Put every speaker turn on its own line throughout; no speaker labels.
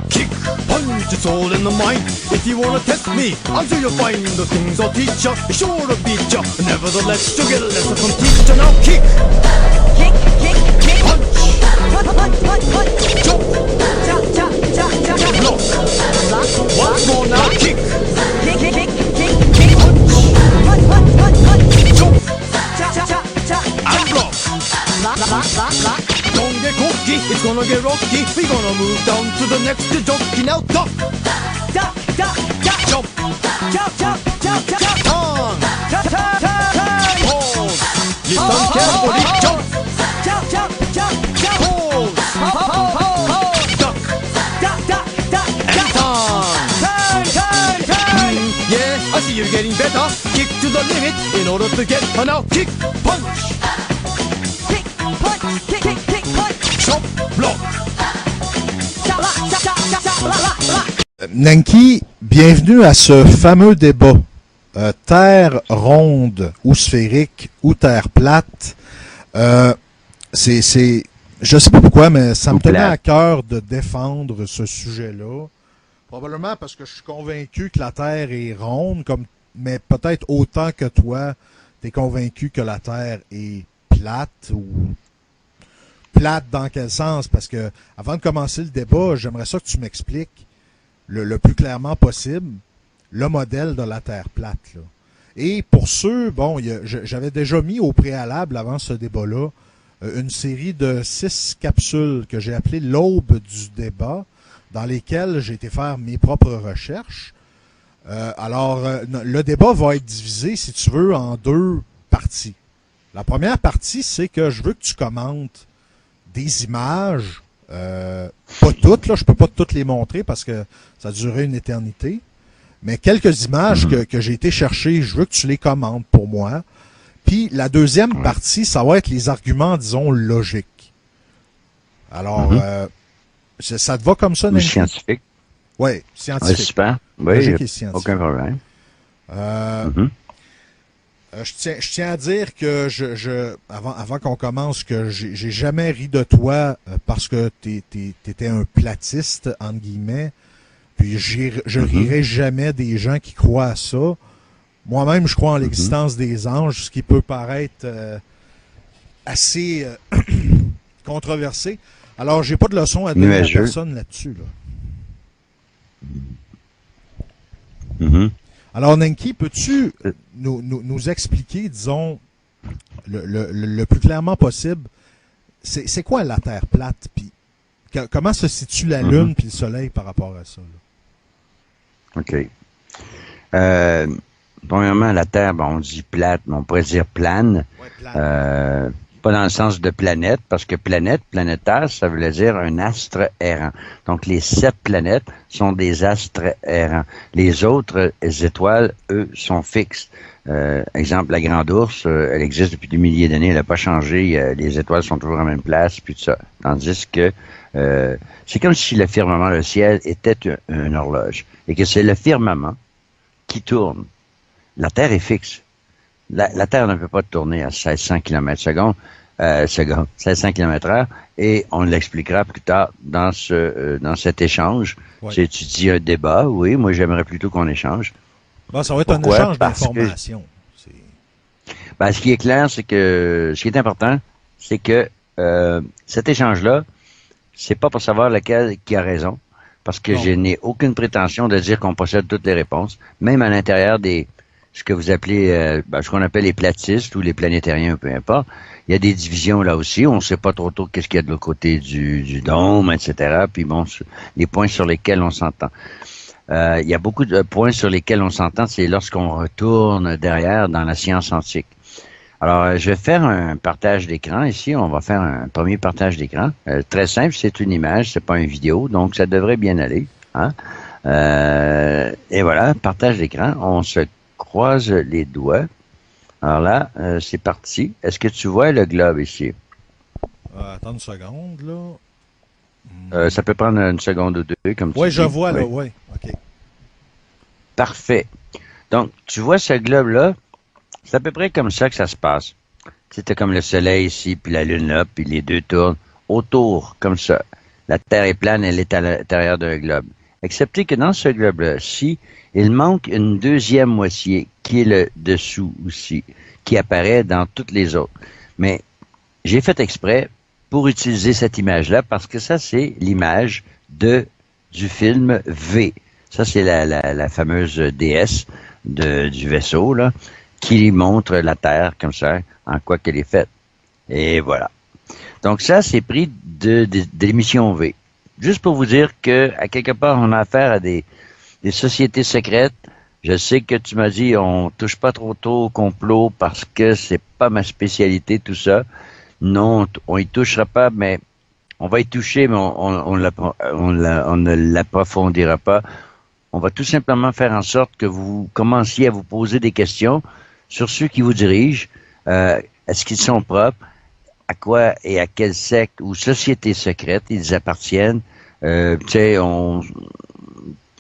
Kick, punch, it's all in the mind. If you wanna test me, I'm sure you'll find the things I'll teach ya, sure to beat ya. Nevertheless, you'll get a lesson from teacher. Now kick,
Kick, kick, kick.
punch,
Punch, punch, punch, punch.
jump,
Chop, chop, chop, chop, chop.
block.
Block,
Once more now, kick,
kick, kick, kick, kick, kick.
punch,
Punch, punch, punch, punch.
jump,
Chop, chop, chop, chop.
and block.
Block, block, block, block.
Don't get cocky, it's gonna get rocky. We're gonna move down to the next jockey. Now duck,
Duck, duck, duck.
jump,
Chop, chop, chop, chop, chop.
turn,
Turn, turn, turn.
pause. Listen carefully, jump,
Chop, chop, chop, chop.
pause,
Ho, ho, ho, ho.
duck,
Duck, duck, duck,
and
duck.
turn.
Turn, turn, turn.
Yeah, I see you're getting better. Kick to the limit in order to get her now. Kick, punch,
Kick, punch, kick, kick, kick, punch.
chop, block.
Chop, block, chop, chop, chop, chop, block, block, block.
Nanki, bienvenue à ce fameux débat. Terre ronde ou sphérique ou terre plate. Je sais pas pourquoi, mais ça me tenait à cœur de défendre ce sujet-là. Probablement parce que je suis convaincu que la Terre est ronde, mais peut-être autant que toi, tu es convaincu que la Terre est plate ou plate dans quel sens? Parce que avant de commencer le débat, j'aimerais ça que tu m'expliques le plus clairement possible le modèle de la Terre plate. Là. Et pour ceux, bon, j'avais déjà mis au préalable avant ce débat-là une série de 6 capsules que j'ai appelées l'aube du débat, dans lesquelles j'ai été faire mes propres recherches. Le débat va être divisé, si tu veux, en 2 parties. La première partie, c'est que je veux que tu commentes des images, pas toutes, là, je peux pas toutes les montrer parce que ça durerait une éternité, mais quelques images que j'ai été chercher, je veux que tu les commentes pour moi. Puis la deuxième partie, ça va être les arguments, disons, logiques. Alors, ça te va comme ça,
Ou
Nanki?
scientifique.
Oui, scientifique.
Super. Oui,
Logique et scientifique.
aucun problème.
Je tiens à dire que avant qu'on commence, que j'ai jamais ri de toi parce que t'étais un platiste, entre guillemets. Puis je rirai jamais des gens qui croient à ça. Moi-même, je crois en l'existence des anges, ce qui peut paraître assez controversé. Alors, j'ai pas de leçon à donner à personne là-dessus. Là. Alors, Nanki, peux-tu nous expliquer, disons, le plus clairement possible, c'est quoi la Terre plate? Puis comment se situe la Lune puis le Soleil par rapport à ça? Là?
OK. Premièrement, la Terre, bon, on dit plate, mais on pourrait dire plane.
Ouais, plane.
Pas dans le sens de planète, parce que planète, planétaire, ça veut dire un astre errant. Donc, les 7 planètes sont des astres errants. Les autres étoiles, eux, sont fixes. Exemple, la Grande Ourse, elle existe depuis des milliers d'années, elle n'a pas changé. Les étoiles sont toujours en même place, puis tout ça. Tandis que c'est comme si le firmament, le ciel, était une horloge. Et que c'est le firmament qui tourne. La Terre est fixe. La Terre ne peut pas tourner à 1600 km/s, 1600 km/h, et on l'expliquera plus tard dans cet échange.
Ouais.
Tu dis un débat, oui, moi j'aimerais plutôt qu'on échange.
Bon, ça va être
Pourquoi?
un échange
Parce
d'informations.
Ben, ce qui est clair, c'est que ce qui est important, c'est que cet échange-là, c'est pas pour savoir lequel qui a raison, parce que je n'ai aucune prétention de dire qu'on possède toutes les réponses, même à l'intérieur des ce que vous appelez, ce qu'on appelle les platistes ou les planétariens, peu importe. Il y a des divisions là aussi. On ne sait pas trop qu'est-ce qu'il y a de l'autre côté du dôme, etc. Puis bon, les points sur lesquels on s'entend. Il y a beaucoup de points sur lesquels on s'entend, c'est lorsqu'on retourne derrière dans la science antique. Alors, je vais faire un partage d'écran ici. On va faire un premier partage d'écran. Très simple, c'est une image, c'est pas une vidéo, donc ça devrait bien aller. Hein? Et voilà, partage d'écran. On se croise les doigts. Alors là, c'est parti. Est-ce que tu vois le globe ici?
Attends une seconde, là.
Ça peut prendre une seconde ou deux, comme tu dis.
Oui, je vois, là, oui. OK.
Parfait. Donc, tu vois ce globe-là? C'est à peu près comme ça que ça se passe. C'était comme le soleil ici, puis la lune là, puis les deux tournent autour, comme ça. La Terre est plane, elle est à l'intérieur d'un globe. Excepté que dans ce globe-ci, il manque une deuxième moitié, qui est le dessous aussi, qui apparaît dans toutes les autres. Mais j'ai fait exprès pour utiliser cette image-là, parce que ça, c'est l'image du film V. Ça, c'est la fameuse déesse du vaisseau, là, qui montre la Terre comme ça, en quoi qu'elle est faite. Et voilà. Donc ça, c'est pris de l'émission V. Juste pour vous dire que, à quelque part, on a affaire à des sociétés secrètes. Je sais que tu m'as dit, on touche pas trop tôt au complot parce que c'est pas ma spécialité, tout ça. Non, on y touchera pas, mais on va y toucher, mais on ne l'approfondira pas. On va tout simplement faire en sorte que vous commenciez à vous poser des questions sur ceux qui vous dirigent. Est-ce qu'ils sont propres? À quoi et à quelle secte ou société secrète ils appartiennent? Tu sais, on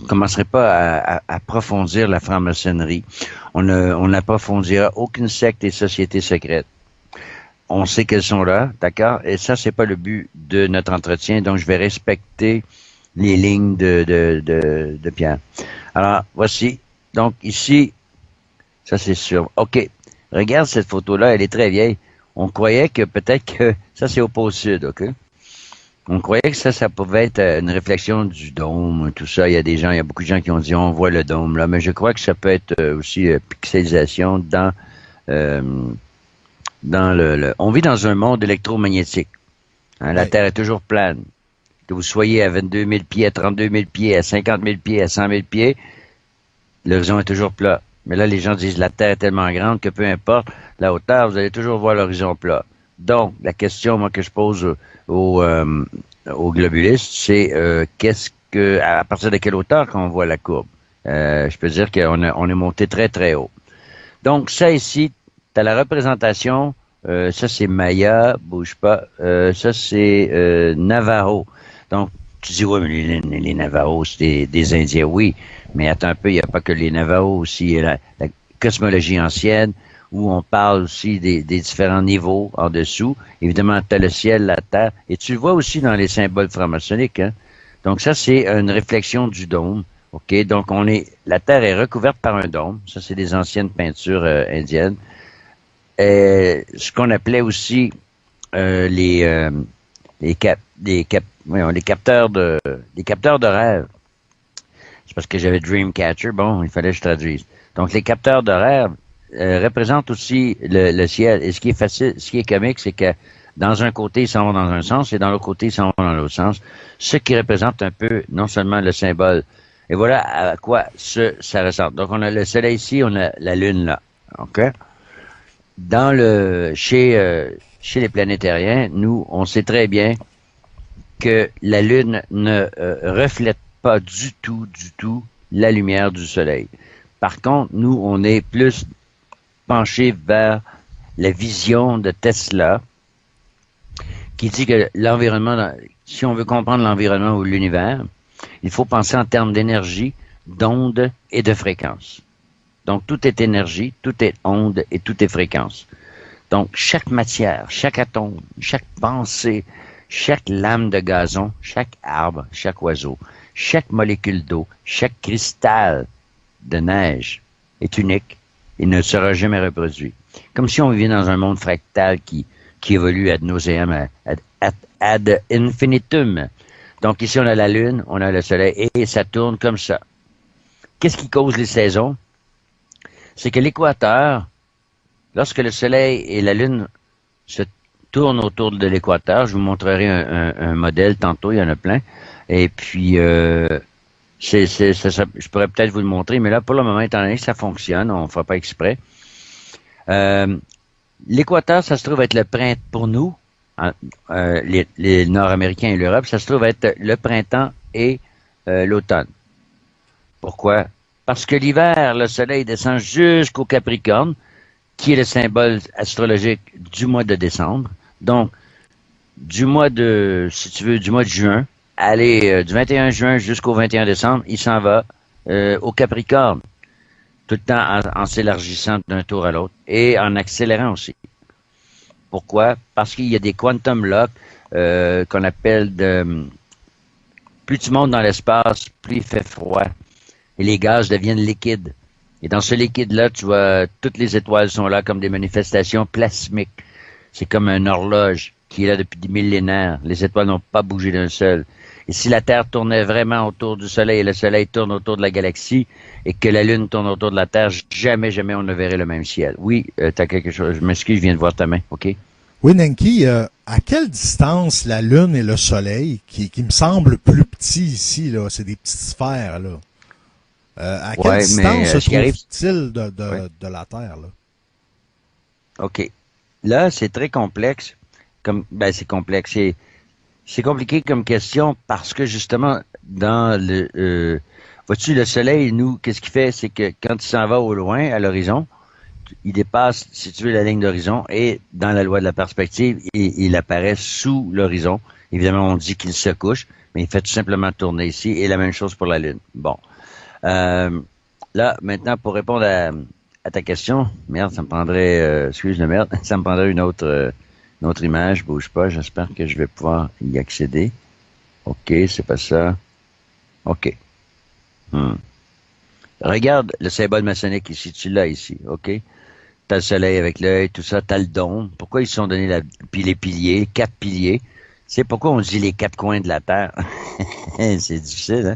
commencerait pas à approfondir la franc-maçonnerie. On n'approfondira aucune secte et société secrète. On sait qu'elles sont là, d'accord? Et ça, c'est pas le but de notre entretien, donc je vais respecter les lignes de Pierre. Alors, voici. Donc, ici, ça c'est sûr. OK. Regarde cette photo-là, elle est très vieille. On croyait que peut-être que ça, c'est au pôle sud, OK? On croyait que ça pouvait être une réflexion du dôme, tout ça. Il y a beaucoup de gens qui ont dit, on voit le dôme, là. Mais je crois que ça peut être aussi pixelisation dans on vit dans un monde électromagnétique. Hein, la Terre est toujours plane. Que vous soyez à 22 000 pieds, à 32 000 pieds, à 50 000 pieds, à 100 000 pieds, l'horizon est toujours plat. Mais là, les gens disent la Terre est tellement grande que peu importe la hauteur, vous allez toujours voir l'horizon plat. Donc, la question, moi, que je pose aux globulistes, c'est à partir de quelle hauteur qu'on voit la courbe? Je peux dire qu'on est monté très, très haut. Donc, ça ici, tu as la représentation, ça c'est Maya, bouge pas, ça c'est Navajo. Donc, tu dis, oui, mais les Navajos, c'est des Indiens, oui, mais attends un peu, il n'y a pas que les Navajos aussi, il y a la cosmologie ancienne, où on parle aussi des différents niveaux en dessous. Évidemment, tu as le ciel, la terre, et tu le vois aussi dans les symboles franc-maçonniques. Hein? Donc ça, c'est une réflexion du dôme. OK? Donc, la terre est recouverte par un dôme. Ça, c'est des anciennes peintures indiennes. Ce qu'on appelait aussi les capteurs de rêve. C'est parce que j'avais Dreamcatcher, bon, il fallait que je traduise. Donc, les capteurs de rêve représentent aussi le ciel. Et ce qui est comique, c'est que dans un côté, ils s'en vont dans un sens, et dans l'autre côté, ils s'en vont dans l'autre sens. Ce qui représente un peu, non seulement le symbole. Et voilà à quoi ça ressemble. Donc, on a le soleil ici, on a la lune là. OK? Chez les planétariens, nous, on sait très bien que la lune ne reflète pas du tout la lumière du soleil. Par contre, nous, on est plus penché vers la vision de Tesla, qui dit que l'environnement, si on veut comprendre l'environnement ou l'univers, il faut penser en termes d'énergie, d'onde et de fréquence. Donc, tout est énergie, tout est onde et tout est fréquence. Donc, chaque matière, chaque atome, chaque pensée, chaque lame de gazon, chaque arbre, chaque oiseau, chaque molécule d'eau, chaque cristal de neige est unique et ne sera jamais reproduit. Comme si on vivait dans un monde fractal qui évolue ad nauseam, ad infinitum. Donc ici, on a la Lune, on a le Soleil, et ça tourne comme ça. Qu'est-ce qui cause les saisons? C'est que l'équateur, lorsque le Soleil et la Lune se tournent autour de l'équateur, je vous montrerai un modèle tantôt, il y en a plein, et puis je pourrais peut-être vous le montrer, mais là, pour le moment, étant donné que ça fonctionne, on ne fera pas exprès. L'équateur, ça se trouve être le printemps pour nous, les Nord-Américains et l'Europe, ça se trouve être le printemps et l'automne. Pourquoi? Parce que l'hiver, le soleil descend jusqu'au Capricorne, qui est le symbole astrologique du mois de décembre. Donc, du mois de juin, du 21 juin jusqu'au 21 décembre, il s'en va au Capricorne, tout le temps en s'élargissant d'un tour à l'autre et en accélérant aussi. Pourquoi? Parce qu'il y a des quantum locks qu'on appelle Plus tu montes dans l'espace, plus il fait froid. Et les gaz deviennent liquides. Et dans ce liquide-là, tu vois, toutes les étoiles sont là comme des manifestations plasmiques. C'est comme une horloge qui est là depuis des millénaires. Les étoiles n'ont pas bougé d'un seul. Et si la Terre tournait vraiment autour du Soleil et le Soleil tourne autour de la galaxie et que la Lune tourne autour de la Terre, jamais on ne verrait le même ciel. Oui, t'as quelque chose. Je m'excuse, je viens de voir ta main, OK?
Oui, Nenki, à quelle distance la Lune et le Soleil, qui me semble plus petit ici, là, c'est des petites sphères, là. À quelle distance se trouve-t-il de la Terre, là?
OK. Là, c'est très complexe. C'est complexe. C'est compliqué comme question parce que justement, dans le vois-tu, le Soleil, nous, qu'est-ce qu'il fait? C'est que quand il s'en va au loin, à l'horizon, il dépasse, si tu veux, la ligne d'horizon et dans la loi de la perspective, il apparaît sous l'horizon. Évidemment, on dit qu'il se couche, mais il fait tout simplement tourner ici et la même chose pour la Lune. Bon. Là, maintenant, pour répondre à ta question, merde, ça me prendrait, excuse-le merde, ça me prendrait une autre image, bouge pas, j'espère que je vais pouvoir y accéder. OK, c'est pas ça. OK. Regarde le symbole maçonnique ici, tu l'as ici, OK? T'as le soleil avec l'œil, tout ça, t'as le dôme. Pourquoi ils se sont donnés puis les piliers, 4 piliers? C'est pourquoi on dit les 4 coins de la Terre. C'est difficile, hein?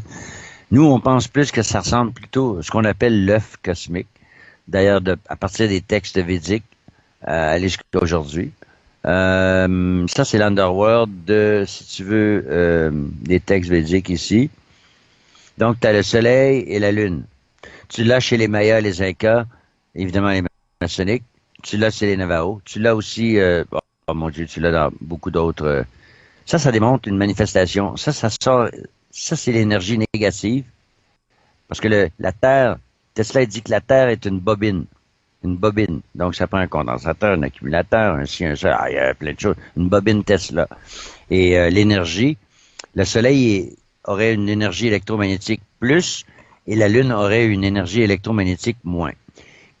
Nous, on pense plus que ça ressemble plutôt à ce qu'on appelle l'œuf cosmique. D'ailleurs, à partir des textes védiques, aller jusqu'à aujourd'hui. Ça, c'est l'Underworld si tu veux, des textes védiques ici. Donc, tu as le soleil et la lune. Tu l'as chez les Mayas, les Incas, évidemment les maçonniques. Tu l'as chez les Navajos. Tu l'as aussi, oh mon Dieu, tu l'as dans beaucoup d'autres. Ça démontre une manifestation. Ça sort, ça c'est l'énergie négative. Parce que la Terre, Tesla dit que la Terre est une bobine. Une bobine. Donc, ça prend un condensateur, un accumulateur, un ci, un ça, il y a plein de choses. Une bobine Tesla. Et l'énergie, le Soleil aurait une énergie électromagnétique plus et la Lune aurait une énergie électromagnétique moins.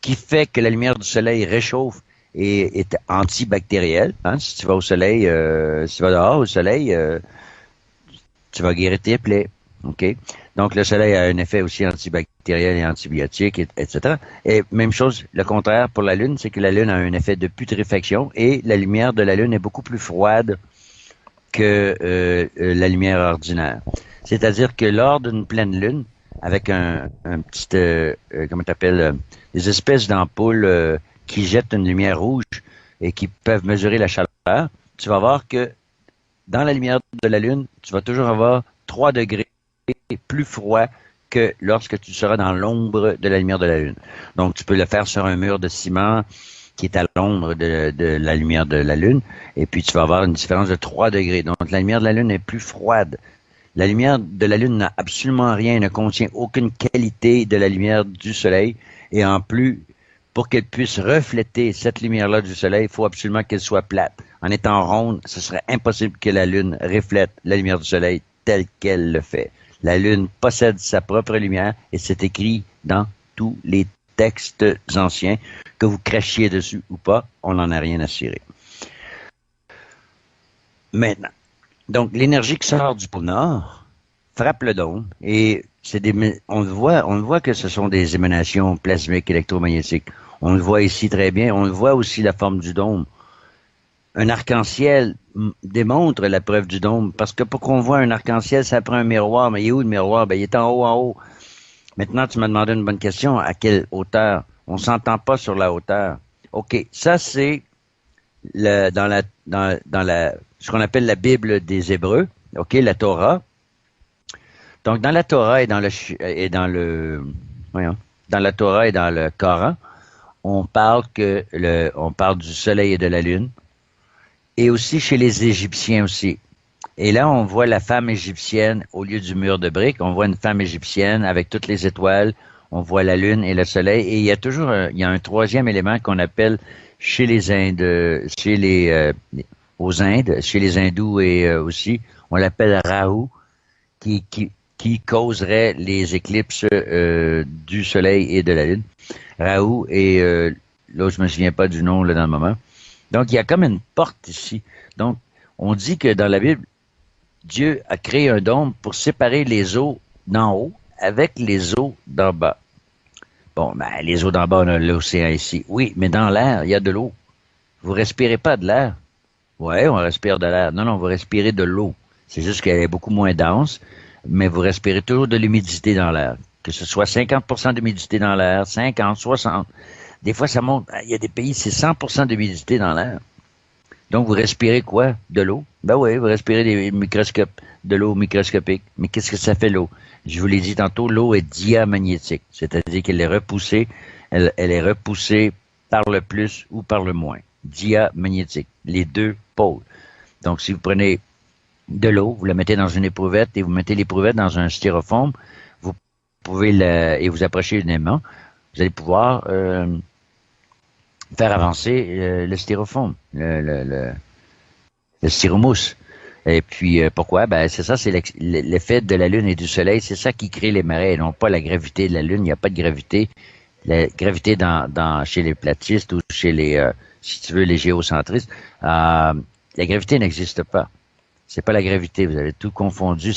Qui fait que la lumière du Soleil réchauffe et est antibactérielle. Hein? Si tu vas au Soleil, si tu vas dehors au Soleil, tu vas guérir tes plaies. OK? Donc, le soleil a un effet aussi antibactériel et antibiotique, etc. Et même chose, le contraire pour la Lune, c'est que la Lune a un effet de putréfaction et la lumière de la Lune est beaucoup plus froide que la lumière ordinaire. C'est-à-dire que lors d'une pleine Lune, avec un petit, comment t'appelles, des espèces d'ampoules qui jettent une lumière rouge et qui peuvent mesurer la chaleur, tu vas voir que dans la lumière de la Lune, tu vas toujours avoir 3 degrés plus froid que lorsque tu seras dans l'ombre de la lumière de la Lune. Donc, tu peux le faire sur un mur de ciment qui est à l'ombre de la lumière de la Lune, et puis tu vas avoir une différence de 3 degrés. Donc, la lumière de la Lune est plus froide. La lumière de la Lune n'a absolument rien, ne contient aucune qualité de la lumière du Soleil, et en plus, pour qu'elle puisse refléter cette lumière-là du Soleil, il faut absolument qu'elle soit plate. En étant ronde, ce serait impossible que la Lune reflète la lumière du Soleil telle qu'elle le fait. La Lune possède sa propre lumière et c'est écrit dans tous les textes anciens, que vous crachiez dessus ou pas, on n'en a rien à cirer. Maintenant, donc l'énergie qui sort du pôle Nord frappe le dôme et on le voit que ce sont des émanations plasmiques électromagnétiques. On le voit ici très bien, on le voit aussi la forme du dôme. Un arc-en-ciel démontre la preuve du dôme, parce que pour qu'on voit un arc-en-ciel, ça prend un miroir. Mais il est où le miroir? Ben, il est en haut, en haut. Maintenant, tu m'as demandé une bonne question. À quelle hauteur? On s'entend pas sur la hauteur. OK. Ça, c'est dans ce qu'on appelle la Bible des Hébreux. OK, la Torah. Donc, dans la Torah dans la Torah et dans le Coran, on parle du soleil et de la lune. Et aussi chez les Égyptiens aussi. Et là, on voit la femme égyptienne au lieu du mur de briques. On voit une femme égyptienne avec toutes les étoiles. On voit la lune et le soleil. Et il y a toujours un troisième élément qu'on appelle chez les Indes, aux Indes, chez les hindous et aussi, on l'appelle Rahu, qui causerait les éclipses du soleil et de la lune. Rahu et là, je me souviens pas du nom là dans le moment. Donc, il y a comme une porte ici. Donc, on dit que dans la Bible, Dieu a créé un dôme pour séparer les eaux d'en haut avec les eaux d'en bas. Bon, ben, les eaux d'en bas, on a l'océan ici. Oui, mais dans l'air, il y a de l'eau. Vous respirez pas de l'air. Ouais, on respire de l'air. Non, vous respirez de l'eau. C'est juste qu'elle est beaucoup moins dense, mais vous respirez toujours de l'humidité dans l'air. Que ce soit 50% d'humidité dans l'air, 50, 60. Des fois, ça monte. Il y a des pays, c'est 100% d'humidité dans l'air. Donc, vous respirez quoi? De l'eau? Ben oui, vous respirez de l'eau microscopique. Mais qu'est-ce que ça fait l'eau? Je vous l'ai dit tantôt, l'eau est diamagnétique. C'est-à-dire qu'elle est repoussée, elle est repoussée par le plus ou par le moins. Diamagnétique. Les deux pôles. Donc, si vous prenez de l'eau, vous la mettez dans une éprouvette et vous mettez l'éprouvette dans un styrofoam, vous pouvez et vous approchez une aimant, vous allez pouvoir faire avancer le styrofoam, le styromousse. Et puis, pourquoi? Ben, c'est ça, c'est l'effet de la Lune et du Soleil. C'est ça qui crée les marées, et non pas la gravité de la Lune. Il n'y a pas de gravité. La gravité chez les platistes ou chez les, si tu veux, les géocentristes, la gravité n'existe pas. C'est pas la gravité. Vous avez tout confondu.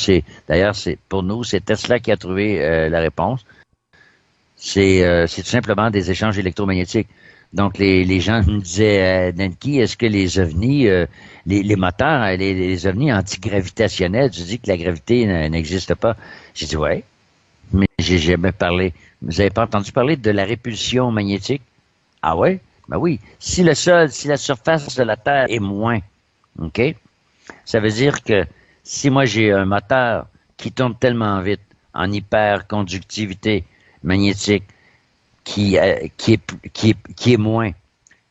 D'ailleurs, pour nous, c'est Tesla qui a trouvé la réponse. C'est tout simplement des échanges électromagnétiques. Donc, les gens me disaient, Nanki, est-ce que les ovnis, les moteurs, les ovnis antigravitationnels, tu dis que la gravité n'existe pas? J'ai dit, ouais, mais j'ai jamais parlé. Vous avez pas entendu parler de la répulsion magnétique? Ah ouais? Ben oui. Si la surface de la Terre est moins, OK? Ça veut dire que si moi j'ai un moteur qui tourne tellement vite en hyperconductivité magnétique, qui est moins.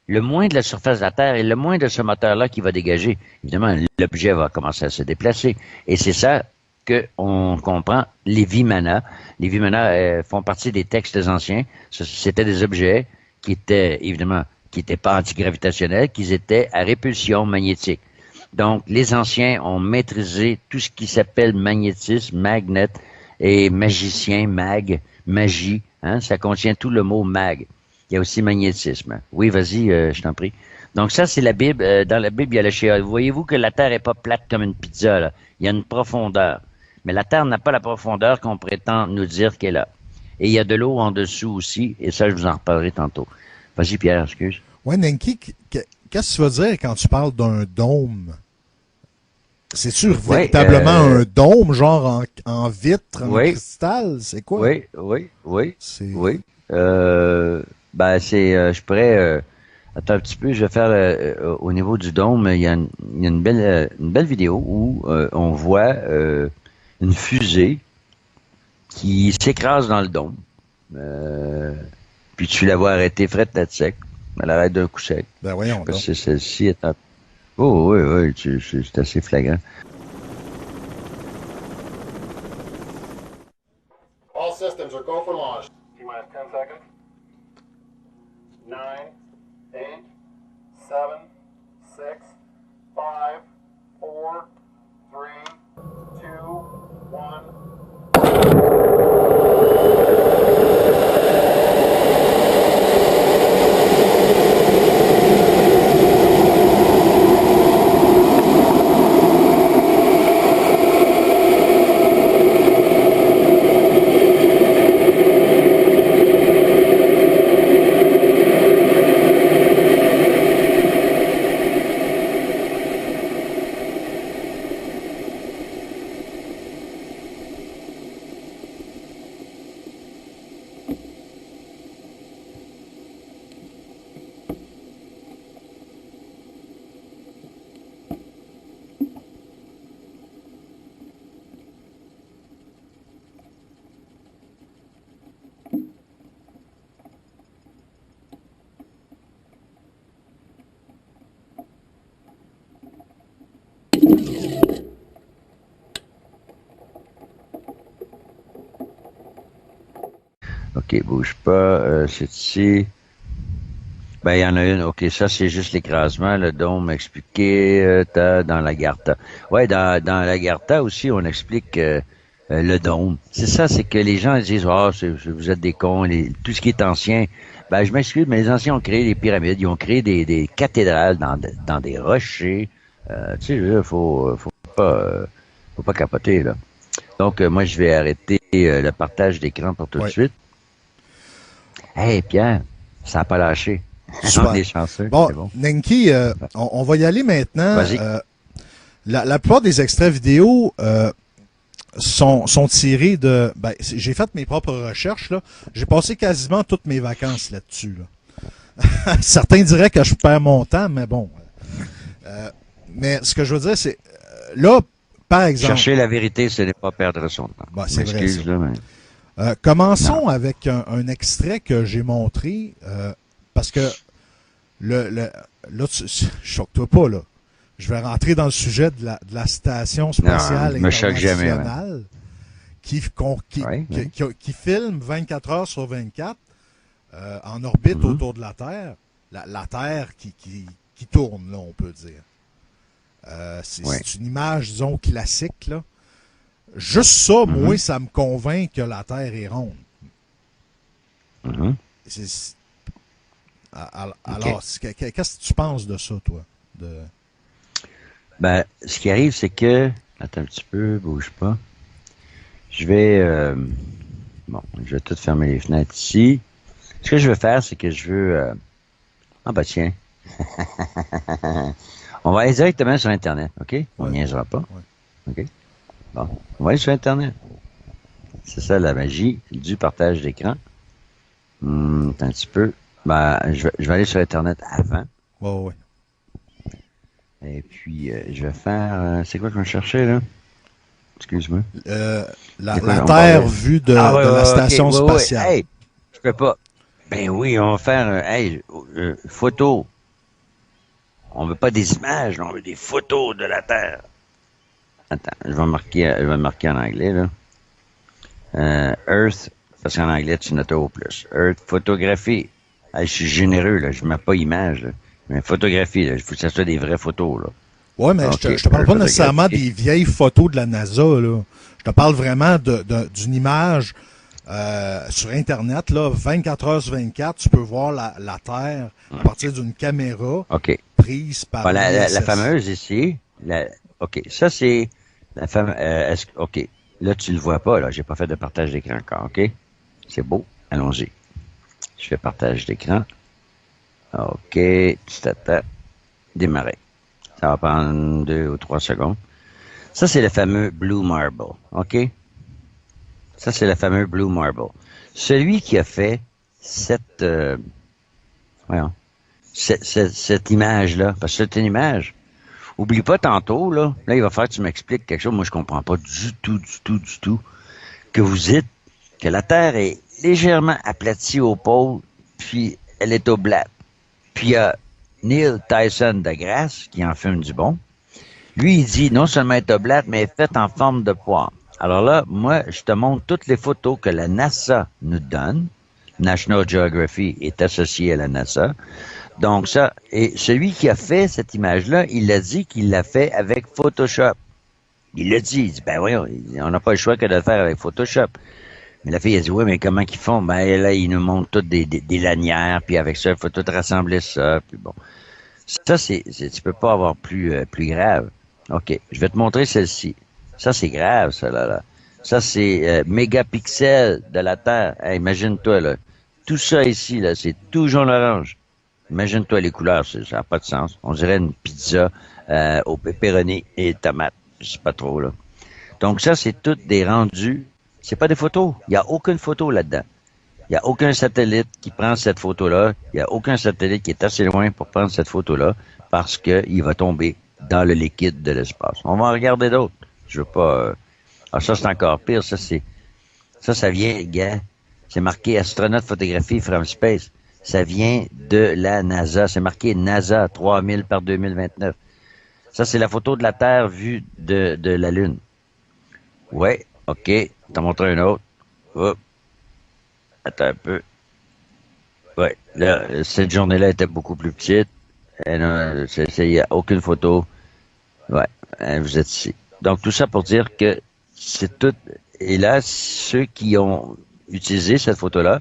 Le moins de la surface de la Terre et le moins de ce moteur-là qui va dégager. Évidemment, l'objet va commencer à se déplacer. Et c'est ça qu'on comprend les Vimana. Les Vimana font partie des textes anciens. C'était des objets qui étaient, évidemment, qui n'étaient pas antigravitationnels, qui étaient à répulsion magnétique. Donc, les anciens ont maîtrisé tout ce qui s'appelle magnétisme, magnet, et magicien, magie. Hein, ça contient tout le mot mag. Il y a aussi magnétisme. Oui, vas-y, je t'en prie. Donc ça, c'est la Bible. Dans la Bible, il y a le schéma. Voyez-vous que la Terre est pas plate comme une pizza, là. Il y a une profondeur. Mais la Terre n'a pas la profondeur qu'on prétend nous dire qu'elle a. Et il y a de l'eau en dessous aussi, et ça, je vous en reparlerai tantôt. Vas-y, Pierre, excuse.
Ouais, Nanki, qu'est-ce que tu veux dire quand tu parles d'un dôme? C'est-tu véritablement un dôme, genre en vitre, en cristal? C'est quoi?
Oui. Je pourrais... attends un petit peu, je vais faire... au niveau du dôme, il y a une belle vidéo où on voit une fusée qui s'écrase dans le dôme. Puis tu la vois arrêter frette tête sec. Elle arrête d'un coup sec.
Ben voyons donc.
Parce que celle-ci est un... Oh, oui, c'est assez flagrant.
All systems are go for launch. T-minus 10 seconds. 9, 8, 7, 6, 5, 4, 3, 2, 1.
OK, bouge pas. C'est ici. Ben, il y en a une. OK, ça, c'est juste l'écrasement. Le dôme expliqué dans l'Agartha. Ouais, dans l'Agartha aussi, on explique le dôme. C'est ça, c'est que les gens disent, vous êtes des cons, tout ce qui est ancien. Ben, je m'excuse, mais les anciens ont créé des pyramides, ils ont créé des cathédrales dans des rochers. Tu sais, faut pas Faut pas capoter, là. Donc, moi, je vais arrêter le partage d'écran pour tout de suite. Hey, Pierre, ça n'a pas lâché.
Super.
On est chanceux.
Bon,
C'est bon.
Nenki, on va y aller maintenant.
Vas-y.
La plupart des extraits vidéo sont tirés de... j'ai fait mes propres recherches, là. J'ai passé quasiment toutes mes vacances là-dessus, là. Certains diraient que je perds mon temps, mais bon. Mais ce que je veux dire, c'est... là, par exemple...
Chercher la vérité, ce n'est pas perdre son temps.
C'est vrai, ça.
Là, mais...
commençons avec un extrait que j'ai montré, parce que là, choque-toi pas, là. Je vais rentrer dans le sujet de la station spatiale internationale qui filme 24 heures sur 24 en orbite autour de la Terre. La Terre qui tourne, là, on peut dire. C'est une image, disons, classique, là. Juste ça, moi, ça me convainc que la Terre est ronde. Alors, qu'est-ce que tu penses de ça, toi?
Ce qui arrive, c'est que... Attends un petit peu, bouge pas. Je vais... je vais tout fermer les fenêtres ici. Ce que je veux faire, c'est que je veux... tiens. On va aller directement sur Internet, OK? On niaisera pas. OK? Bon, on va aller sur Internet. C'est ça la magie du partage d'écran. Attends un petit peu. Je vais aller sur Internet avant. Et puis, je vais faire... c'est quoi qu'on cherchait, là? Excuse-moi.
La Terre vue de la station spatiale.
Hey, je peux pas. Ben oui, on va faire... photo. On veut pas des images, on veut des photos de la Terre. Attends, je vais marquer en anglais, là. Earth, parce qu'en anglais, tu notes au plus. Earth, photographie. Hey, je suis généreux, là. Je mets pas image, là. Mais photographie, là. Il faut que ça soit des vraies photos, là.
Ouais, mais je te parle pas nécessairement des vieilles photos de la NASA, là. Je te parle vraiment d'une image sur Internet, là, 24 heures sur 24, tu peux voir la Terre à partir d'une caméra prise par
la fameuse ici. OK, ça c'est la fameuse... OK, là tu le vois pas, là. J'ai pas fait de partage d'écran encore, OK? C'est beau, allons-y. Je fais partage d'écran. OK, petit attends. Démarrer. Ça va prendre 2 ou 3 secondes. Ça, c'est le fameux Blue Marble, OK? Ça, c'est le fameux Blue Marble. Celui qui a fait cette image-là, parce que c'est une image. Oublie pas tantôt, là, il va falloir que tu m'expliques quelque chose. Moi, je comprends pas du tout, que vous dites que la Terre est légèrement aplatie au pôle, puis elle est oblate. Puis il y a Neil Tyson deGrasse, qui en fume du bon. Lui, il dit, non seulement elle est oblate, mais elle est faite en forme de poire. Alors là, moi, je te montre toutes les photos que la NASA nous donne. National Geography est associé à la NASA. Donc ça, et celui qui a fait cette image-là, il a dit qu'il l'a fait avec Photoshop. Il l'a dit, il dit, voyons, on n'a pas le choix que de le faire avec Photoshop. Mais la fille a dit, oui, mais comment qu'ils font? Là, ils nous montrent toutes des lanières, puis avec ça, il faut tout rassembler ça, puis bon. Ça, tu peux pas avoir plus grave. OK, je vais te montrer celle-ci. Ça, c'est grave, ça, là. Ça, c'est mégapixels de la Terre. Hey, imagine-toi, là. Tout ça ici, là, c'est tout jaune-orange. Imagine-toi les couleurs, ça n'a pas de sens. On dirait une pizza au pepperoni et tomates. Je sais pas trop, là. Donc ça, c'est tout des rendus. C'est pas des photos. Il n'y a aucune photo là-dedans. Il n'y a aucun satellite qui prend cette photo-là. Il n'y a aucun satellite qui est assez loin pour prendre cette photo-là parce qu'il va tomber dans le liquide de l'espace. On va en regarder d'autres. Je veux pas... ça, c'est encore pire. Ça vient, gars. C'est marqué astronaute photographie from space. Ça vient de la NASA. C'est marqué NASA 3000 par 2029. Ça, c'est la photo de la Terre vue de la Lune. Ouais, OK. T'en montre un autre. Hop. Attends un peu. Ouais, là, cette journée-là était beaucoup plus petite. Il n'y a aucune photo. Ouais, vous êtes ici. Donc, tout ça pour dire que c'est tout. Et là, ceux qui ont utilisé cette photo-là,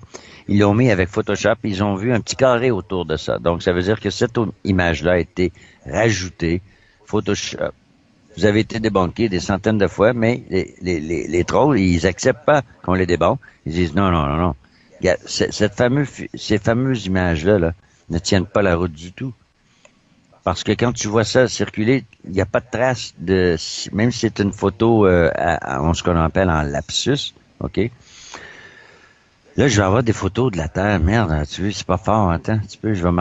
ils l'ont mis avec Photoshop, ils ont vu un petit carré autour de ça. Donc, ça veut dire que cette image-là a été rajoutée. Photoshop Vous avez été débunké des centaines de fois, mais les trolls, ils acceptent pas qu'on les débunke. Ils disent non, non, non, non. Regarde, ces fameuses images-là là, ne tiennent pas la route du tout. Parce que quand tu vois ça circuler, il n'y a pas de trace de... Même si c'est une photo ce qu'on appelle en lapsus, OK? Là, je vais avoir des photos de la Terre. Merde, tu veux, c'est pas fort. Attends un petit peu, je vais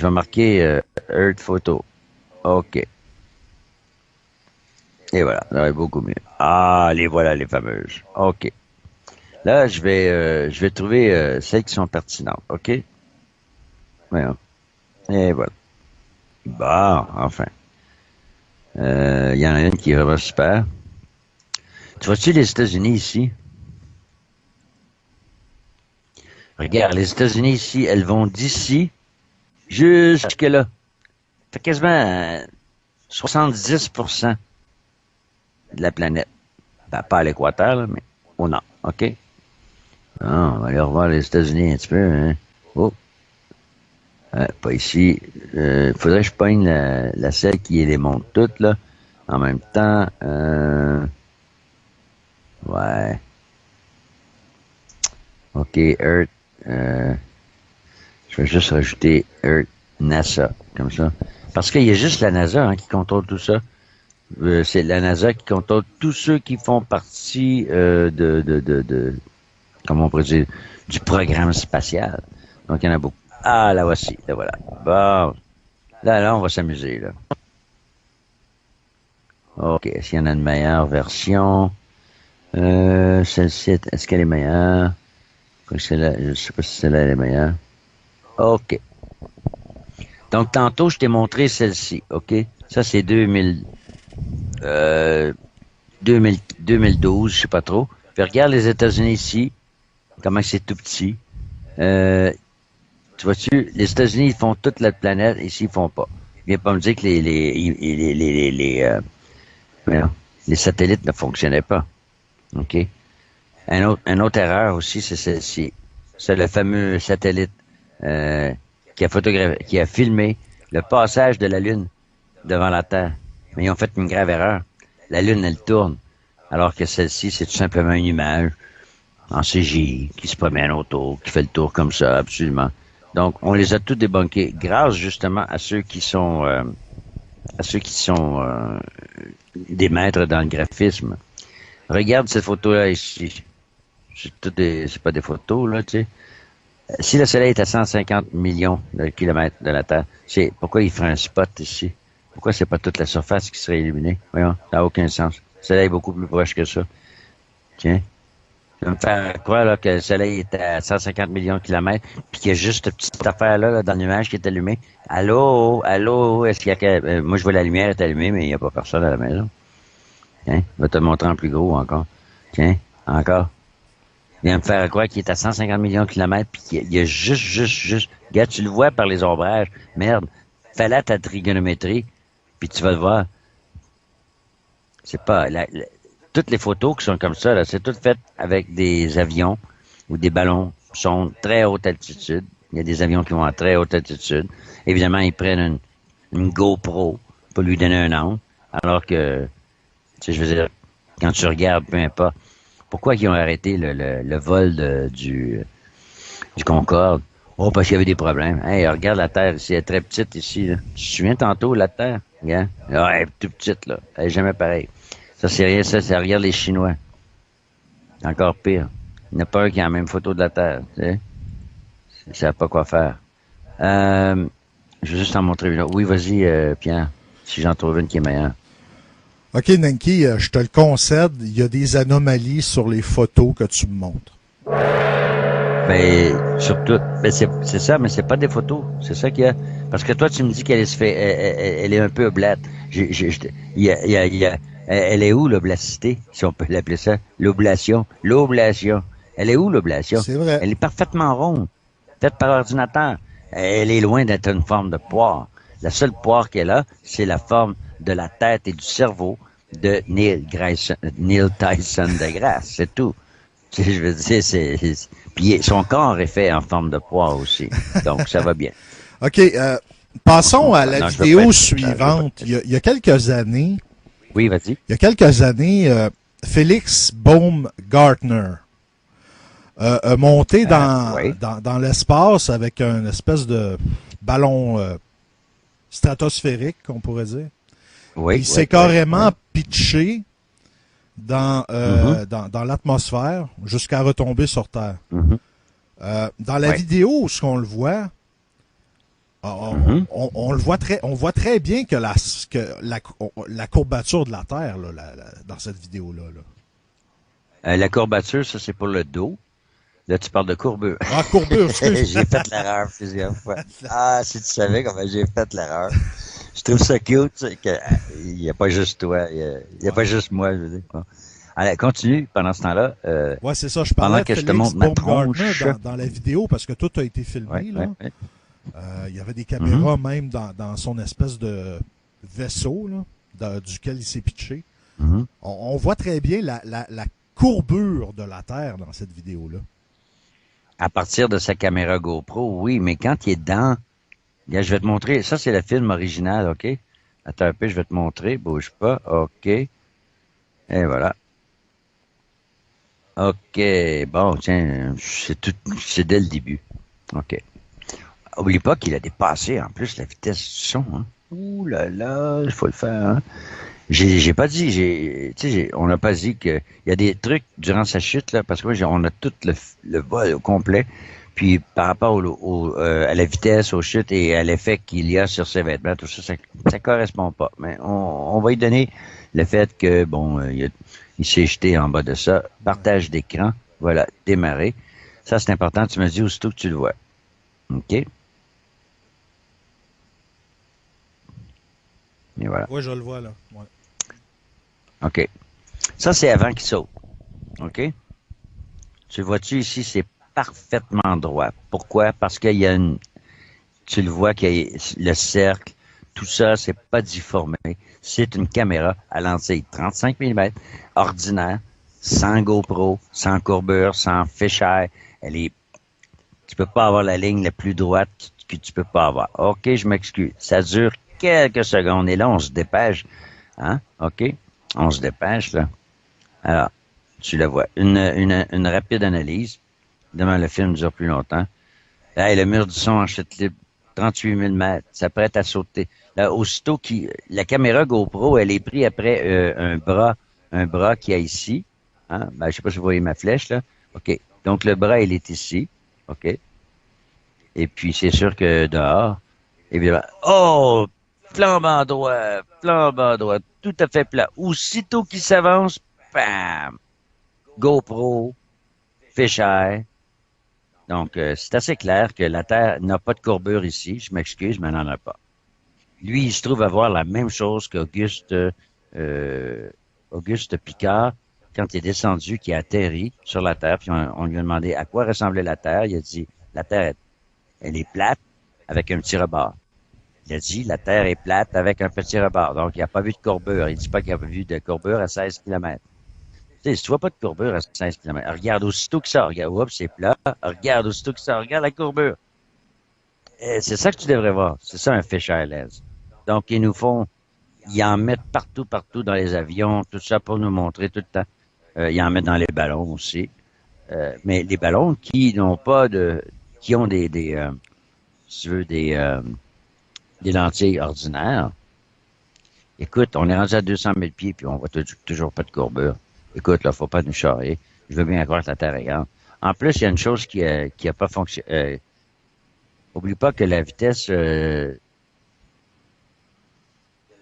marquer Earth Photo. OK. Et voilà, ça va être beaucoup mieux. Ah, les voilà, les fameuses. OK. Là, je vais trouver celles qui sont pertinentes. OK? Voyons. Et voilà. Bon, enfin. Il y en a une qui est vraiment super. Tu vois-tu les États-Unis ici? Regarde, les États-Unis ici, elles vont d'ici jusque là. Ça fait quasiment 70% de la planète. Ben, pas à l'équateur, là, mais au nord. OK? Ah, on va aller revoir les États-Unis un petit peu. Hein? Oh. Pas ici. Faudrait que je pogne la selle qui les montre toutes, là. En même temps. Ouais. OK, Earth. Je vais juste rajouter Earth NASA, comme ça. Parce qu'il y a juste la NASA qui contrôle tout ça. C'est la NASA qui contrôle tous ceux qui font partie comment on pourrait dire, du programme spatial. Donc, il y en a beaucoup. Ah, là voici, là voilà. Bon. Là, on va s'amuser, là. OK, est-ce qu'il y en a une meilleure version? Celle-ci, est-ce qu'elle est meilleure? Celle-là, je sais pas si celle-là est meilleure. OK. Donc, tantôt, je t'ai montré celle-ci, OK? Ça, c'est 2012, je sais pas trop. Puis regarde les États-Unis ici, comment c'est tout petit. Tu vois-tu, les États-Unis, ils font toute la planète, ici, ils font pas. Viens pas me dire que les satellites ne fonctionnaient pas. OK? Une autre erreur aussi, c'est celle-ci. C'est le fameux satellite qui a filmé le passage de la Lune devant la Terre. Mais ils ont fait une grave erreur. La Lune, elle tourne. Alors que celle-ci, c'est tout simplement une image en CGI qui se promène autour, qui fait le tour comme ça, absolument. Donc, on les a tous débunkés grâce justement à ceux qui sont des maîtres dans le graphisme. Regarde cette photo-là ici. C'est pas des photos, là, tu sais. Si le Soleil est à 150 millions de kilomètres de la Terre, pourquoi il ferait un spot ici? Pourquoi c'est pas toute la surface qui serait illuminée? Voyons, ça n'a aucun sens. Le Soleil est beaucoup plus proche que ça. Tiens. Tu vas me faire croire là, que le Soleil est à 150 millions de kilomètres, puis qu'il y a juste cette petite affaire-là dans le nuage qui est allumée. Allô? Est-ce qu'il y a moi, je vois la lumière est allumée, mais il n'y a pas personne à la maison. Tiens, je vais te le montrer en plus gros encore. Tiens, encore. Il vient me faire croire qu'il est à 150 millions de kilomètres, puis qu'il y a juste... Regarde, tu le vois par les ombrages. Merde, fais là ta trigonométrie, puis tu vas le voir. C'est pas... toutes les photos qui sont comme ça, là, c'est toutes faites avec des avions ou des ballons qui sont très haute altitude. Il y a des avions qui vont à très haute altitude. Évidemment, ils prennent une GoPro pour lui donner un angle, alors que, tu sais, je veux dire, quand tu regardes, peu importe, pourquoi ils ont arrêté le vol du Concorde? Oh, parce qu'il y avait des problèmes. Hey, regarde la Terre ici, elle est très petite ici, là. Tu te souviens tantôt, la Terre? Regarde. Ah, elle est toute petite, là. Elle est jamais pareille. Ça, c'est rien, ça, regarde les Chinois. C'est encore pire. Il n'y en a pas un qui a la même photo de la Terre, tu sais. Ils ne savent pas quoi faire. Je vais juste en montrer une autre. Oui, vas-y, Pierre, si j'en trouve une qui est meilleure.
OK, Nanki, je te le concède, il y a des anomalies sur les photos que tu me montres.
Ben, surtout, c'est ça, mais c'est pas des photos. C'est ça qu'il y a. Parce que toi, tu me dis qu'elle elle est un peu oblate. Elle est où, l'oblacité, si on peut l'appeler ça? L'oblation. Elle est où, l'oblation?
C'est vrai.
Elle est parfaitement ronde. Faite par ordinateur. Elle est loin d'être une forme de poire. La seule poire qu'elle a, c'est la forme de la tête et du cerveau de Neil Tyson deGrasse. C'est tout. Je veux dire, puis son corps est fait en forme de poire aussi. Donc, ça va bien.
OK. Passons à la
Non, je veux
vidéo
pas être-
suivante. Il y a quelques années,
Oui, vas-y.
Félix Baumgartner a monté
Oui.
dans l'espace avec une espèce de ballon stratosphérique, on pourrait dire.
Oui.
Il s'est
oui,
carrément
oui.
pitché dans l'atmosphère jusqu'à retomber sur Terre.
Mhm.
Dans la
Ouais.
vidéo, ce qu'on le voit, on le voit on voit très bien que la courbature de la Terre là, dans cette vidéo-là. Là.
La courbature, ça, c'est pour le dos. Là, tu parles de courbure.
Ah, courbure, excuse.
J'ai fait l'erreur plusieurs fois. Ah, si tu savais comment j'ai fait l'erreur. Je trouve ça cute, tu sais, il n'y a pas juste toi, il y a pas juste moi, je veux dire. Bon. Allez, continue pendant ce temps-là.
Ouais, c'est ça. Je
pendant
parlais de
que je te
Félix
montre ma
Baumgartner
tronche.
dans la vidéo parce que tout a été filmé.
Ouais,
là.
ouais, ouais.
Il y avait des caméras même dans son espèce de vaisseau là, duquel il s'est pitché.
Mhm.
On voit très bien la courbure de la Terre dans cette vidéo-là.
À partir de sa caméra GoPro, oui, mais quand il est dans... Regarde, je vais te montrer. Ça, c'est le film original, OK? Attends un peu, je vais te montrer. Bouge pas. OK. Et voilà. OK. Bon, tiens, c'est dès le début. OK. Oublie pas qu'il a dépassé, en plus, la vitesse du son, hein. Ouh là là, il faut le faire, hein. J'ai pas dit, on n'a pas dit que il y a des trucs durant sa chute là, parce que on a tout le vol au complet, puis par rapport à la vitesse, aux chutes et à l'effet qu'il y a sur ses vêtements, tout ça, ça correspond pas. Mais on va lui donner le fait que bon, il s'est jeté en bas de ça. Partage d'écran, voilà, démarrer. Ça c'est important. Tu me dis aussitôt que tu le vois, ok? Et voilà.
Oui, je le vois là. Ouais.
OK. Ça, c'est avant qu'il saute. OK? Tu le vois-tu ici, c'est parfaitement droit. Pourquoi? Parce qu'il y a tu le vois qu'il y a le cercle, tout ça, c'est pas difformé. C'est une caméra à lentille 35 mm, ordinaire, sans GoPro, sans courbure, sans fisheye. Tu peux pas avoir la ligne la plus droite que tu peux pas avoir. OK, je m'excuse. Ça dure quelques secondes et là, on se dépêche. Hein? OK? On se dépêche, là. Alors, tu le vois. Une rapide analyse. Demain, le film dure plus longtemps. Là, le mur du son en chute libre, 38 000 mètres, ça prête à sauter. Là, aussitôt la caméra GoPro, elle est prise après un bras qu'il y a ici. Hein? Ben, je sais pas si vous voyez ma flèche, là. OK. Donc, le bras, il est ici. OK. Et puis, c'est sûr que dehors, évidemment, oh! Flambant droit, tout à fait plat. Aussitôt qu'il s'avance, bam! GoPro, fisheye. Donc, c'est assez clair que la Terre n'a pas de courbure ici. Je m'excuse, mais elle n'en a pas. Lui, il se trouve avoir la même chose qu'Auguste Picard, quand il est descendu, qui a atterri sur la Terre, puis on lui a demandé à quoi ressemblait la Terre. Il a dit, la Terre, elle est plate avec un petit rebord. Il a dit, la Terre est plate avec un petit rebord. Donc, il n'a pas vu de courbure. Il dit pas qu'il n'a pas vu de courbure à 16 km. Tu sais, si tu vois pas de courbure à 16 km, regarde aussitôt que ça, regarde, oups, c'est plat. Regarde aussitôt que ça, regarde la courbure. C'est ça que tu devrais voir. C'est ça un fisheye lens. Donc, ils en mettent partout dans les avions, tout ça pour nous montrer tout le temps. Ils en mettent dans les ballons aussi. Mais les ballons qui ont si tu veux, des lentilles ordinaires. Écoute, on est rendu à 200 000 pieds, puis on voit toujours pas de courbure. Écoute, là, faut pas nous charrer. Je veux bien croire que la Terre est grande. En plus, il y a une chose qui a pas fonctionné. Oublie pas que la vitesse de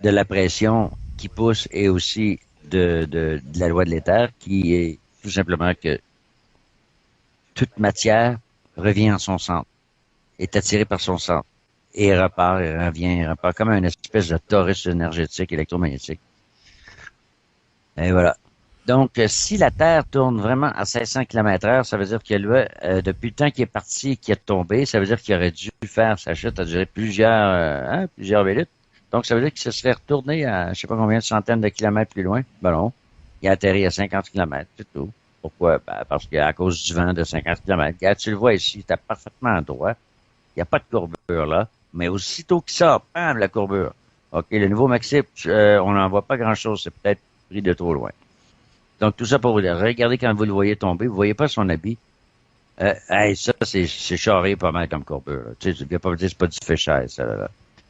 la pression qui pousse est aussi de la loi de l'éther, qui est tout simplement que toute matière revient en son centre, est attirée par son centre. Et repart, et revient, comme une espèce de torus énergétique électromagnétique. Et voilà. Donc, si la Terre tourne vraiment à 500 km/h, ça veut dire que lui, depuis le temps qu'il est parti et qu'il est tombé, ça veut dire qu'il aurait dû faire sa chute à durer plusieurs minutes. Donc, ça veut dire qu'il se serait retourné à je sais pas combien de centaines de kilomètres plus loin. Ben non. Il a atterri à 50 km, c'est tout. Pourquoi? Ben, parce qu'à cause du vent de 50 km. Regarde, tu le vois ici, t'as parfaitement droit. Il n'y a pas de courbure là. Mais aussitôt qu'il sort, bam, la courbure. OK, le nouveau Maxip, on n'en voit pas grand-chose. C'est peut-être pris de trop loin. Donc, tout ça pour vous dire, regardez quand vous le voyez tomber, vous voyez pas son habit. Ça, c'est charré pas mal comme courbure. Tu sais, tu ne pas dire c'est pas du fisheye, ça, là.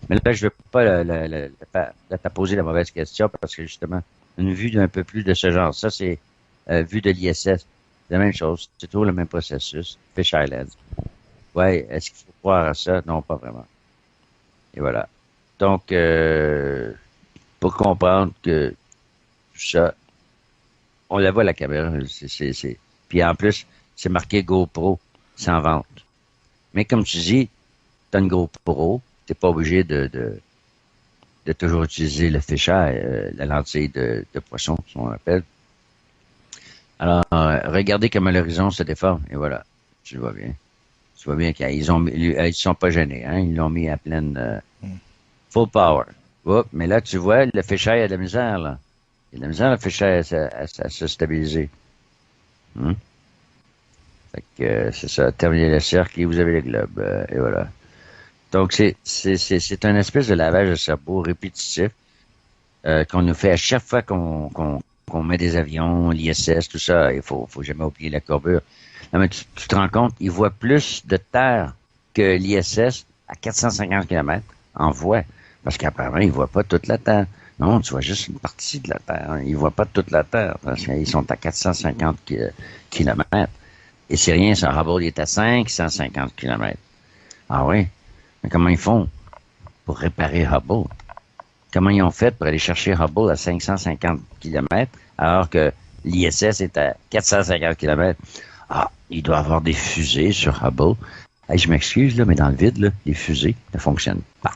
Mais là, je ne veux pas la poser la mauvaise question parce que, justement, une vue d'un peu plus de ce genre, ça, c'est vue de l'ISS. C'est la même chose. C'est toujours le même processus. Fisheye lens. Ouais, est-ce qu'il faut croire à ça? Non, pas vraiment. Et voilà. Donc, pour comprendre que tout ça, on la voit la caméra. Puis en plus, c'est marqué GoPro, c'est en vente. Mais comme tu dis, t'as une GoPro, t'es pas obligé de toujours utiliser le fisheye, la lentille de poisson, si on l'appelle. Alors, regardez comment l'horizon se déforme, et voilà, tu le vois bien. Tu vois bien qu'ils sont pas gênés, hein, ils l'ont mis à pleine full power. Oups, mais là, tu vois, le fisheye a de la misère, là. Il a de la misère, le fisheye, à se stabiliser. Fait que c'est ça, terminez le cercle et vous avez le globe, et voilà. Donc, c'est un espèce de lavage de cerveau répétitif qu'on nous fait à chaque fois qu'on met des avions, l'ISS, tout ça. Il faut jamais oublier la courbure. Non, mais tu te rends compte, il voit plus de terre que l'ISS à 450 km en voie. Parce qu'apparemment, il voit pas toute la Terre. Non, tu vois juste une partie de la Terre. Hein. Il voit pas toute la Terre parce qu'ils sont à 450 km. Et c'est rien, ça. Hubble, il est à 550 km. Ah oui? Mais comment ils font pour réparer Hubble? Comment ils ont fait pour aller chercher Hubble à 550 km alors que l'ISS est à 450 km? Ah, il doit y avoir des fusées sur Hubble. Hey, je m'excuse, là, mais dans le vide, là, les fusées ne fonctionnent pas.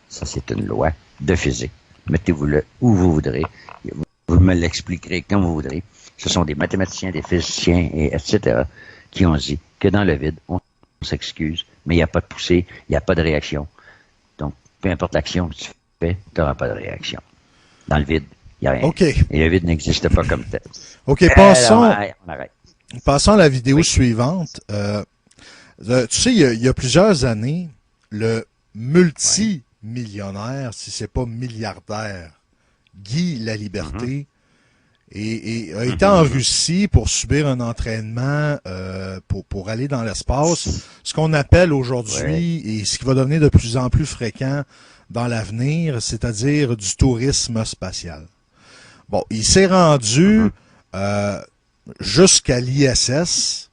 Ça, c'est une loi de physique. Mettez-vous-le où vous voudrez. Vous me l'expliquerez quand vous voudrez. Ce sont des mathématiciens, des physiciens, et etc., qui ont dit que dans le vide, on s'excuse, mais il n'y a pas de poussée, il n'y a pas de réaction. Donc, peu importe l'action que tu fais, tu n'auras pas de réaction. Dans le vide, il n'y a rien.
OK.
Et le vide n'existe pas comme tel.
OK, passons à la vidéo
Oui.
suivante. Tu sais, il y a plusieurs années, le multimillionnaire, si c'est pas milliardaire, Guy Laliberté, et a été en Russie pour subir un entraînement pour aller dans l'espace, ce qu'on appelle aujourd'hui, et ce qui va devenir de plus en plus fréquent dans l'avenir, c'est-à-dire du tourisme spatial. Bon, il s'est rendu jusqu'à l'ISS.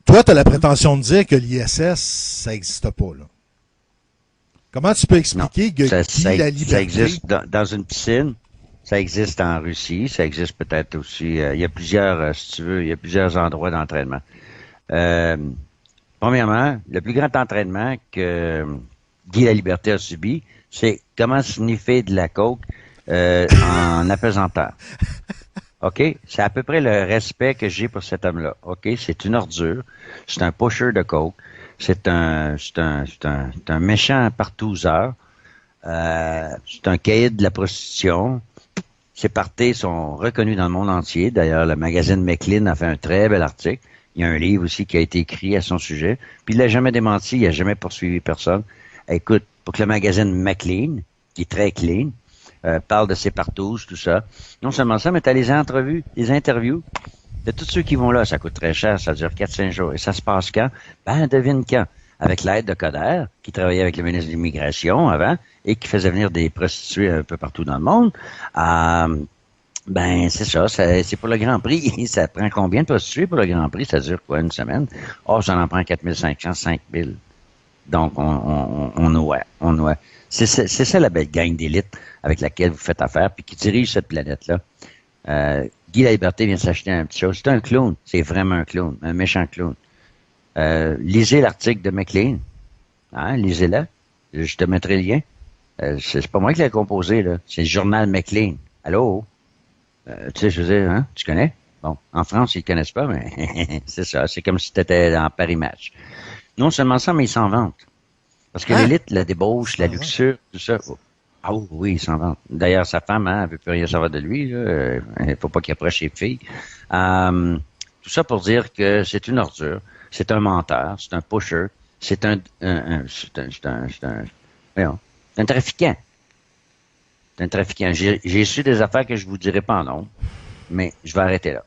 Toi, tu as la prétention de dire que l'ISS, ça n'existe pas, là. Comment tu peux expliquer que Guy Laliberté...
Ça existe dans une piscine. Ça existe en Russie, ça existe peut-être aussi. Il y a plusieurs, si tu veux, il y a plusieurs endroits d'entraînement. Premièrement, le plus grand entraînement que Guy Laliberté a subi, c'est comment sniffer de la coke en apesanteur. OK? C'est à peu près le respect que j'ai pour cet homme-là. OK? C'est une ordure. C'est un pusher de coke. C'est un méchant partouzeur. C'est un caïd de la prostitution. Ses parties sont reconnues dans le monde entier. D'ailleurs, le magazine Maclean a fait un très bel article. Il y a un livre aussi qui a été écrit à son sujet. Puis il l'a jamais démenti, il n'a jamais poursuivi personne. Écoute, pour que le magazine Maclean, qui est très clean, parle de ses partous, tout ça. Non seulement ça, mais tu as les entrevues, les interviews de tous ceux qui vont là. Ça coûte très cher, ça dure 4-5 jours. Et ça se passe quand? Ben, devine quand? Avec l'aide de Coder, qui travaillait avec le ministre de l'Immigration avant et qui faisait venir des prostituées un peu partout dans le monde. Ben, c'est ça, c'est pour le Grand Prix. Ça prend combien de prostituées pour le Grand Prix? Ça dure quoi, une semaine? Oh, ça en prend 4500, 5000. Donc, on noie. C'est ça la belle gang d'élite avec laquelle vous faites affaire puis qui dirige cette planète-là. Guy Laliberté vient de s'acheter un petit chose. C'est un clown. C'est vraiment un clown. Un méchant clown. Lisez l'article de Maclean. Hein, lisez-le. Je te mettrai le lien. C'est pas moi qui l'ai composé, là. C'est le journal Maclean. Allô? Tu sais, je veux dire, hein? Tu connais? Bon, en France, ils ne connaissent pas, mais c'est ça. C'est comme si tu étais dans Paris Match. Non seulement ça, mais ils s'en vantent. Parce que l'élite, la débauche, la luxure, tout ça. Ah oui, ils s'en vantent. D'ailleurs, sa femme, hein, elle veut plus rien savoir de lui, là. Il faut pas qu'il approche ses filles. Tout ça pour dire que c'est une ordure. C'est un menteur, c'est un pusher, C'est voyons, c'est un trafiquant. C'est un trafiquant. J'ai su des affaires que je vous dirai pas en nom, mais je vais arrêter là.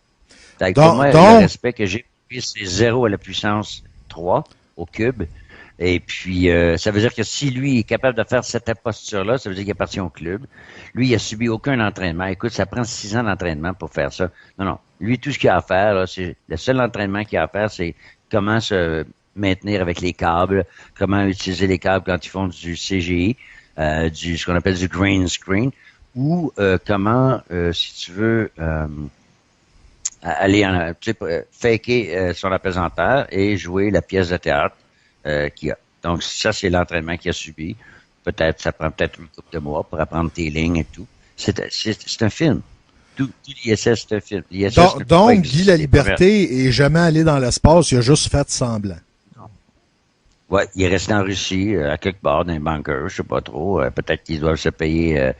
Pour moi, le respect que j'ai, c'est 0 à la puissance 3 au cube. Et puis, ça veut dire que si lui est capable de faire cette posture-là, ça veut dire qu'il appartient au club. Lui, il a subi aucun entraînement. Écoute, ça prend 6 ans d'entraînement pour faire ça. Non. Lui, tout ce qu'il a à faire, là, c'est le seul entraînement qu'il a à faire, c'est comment se maintenir avec les câbles, comment utiliser les câbles quand ils font du CGI, ce qu'on appelle du green screen, ou comment, si tu veux, aller faker son appesanteur et jouer la pièce de théâtre qu'il a. Donc, ça, c'est l'entraînement qu'il a subi. Peut-être, ça prend peut-être une couple de mois pour apprendre tes lignes et tout. C'est un film. Tout l'ISS, c'est un film.
Donc, Guy Laliberté est jamais allé dans l'espace, il a juste fait semblant.
Ouais, il est resté en Russie, à quelque part, dans un bunker, je sais pas trop. Peut-être qu'ils doivent se payer,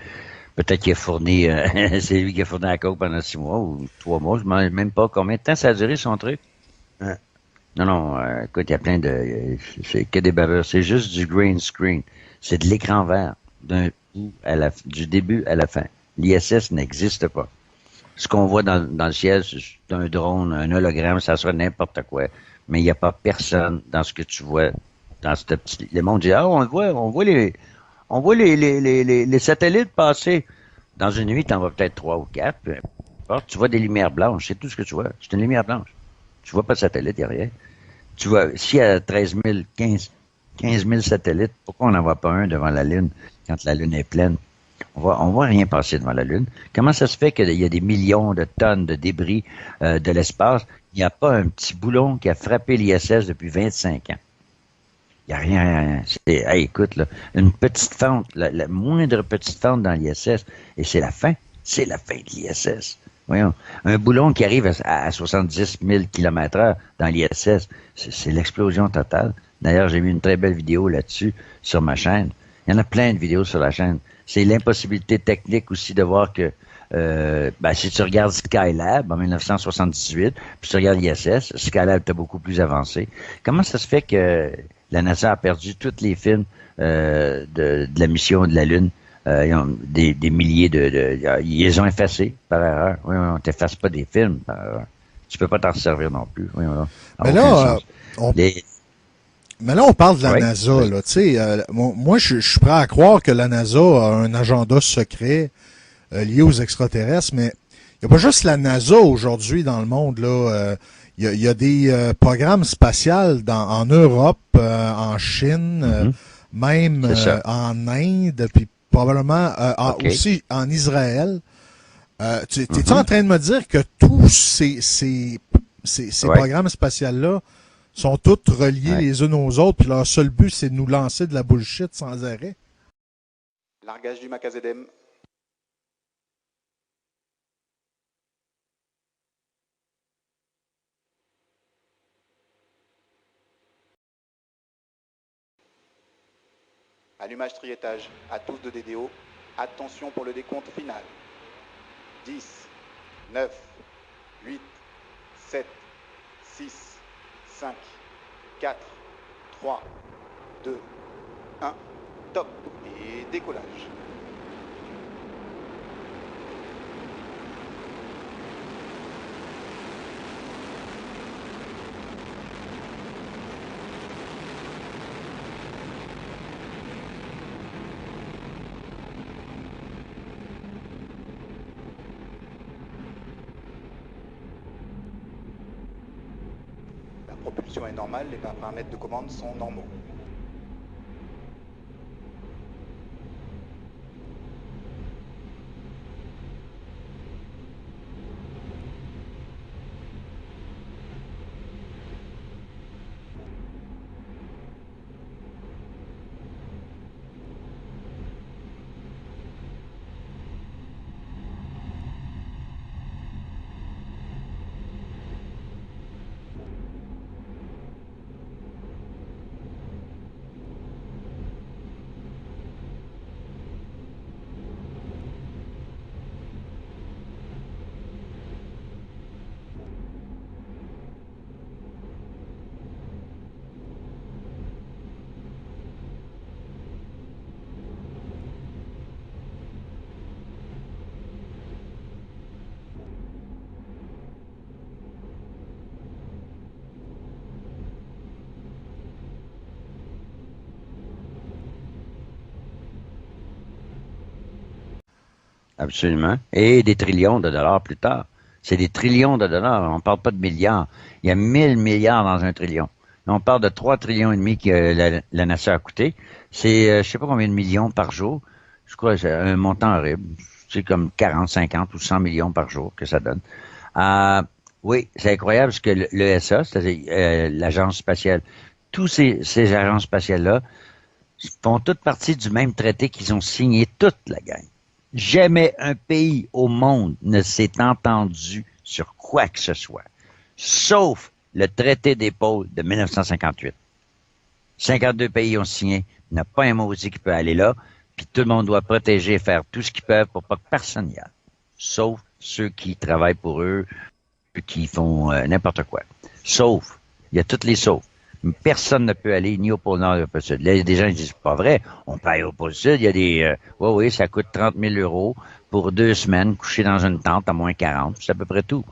peut-être qu'il a fourni, c'est lui qui a fourni la coke pendant 6 mois ou 3 mois, je ne sais même pas combien de temps ça a duré son truc. Non, écoute, il y a plein de, c'est que des baveurs, c'est juste du green screen. C'est de l'écran vert, du début à la fin. L'ISS n'existe pas. Ce qu'on voit dans le ciel, c'est un drone, un hologramme, ça sera n'importe quoi. Mais il n'y a pas personne dans ce que tu vois dans ce petit. Le monde dit, on voit les satellites passer. Dans une nuit, tu en vois peut-être 3 ou 4, peu importe. Tu vois des lumières blanches, c'est tout ce que tu vois. C'est une lumière blanche. Tu vois pas de satellite, il n'y a rien. Tu vois, s'il y a 15 000 satellites, pourquoi on n'en voit pas un devant la Lune quand la Lune est pleine? On voit rien passer devant la Lune. Comment ça se fait qu'il y a des millions de tonnes de débris de l'espace? Il n'y a pas un petit boulon qui a frappé l'ISS depuis 25 ans. Il n'y a rien. Écoute, là, une petite fente, la moindre petite fente dans l'ISS, et c'est la fin. C'est la fin de l'ISS. Voyons, un boulon qui arrive à 70 000 km/h dans l'ISS, c'est l'explosion totale. D'ailleurs, j'ai mis une très belle vidéo là-dessus sur ma chaîne. Il y en a plein de vidéos sur la chaîne. C'est l'impossibilité technique aussi de voir que si tu regardes Skylab en 1978, puis tu regardes l'ISS, Skylab était beaucoup plus avancé. Comment ça se fait que la NASA a perdu tous les films de la mission de la Lune? Ils ont des milliers ils les ont effacés par erreur. Oui, on t'efface pas des films par erreur. Tu peux pas t'en servir non plus. Oui,
mais là, on parle de la NASA. Là, moi, je suis prêt à croire que la NASA a un agenda secret lié aux extraterrestres, mais il n'y a pas juste la NASA aujourd'hui dans le monde. Là, il y a des programmes spatials en Europe, en Chine, même en Inde, puis probablement aussi en Israël. T'es-tu en train de me dire que tous ces programmes spatials-là sont tous reliés les uns aux autres, puis leur seul but, c'est de nous lancer de la bullshit sans arrêt?
Largage du Macazedem. Allumage triétage à tous de DDO. Attention pour le décompte final. 10, 9, 8, 7, 6, 5, 4, 3, 2, 1. Top. Et décollage. La propulsion est normale, les paramètres de commande sont normaux.
Absolument. Et des trillions de dollars plus tard. C'est des trillions de dollars. On parle pas de milliards. Il y a 1000 milliards dans un trillion. On parle de 3 trillions et demi que la NASA a coûté. C'est, je sais pas combien de millions par jour. Je crois que c'est un montant horrible. C'est comme 40, 50 ou 100 millions par jour que ça donne. Oui, c'est incroyable parce que l'ESA, c'est-à-dire l'agence spatiale, tous ces agences spatiales-là font toutes partie du même traité qu'ils ont signé, toute la gang. Jamais un pays au monde ne s'est entendu sur quoi que ce soit, sauf le traité d'épaule de 1958. 52 pays ont signé, il n'y a pas un maudit qui peut aller là, puis tout le monde doit protéger et faire tout ce qu'ils peuvent pour pas que personne n'y aille, sauf ceux qui travaillent pour eux, qui font n'importe quoi. Sauf, il y a toutes les saufs. Personne ne peut aller ni au pôle Nord ni au pôle Sud. Là, il y a des gens qui disent, c'est pas vrai, on peut aller au pôle Sud. Il y a des, oui, ça coûte 30 000 € pour 2 semaines, coucher dans une tente à moins 40. C'est à peu près tout.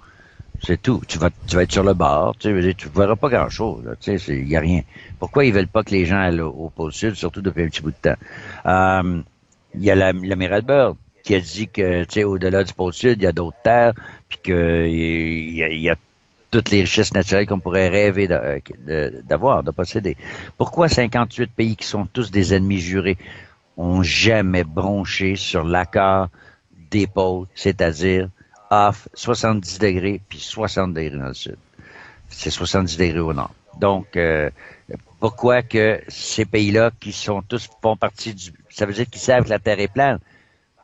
C'est tout. Tu vas être sur le bord, tu verras pas grand-chose, là. Tu sais, il y a rien. Pourquoi ils veulent pas que les gens aillent au pôle Sud, surtout depuis un petit bout de temps? Il y a l'amiral Byrd qui a dit que, tu sais, au-delà du pôle Sud, il y a d'autres terres, puis que il y a toutes les richesses naturelles qu'on pourrait rêver d'avoir, de posséder. Pourquoi 58 pays qui sont tous des ennemis jurés ont jamais bronché sur l'accord d'épaule, c'est-à-dire off 70 degrés puis 60 degrés dans le sud. C'est 70 degrés au nord. Donc, pourquoi que ces pays-là qui sont tous font partie du... Ça veut dire qu'ils savent que la Terre est plane.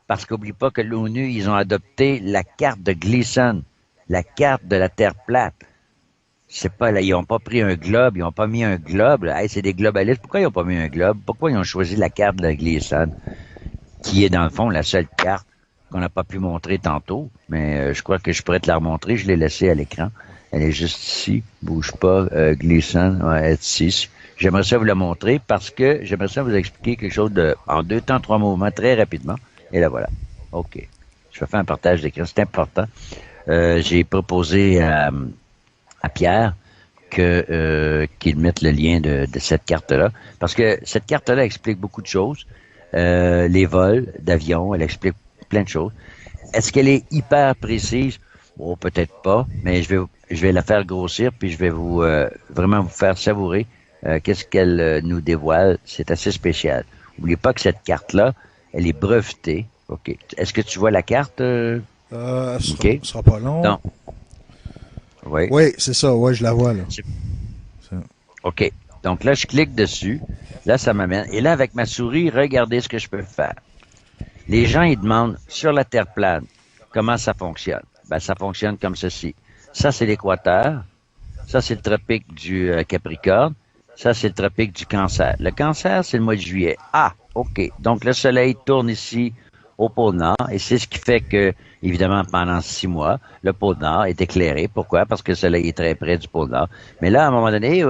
Parce qu'oublie pas que l'ONU, ils ont adopté la carte de Gleason, la carte de la Terre plate. C'est pas là, ils ont pas pris un globe, ils ont pas mis un globe. Hey, c'est des globalistes. Pourquoi ils ont pas mis un globe? Pourquoi ils ont choisi la carte de Gleason, qui est dans le fond la seule carte qu'on n'a pas pu montrer tantôt, mais je crois que je pourrais te la remontrer. Je l'ai laissée à l'écran. Elle est juste ici. Bouge pas. Gleason, ouais, elle est ici. J'aimerais ça vous la montrer parce que j'aimerais ça vous expliquer quelque chose en 2 temps, 3 mouvements, très rapidement. Et là, voilà. OK. Je vais faire un partage d'écran. C'est important. J'ai proposé à Pierre qu'il mette le lien de cette carte-là. Parce que cette carte-là explique beaucoup de choses. Les vols d'avion, elle explique plein de choses. Est-ce qu'elle est hyper précise? Bon, peut-être pas, mais je vais la faire grossir, puis je vais vraiment vous faire savourer qu'est-ce qu'elle nous dévoile. C'est assez spécial. N'oubliez pas que cette carte-là, elle est brevetée. OK. Est-ce que tu vois la carte?
Ce sera pas long.
Non. Oui.
Oui, c'est ça. Oui, je la vois, là.
OK. Donc là, je clique dessus. Là, ça m'amène. Et là, avec ma souris, regardez ce que je peux faire. Les gens, ils demandent, sur la Terre plane, comment ça fonctionne? Ben, ça fonctionne comme ceci. Ça, c'est l'équateur. Ça, c'est le tropique du Capricorne. Ça, c'est le tropique du Cancer. Le Cancer, c'est le mois de juillet. Ah, OK. Donc, le soleil tourne ici au pôle Nord, et c'est ce qui fait que, évidemment, pendant 6 mois, le pôle Nord est éclairé. Pourquoi? Parce que le soleil est très près du pôle Nord. Mais là, à un moment donné,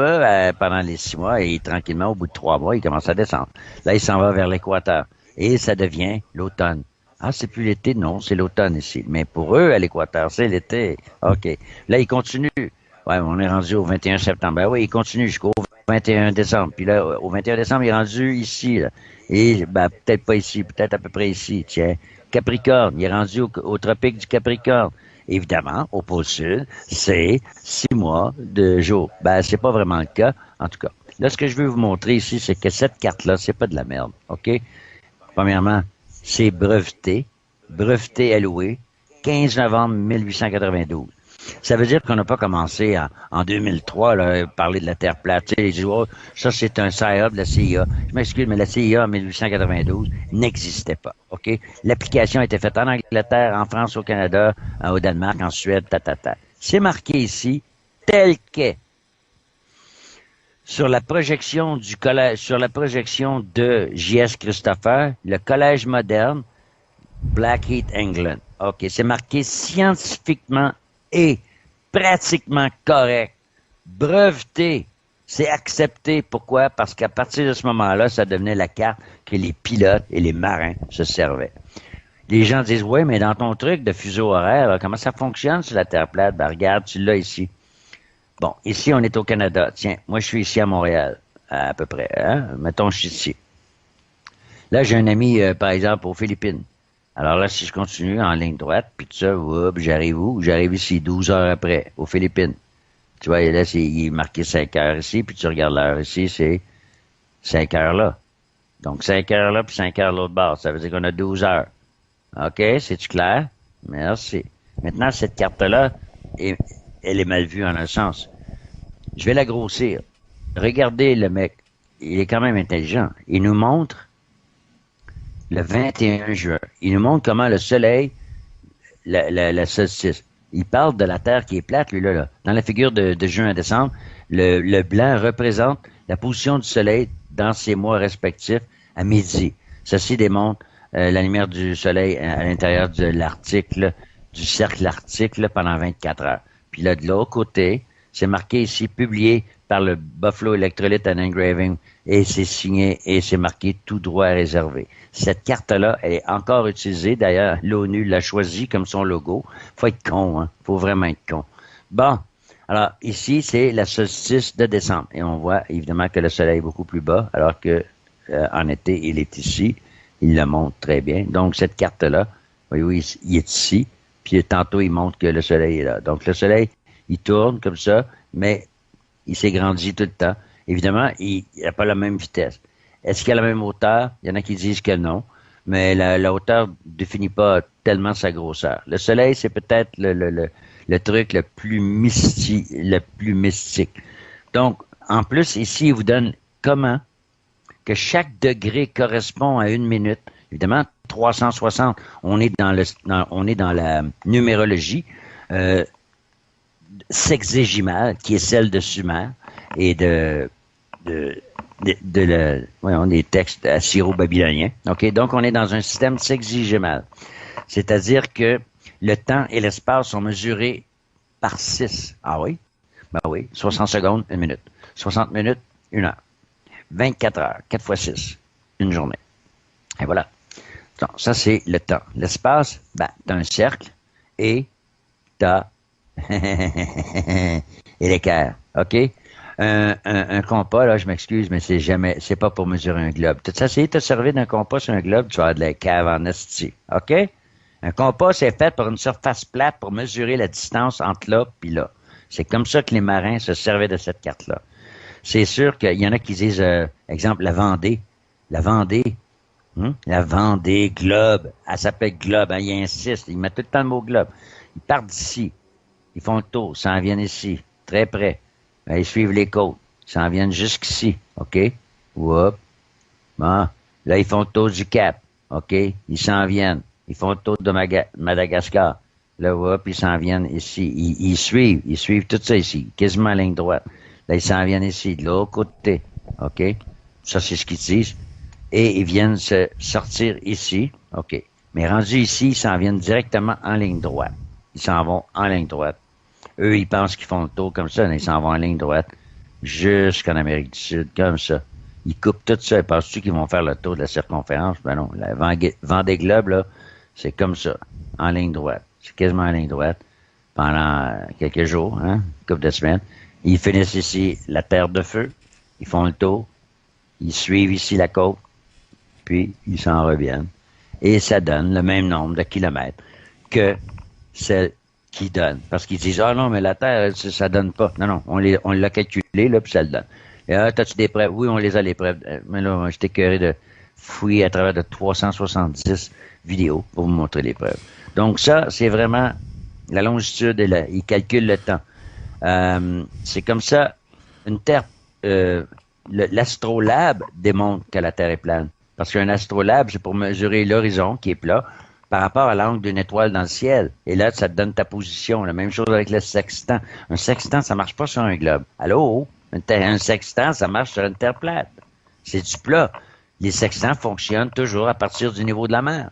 pendant les 6 mois, et tranquillement, au bout de 3 mois, il commence à descendre. Là, il s'en va vers l'équateur. Et ça devient l'automne. Ah, c'est plus l'été? Non, c'est l'automne ici. Mais pour eux, à l'équateur, c'est l'été. OK. Là, il continue. Ouais, on est rendu au 21 septembre. Ben oui, il continue jusqu'au 21 décembre. Puis là, au 21 décembre, il est rendu ici, là. Et, ben, peut-être pas ici, peut-être à peu près ici, tiens. Capricorne, il est rendu au tropique du Capricorne. Évidemment, au pôle sud, c'est 6 mois de jour. Ben, c'est pas vraiment le cas, en tout cas. Là, ce que je veux vous montrer ici, c'est que cette carte-là, c'est pas de la merde, OK? Premièrement, c'est breveté alloué, 15 novembre 1892. Ça veut dire qu'on n'a pas commencé en 2003 là, à parler de la Terre plate. Tu sais, ils disent, oh, ça c'est un PSYOP de la CIA. Je m'excuse, mais la CIA en 1892 n'existait pas. OK? L'application a été faite en Angleterre, en France, au Canada, au Danemark, en Suède, C'est marqué ici, tel qu'est. Sur la projection du collège, sur la projection de J.S. Christopher, le collège moderne, Blackheath, England. OK, c'est marqué scientifiquement et pratiquement correct. Breveté, c'est accepté. Pourquoi? Parce qu'à partir de ce moment-là, ça devenait la carte que les pilotes et les marins se servaient. Les gens disent, ouais, mais dans ton truc de fuseau horaire, là, comment ça fonctionne sur la Terre plate? Ben, regarde, tu l'as ici. Bon, ici, on est au Canada. Tiens, moi, je suis ici à Montréal, à peu près. Hein? Mettons, je suis ici. Là, j'ai un ami, par exemple, aux Philippines. Alors là, si je continue en ligne droite, puis tout ça, j'arrive où? J'arrive ici 12 heures après, aux Philippines. Tu vois, là, il est marqué 5 heures ici, puis tu regardes l'heure ici, c'est 5 heures là. Donc 5 heures là, puis 5 heures l'autre bord. Ça veut dire qu'on a 12 heures. OK, c'est-tu clair? Merci. Maintenant, cette carte-là, elle est mal vue en un sens. Je vais la grossir. Regardez le mec. Il est quand même intelligent. Il nous montre le 21 juin. Il nous montre comment le soleil, la solstice. Il parle de la Terre qui est plate, lui, là. Dans la figure de juin à décembre, le blanc représente la position du soleil dans ses mois respectifs à midi. Ceci démontre la lumière du soleil à l'intérieur de l'Arctique, du cercle arctique, pendant 24 heures. Puis là, de l'autre côté, c'est marqué ici, publié par le Buffalo Electrolyte and Engraving, et c'est signé, et c'est marqué tout droit réservé. Cette carte-là, elle est encore utilisée. D'ailleurs, l'ONU l'a choisie comme son logo. Faut être con, hein. Faut vraiment être con. Bon. Alors, ici, c'est la solstice de décembre. Et on voit, évidemment, que le soleil est beaucoup plus bas, alors que, en été, il est ici. Il le montre très bien. Donc, cette carte-là, voyez-vous, il est ici. Puis, tantôt, il montre que le soleil est là. Donc, le soleil, il tourne comme ça, mais il s'est grandi tout le temps. Évidemment, il n'a pas la même vitesse. Est-ce qu'il a la même hauteur? Il y en a qui disent que non. Mais la hauteur ne définit pas tellement sa grosseur. Le soleil, c'est peut-être le truc le plus mystique. Donc, en plus, ici, il vous donne comment que chaque degré correspond à 1 minute. Évidemment, 360, on est dans la numérologie sexégimale, qui est celle de Sumer et des textes assyro-babyloniens. OK? Donc, on est dans un système sexagimal. C'est-à-dire que le temps et l'espace sont mesurés par 6. Ah oui? Ben oui. 60 secondes, 1 minute. 60 minutes, 1 heure. 24 heures, 4 fois 6. Une journée. Et voilà. Donc, ça, c'est le temps. L'espace, ben, t'as un cercle et t'as et l'équerre. OK? Un compas, là, je m'excuse, mais c'est pas pour mesurer un globe. Tu as essayé de te servir d'un compas sur un globe, tu vas avoir de la cave en esti. OK? Un compas, c'est fait pour une surface plate pour mesurer la distance entre là et là. C'est comme ça que les marins se servaient de cette carte-là. C'est sûr qu'il y en a qui disent, exemple, la Vendée. La Vendée, globe. Elle s'appelle globe, hein, ils insistent. Ils mettent tout le temps le mot globe. Ils partent d'ici. Ils font le tour, s'en viennent ici, très près. Ben, ils suivent les côtes, ils s'en viennent jusqu'ici, OK? Whoop. Bon. Là, ils font le tour du Cap, OK? Ils s'en viennent. Ils font le tour de Madagascar. Là, whoop, ils s'en viennent ici. Ils suivent tout ça ici, quasiment en ligne droite. Là, ils s'en viennent ici, de l'autre côté, OK? Ça, c'est ce qu'ils disent. Et ils viennent se sortir ici, OK? Mais rendus ici, ils s'en viennent directement en ligne droite. Ils s'en vont en ligne droite. Eux, ils pensent qu'ils font le tour comme ça, mais ils s'en vont en ligne droite jusqu'en Amérique du Sud, comme ça. Ils coupent tout ça. Ils pensent-tu qu'ils vont faire le tour de la circonférence? Ben non. La Vendée Globe, là, c'est comme ça, en ligne droite. C'est quasiment en ligne droite pendant quelques jours, hein, une couple de semaines. Ils finissent ici la Terre de Feu. Ils font le tour. Ils suivent ici la côte. Puis, ils s'en reviennent. Et ça donne le même nombre de kilomètres que celle qui donne. Parce qu'ils disent, ah non, mais la Terre, ça donne pas. Non, on l'a calculé, là, puis ça le donne. Et t'as-tu des preuves? Oui, on les a, les preuves. Mais là, j'étais écœuré de fouiller à travers de 370 vidéos pour vous montrer les preuves. Donc ça, c'est vraiment la longitude et il calcule le temps. C'est comme ça, une Terre, l'astrolabe démontre que la Terre est plane. Parce qu'un astrolabe, c'est pour mesurer l'horizon qui est plat par rapport à l'angle d'une étoile dans le ciel. Et là, ça te donne ta position. La même chose avec le sextant. Un sextant, ça marche pas sur un globe. Allô? Un sextant, ça marche sur une terre plate. C'est du plat. Les sextants fonctionnent toujours à partir du niveau de la mer.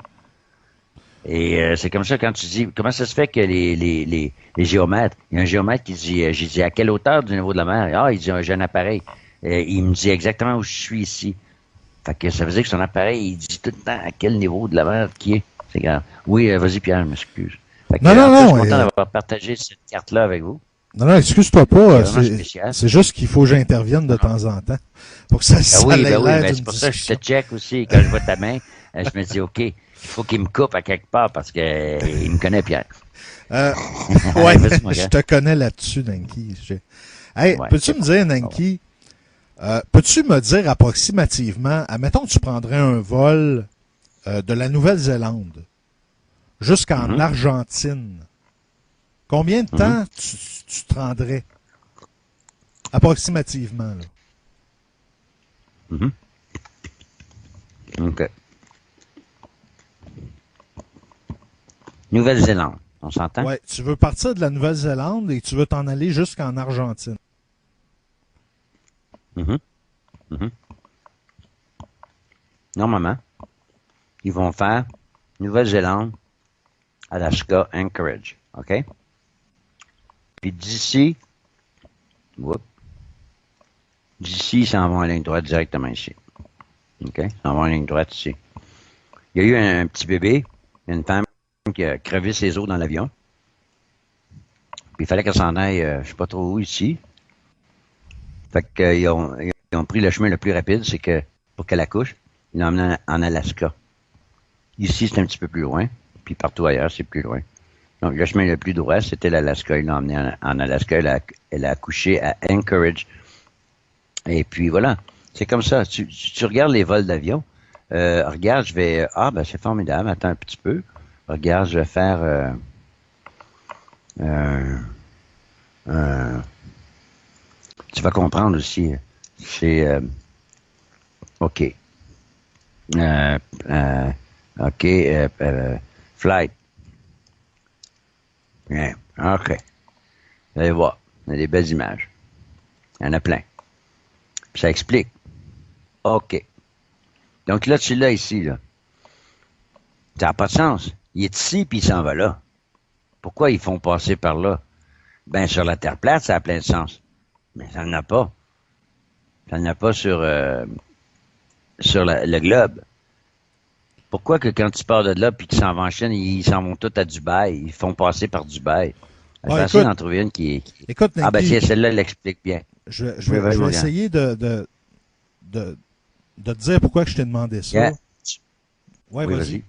Et c'est comme ça quand tu dis, comment ça se fait que les géomètres, il y a un géomètre qui dit, j'ai dit, à quelle hauteur du niveau de la mer? Ah, il dit, j'ai un appareil. Il me dit exactement où je suis ici. Fait que ça veut dire que son appareil, il dit tout le temps à quel niveau de la mer qui est. C'est grave. Oui, vas-y Pierre, m'excuse.
Non.
Je suis content d'avoir partagé cette carte-là avec vous.
Non, excuse-toi pas. C'est juste qu'il faut que j'intervienne de temps en temps. Pour que ça
oui, mais c'est pour ça que je te check aussi quand je vois ta main. Je me dis, OK, il faut qu'il me coupe à quelque part parce qu'il me connaît, Pierre.
Ouais,
Vas-y, mon
je
gars.
te connais là-dessus, Nanky. Hey,
Ouais,
peux-tu
c'est
me
bon.
dire, Nanky, peux-tu me dire approximativement, admettons que tu prendrais un vol de la Nouvelle-Zélande jusqu'en
Mhm.
Argentine, combien de
Mhm.
temps tu te rendrais? Approximativement, là.
Mhm. OK. Nouvelle-Zélande, on s'entend?
Ouais, tu veux partir de la Nouvelle-Zélande et tu veux t'en aller jusqu'en Argentine.
Mhm. Mhm. Normalement, ils vont faire Nouvelle-Zélande, Alaska, Anchorage. OK? Puis d'ici, ils s'en vont en ligne droite directement ici. OK? Ils s'en vont en ligne droite ici. Il y a eu un petit bébé, une femme qui a crevé ses os dans l'avion. Puis il fallait qu'elle s'en aille, je sais pas trop où, ici. Fait qu'ils ont pris le chemin le plus rapide, c'est que pour qu'elle accouche, ils l'ont emmenée en Alaska. Ici, c'est un petit peu plus loin. Puis partout ailleurs, c'est plus loin. Donc, le chemin le plus droit, c'était l'Alaska. Ils l'ont emmenée en Alaska. Elle a accouché à Anchorage. Et puis voilà. C'est comme ça. Tu regardes les vols d'avion. Regarde, je vais... Ah, ben c'est formidable. Attends un petit peu. Regarde, je vais faire... tu vas comprendre aussi. C'est... OK. OK. Flight. Bien. OK. Vous allez voir. Il y a des belles images. Il y en a plein. Puis ça explique. OK. Donc là, tu l'as ici, là. Ça n'a pas de sens. Il est ici, puis il s'en va là. Pourquoi ils font passer par là? Ben, sur la Terre plate, ça a plein de sens. Mais ça n'en a pas. Ça n'en a pas sur le globe. Pourquoi que quand tu pars de là, puis qu'ils s'en vont en Chine, ils s'en vont tous à Dubaï? Ils font passer par Dubaï. Je vais essayer d'en trouver une qui...
Écoute,
Ah, ben,
Nanky,
celle-là, elle l'explique bien.
je
Oui,
vais
vas-y,
essayer de te dire pourquoi je t'ai demandé ça.
Yeah.
Ouais,
Oui,
vas-y.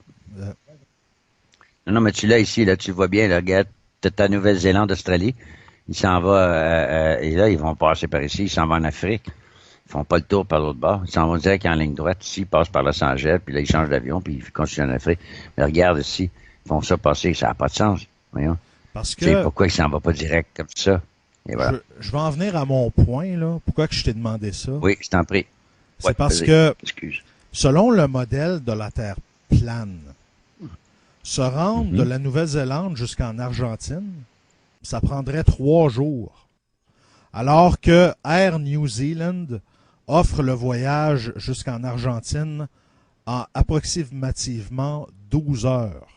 Non, mais tu l'as ici, là, tu le vois bien, là, regarde, t'as ta Nouvelle-Zélande, Australie. Il s'en va, et là, ils vont passer par ici, ils s'en vont en Afrique. Ils font pas le tour par l'autre bord. Ils s'en vont direct en ligne droite. Ici, ils passent par Los Angeles, puis là, ils changent d'avion, puis ils continuent en Afrique. Mais regarde ici, ils font ça passer, ça n'a pas de sens. Voyons.
Parce
Tu sais,
que
pourquoi ils s'en vont pas direct comme ça? Et voilà.
je vais en venir à mon point, là. Pourquoi que je t'ai demandé ça?
Oui, je t'en prie.
C'est
Ouais,
parce
vas-y.
que,
Excuse.
selon le modèle de la Terre plane, se rendre de la Nouvelle-Zélande jusqu'en Argentine, ça prendrait 3 jours. Alors que Air New Zealand offre le voyage jusqu'en Argentine en approximativement 12 heures.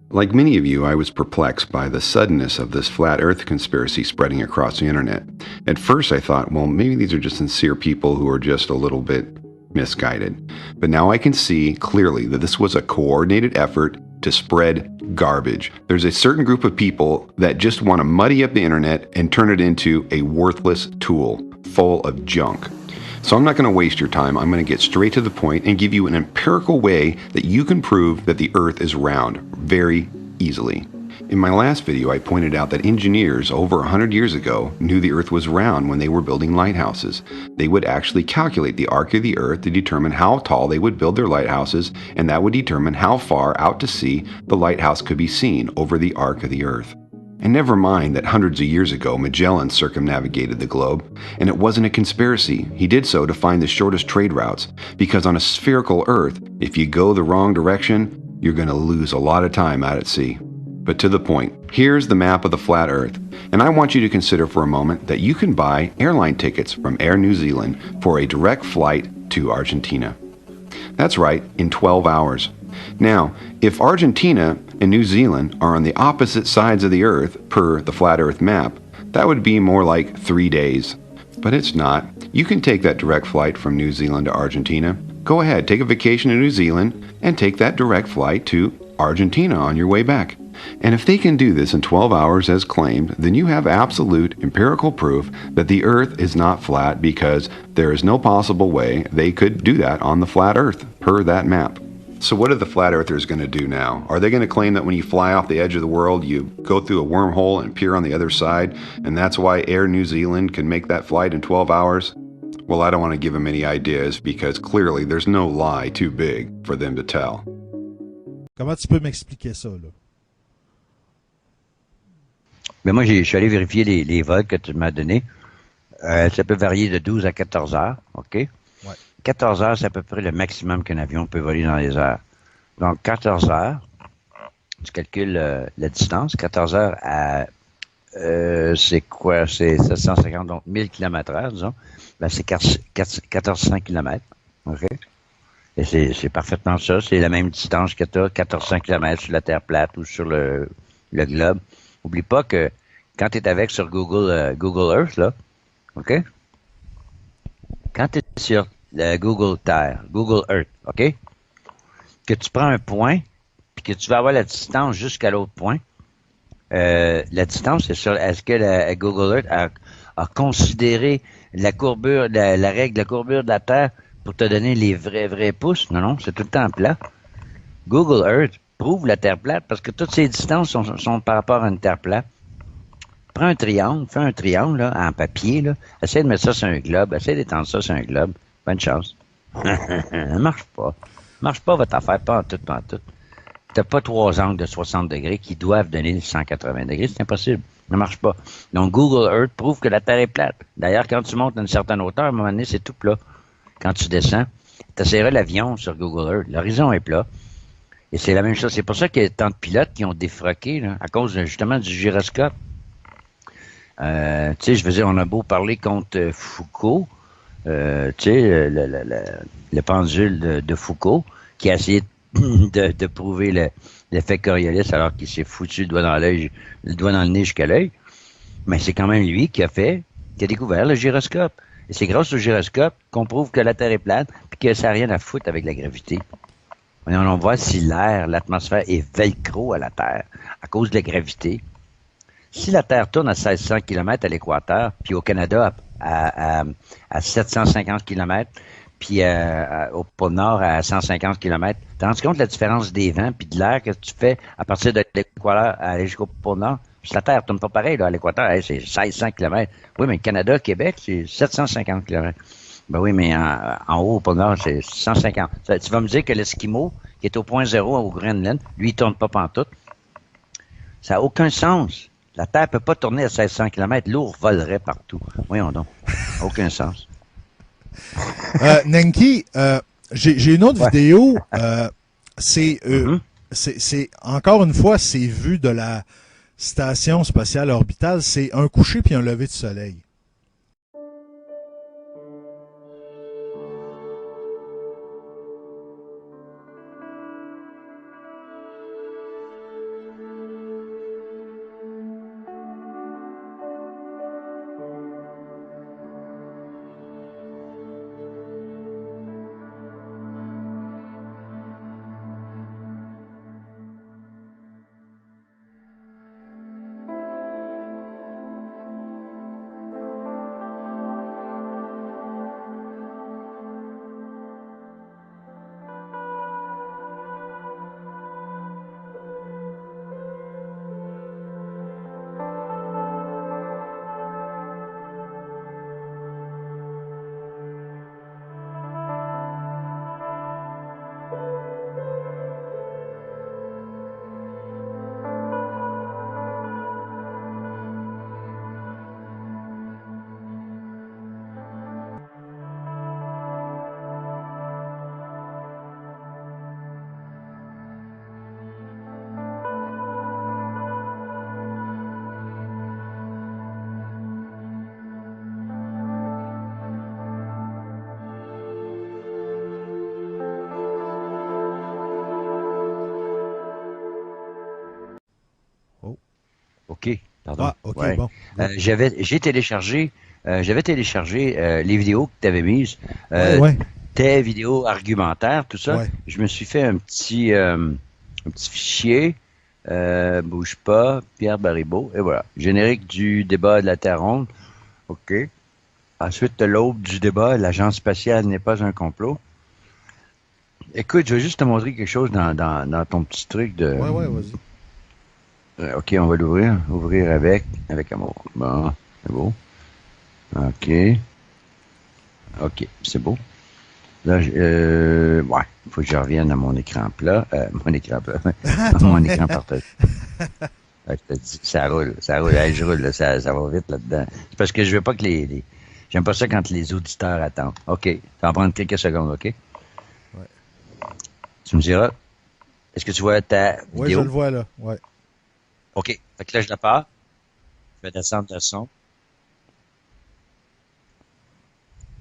Like many of you, I was perplexed by the suddenness of this flat earth conspiracy spreading across the internet. At first, I thought, well, maybe these are just sincere people who are just a little bit misguided. But now I can see clearly that this was a coordinated effort to spread garbage. There's a certain group of people that just want to muddy up the internet and turn it into a worthless tool full of junk. So I'm not going to waste your time. I'm going to get straight to the point and give you an empirical way that you can prove that the Earth is round very easily. In my last video, I pointed out that engineers over 100 years ago knew the Earth was round when they were building lighthouses. They would actually calculate the arc of the Earth to determine how tall they would build their lighthouses, and that would determine how far out to sea the lighthouse could be seen over the arc of the Earth. And never mind that hundreds of years ago Magellan circumnavigated the globe, and it wasn't a conspiracy. He did so to find the shortest trade routes, because on a spherical Earth, if you go the wrong direction, you're going to lose a lot of time out at sea. But to the point, here's the map of the flat Earth, and I want you to consider for a moment that you can buy airline tickets from Air New Zealand for a direct flight to Argentina. That's right, in 12 hours. Now, if Argentina and New Zealand are on the opposite sides of the Earth per the flat Earth map, that would be more like 3 days. But it's not. You can take that direct flight from New Zealand to Argentina. Go ahead, take a vacation in New Zealand and take that direct flight to Argentina on your way back. And if they can do this in 12 hours as claimed, then you have absolute empirical proof that the Earth is not flat because there is no possible way they could do that on the flat Earth, per that map. So what are the flat earthers going to do now? Are they going to claim that when you fly off the edge of the world, you go through a wormhole and appear on the other side, and that's why Air New Zealand can make that flight in 12 hours? Well, I don't want to give them any ideas because clearly there's no lie too big for them to tell.
Comment tu peux m'expliquer ça, là?
Mais moi, je suis allé vérifier les vols que tu m'as donnés. Ça peut varier de 12 à 14 heures, OK?
Ouais.
14 heures, c'est à peu près le maximum qu'un avion peut voler dans les airs. Donc, 14 heures, tu calcules la distance. 14 heures à, c'est quoi? C'est 750, donc 1000 km/h, disons. Ben, c'est 1400 km, OK? Et c'est parfaitement ça. C'est la même distance que tu as, 1400 km sur la Terre plate ou sur le globe. Oublie pas que quand tu es avec sur Google Earth, là, OK? Quand tu es sur Google Terre, Google Earth, OK? Que tu prends un point, puis que tu vas avoir la distance jusqu'à l'autre point. La distance, c'est sur, est-ce que Google Earth a considéré la courbure, la règle de la courbure de la Terre pour te donner les vrais pouces? Non, c'est tout le temps plat. Google Earth prouve la Terre plate parce que toutes ces distances sont par rapport à une Terre plate. Prends un triangle, fais un triangle là, en papier, là. Essaye de mettre ça sur un globe, essaye d'étendre ça sur un globe. Bonne chance. Ça marche pas. Marche pas votre affaire, pas en tout. T'as pas 3 angles de 60 degrés qui doivent donner 180 degrés, c'est impossible. Ça marche pas. Donc Google Earth prouve que la Terre est plate. D'ailleurs, quand tu montes à une certaine hauteur, à un moment donné, c'est tout plat. Quand tu descends, tu essaieras l'avion sur Google Earth. L'horizon est plat. Et c'est la même chose. C'est pour ça qu'il y a tant de pilotes qui ont défroqué, là, à cause justement du gyroscope. Tu sais, je veux dire, on a beau parler contre Foucault, tu sais, le pendule de Foucault, qui a essayé de prouver l'effet Coriolis alors qu'il s'est foutu le doigt dans le nez jusqu'à l'œil. Mais c'est quand même lui qui a découvert le gyroscope. Et c'est grâce au gyroscope qu'on prouve que la Terre est plate puis que ça n'a rien à foutre avec la gravité. On voit si l'atmosphère est velcro à la Terre à cause de la gravité. Si la Terre tourne à 1600 km à l'équateur, puis au Canada à 750 km, puis au pôle Nord à 150 km, tu te rends compte de la différence des vents puis de l'air que tu fais à partir de l'équateur à aller jusqu'au pôle Nord? Puis la Terre tourne pas pareil là, à l'équateur, c'est 1600 km. Oui, mais le Canada, Québec, c'est 750 km. Ben oui, mais en haut, au pôle Nord, c'est 150. Tu vas me dire que l'Esquimau, qui est au point zéro au Groenland, lui, il tourne pas pantoute. Ça n'a aucun sens. La Terre peut pas tourner à 1600 km. L'ours volerait partout. Voyons donc. Aucun sens.
Nenki, j'ai une autre vidéo. C'est encore une fois, c'est vu de la station spatiale orbitale. C'est un coucher puis un lever de soleil.
OK, pardon.
Ah, OK, bon.
J'avais téléchargé les vidéos que tu avais mises. Tes vidéos argumentaires, tout ça.
Ouais.
Je me suis fait un petit fichier Bouge pas, Pierre Baribeau, et voilà. Générique du débat de la Terre ronde. OK. Ensuite, l'aube du débat, l'agence spatiale n'est pas un complot. Écoute, je vais juste te montrer quelque chose dans ton petit truc de...
Ouais, vas-y.
OK, on va l'ouvrir. Ouvrir avec amour. Bon, c'est beau. OK. OK, c'est beau. Là, ouais, il faut que je revienne à mon écran plat. Mon écran plat. Mon écran partagé. Je te dis, ça roule. Hey, je roule, là, ça va vite là-dedans. C'est parce que je veux pas que j'aime pas ça quand les auditeurs attendent. OK, ça va prendre quelques secondes, OK?
Ouais.
Tu me diras, est-ce que tu vois ta vidéo?
Oui, je le vois, là, ouais.
OK, fait que là, je la pars. Je vais descendre le son.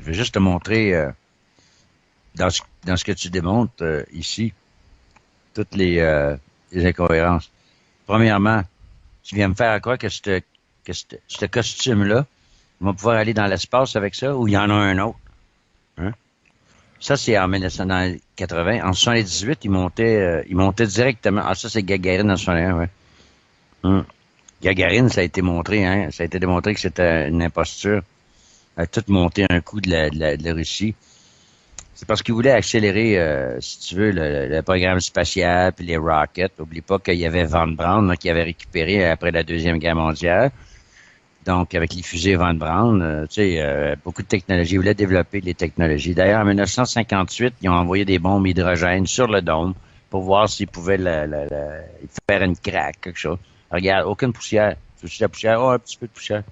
Je vais juste te montrer, dans ce que tu démontres ici, toutes les incohérences. Premièrement, tu viens me faire croire que ce costume-là, on va pouvoir aller dans l'espace avec ça, ou il y en a un autre. Hein? Ça, c'est en 1980. En 78, il montait directement. Ah, ça, c'est Gagarine en 61, ouais. Gagarine, ça a été montré, hein. Ça a été démontré que c'était une imposture. Elle a tout monté un coup de la Russie. C'est parce qu'il voulait accélérer, si tu veux, le programme spatial puis les rockets. N'oublie pas qu'il y avait Von Braun là, qui avait récupéré après la Deuxième Guerre mondiale. Donc, avec les fusées Von Braun, beaucoup de technologies. Ils voulaient développer les technologies. D'ailleurs, en 1958, ils ont envoyé des bombes hydrogène sur le dôme pour voir s'ils pouvaient faire une craque, quelque chose. Regarde, aucune poussière. Tu veux la poussière? Oh, un petit peu de poussière.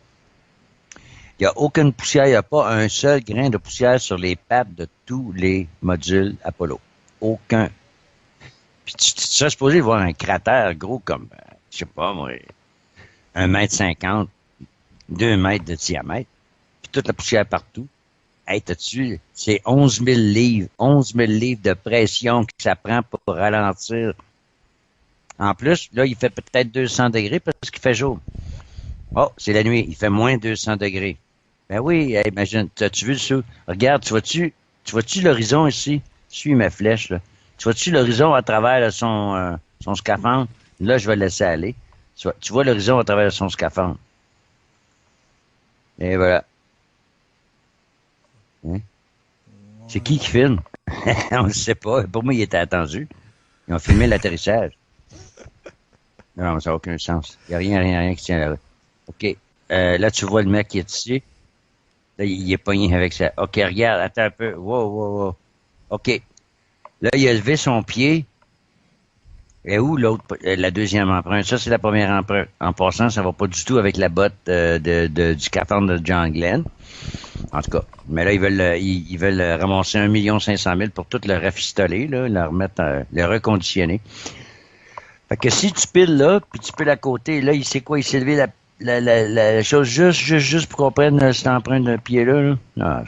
Il n'y a aucune poussière, il n'y a pas un seul grain de poussière sur les pattes de tous les modules Apollo. Aucun. Puis tu serais supposé voir un cratère gros comme, je sais pas moi, 1,50 m, 2 mètres de diamètre, puis toute la poussière partout. Hey, t'as-tu, c'est 11 000 livres, 11 000 livres de pression que ça prend pour ralentir. En plus, là, il fait peut-être 200 degrés parce qu'il fait jour. Oh, c'est la nuit, il fait moins 200 degrés. Ben oui, hey, imagine, as-tu vu ça? Regarde, tu vois-tu l'horizon ici? Suis ma flèche, là. Tu vois-tu l'horizon à travers là, son scaphandre? Là, je vais le laisser aller. Tu vois l'horizon à travers son scaphandre. Et voilà. Hein? C'est qui filme? On ne sait pas. Pour moi, il était attendu. Ils ont filmé l'atterrissage. Non, ça n'a aucun sens. Il n'y a rien qui tient là. OK. Là, tu vois le mec qui est ici. Là, il est pogné avec ça. OK, regarde, attends un peu. Wow. OK. Là, il a levé son pied. Et où l'autre, la deuxième empreinte? Ça, c'est la première empreinte. En passant, ça va pas du tout avec la botte du scaphandre de John Glenn. En tout cas. Mais là, ils veulent ramasser 1 500 000 pour tout le rafistoler, là, le remettre, le reconditionner. Fait que si tu piles là, puis tu piles à côté, là, il sait quoi? Il s'est levé la chose juste pour qu'on prenne cette empreinte d'un pied-là, là. Non,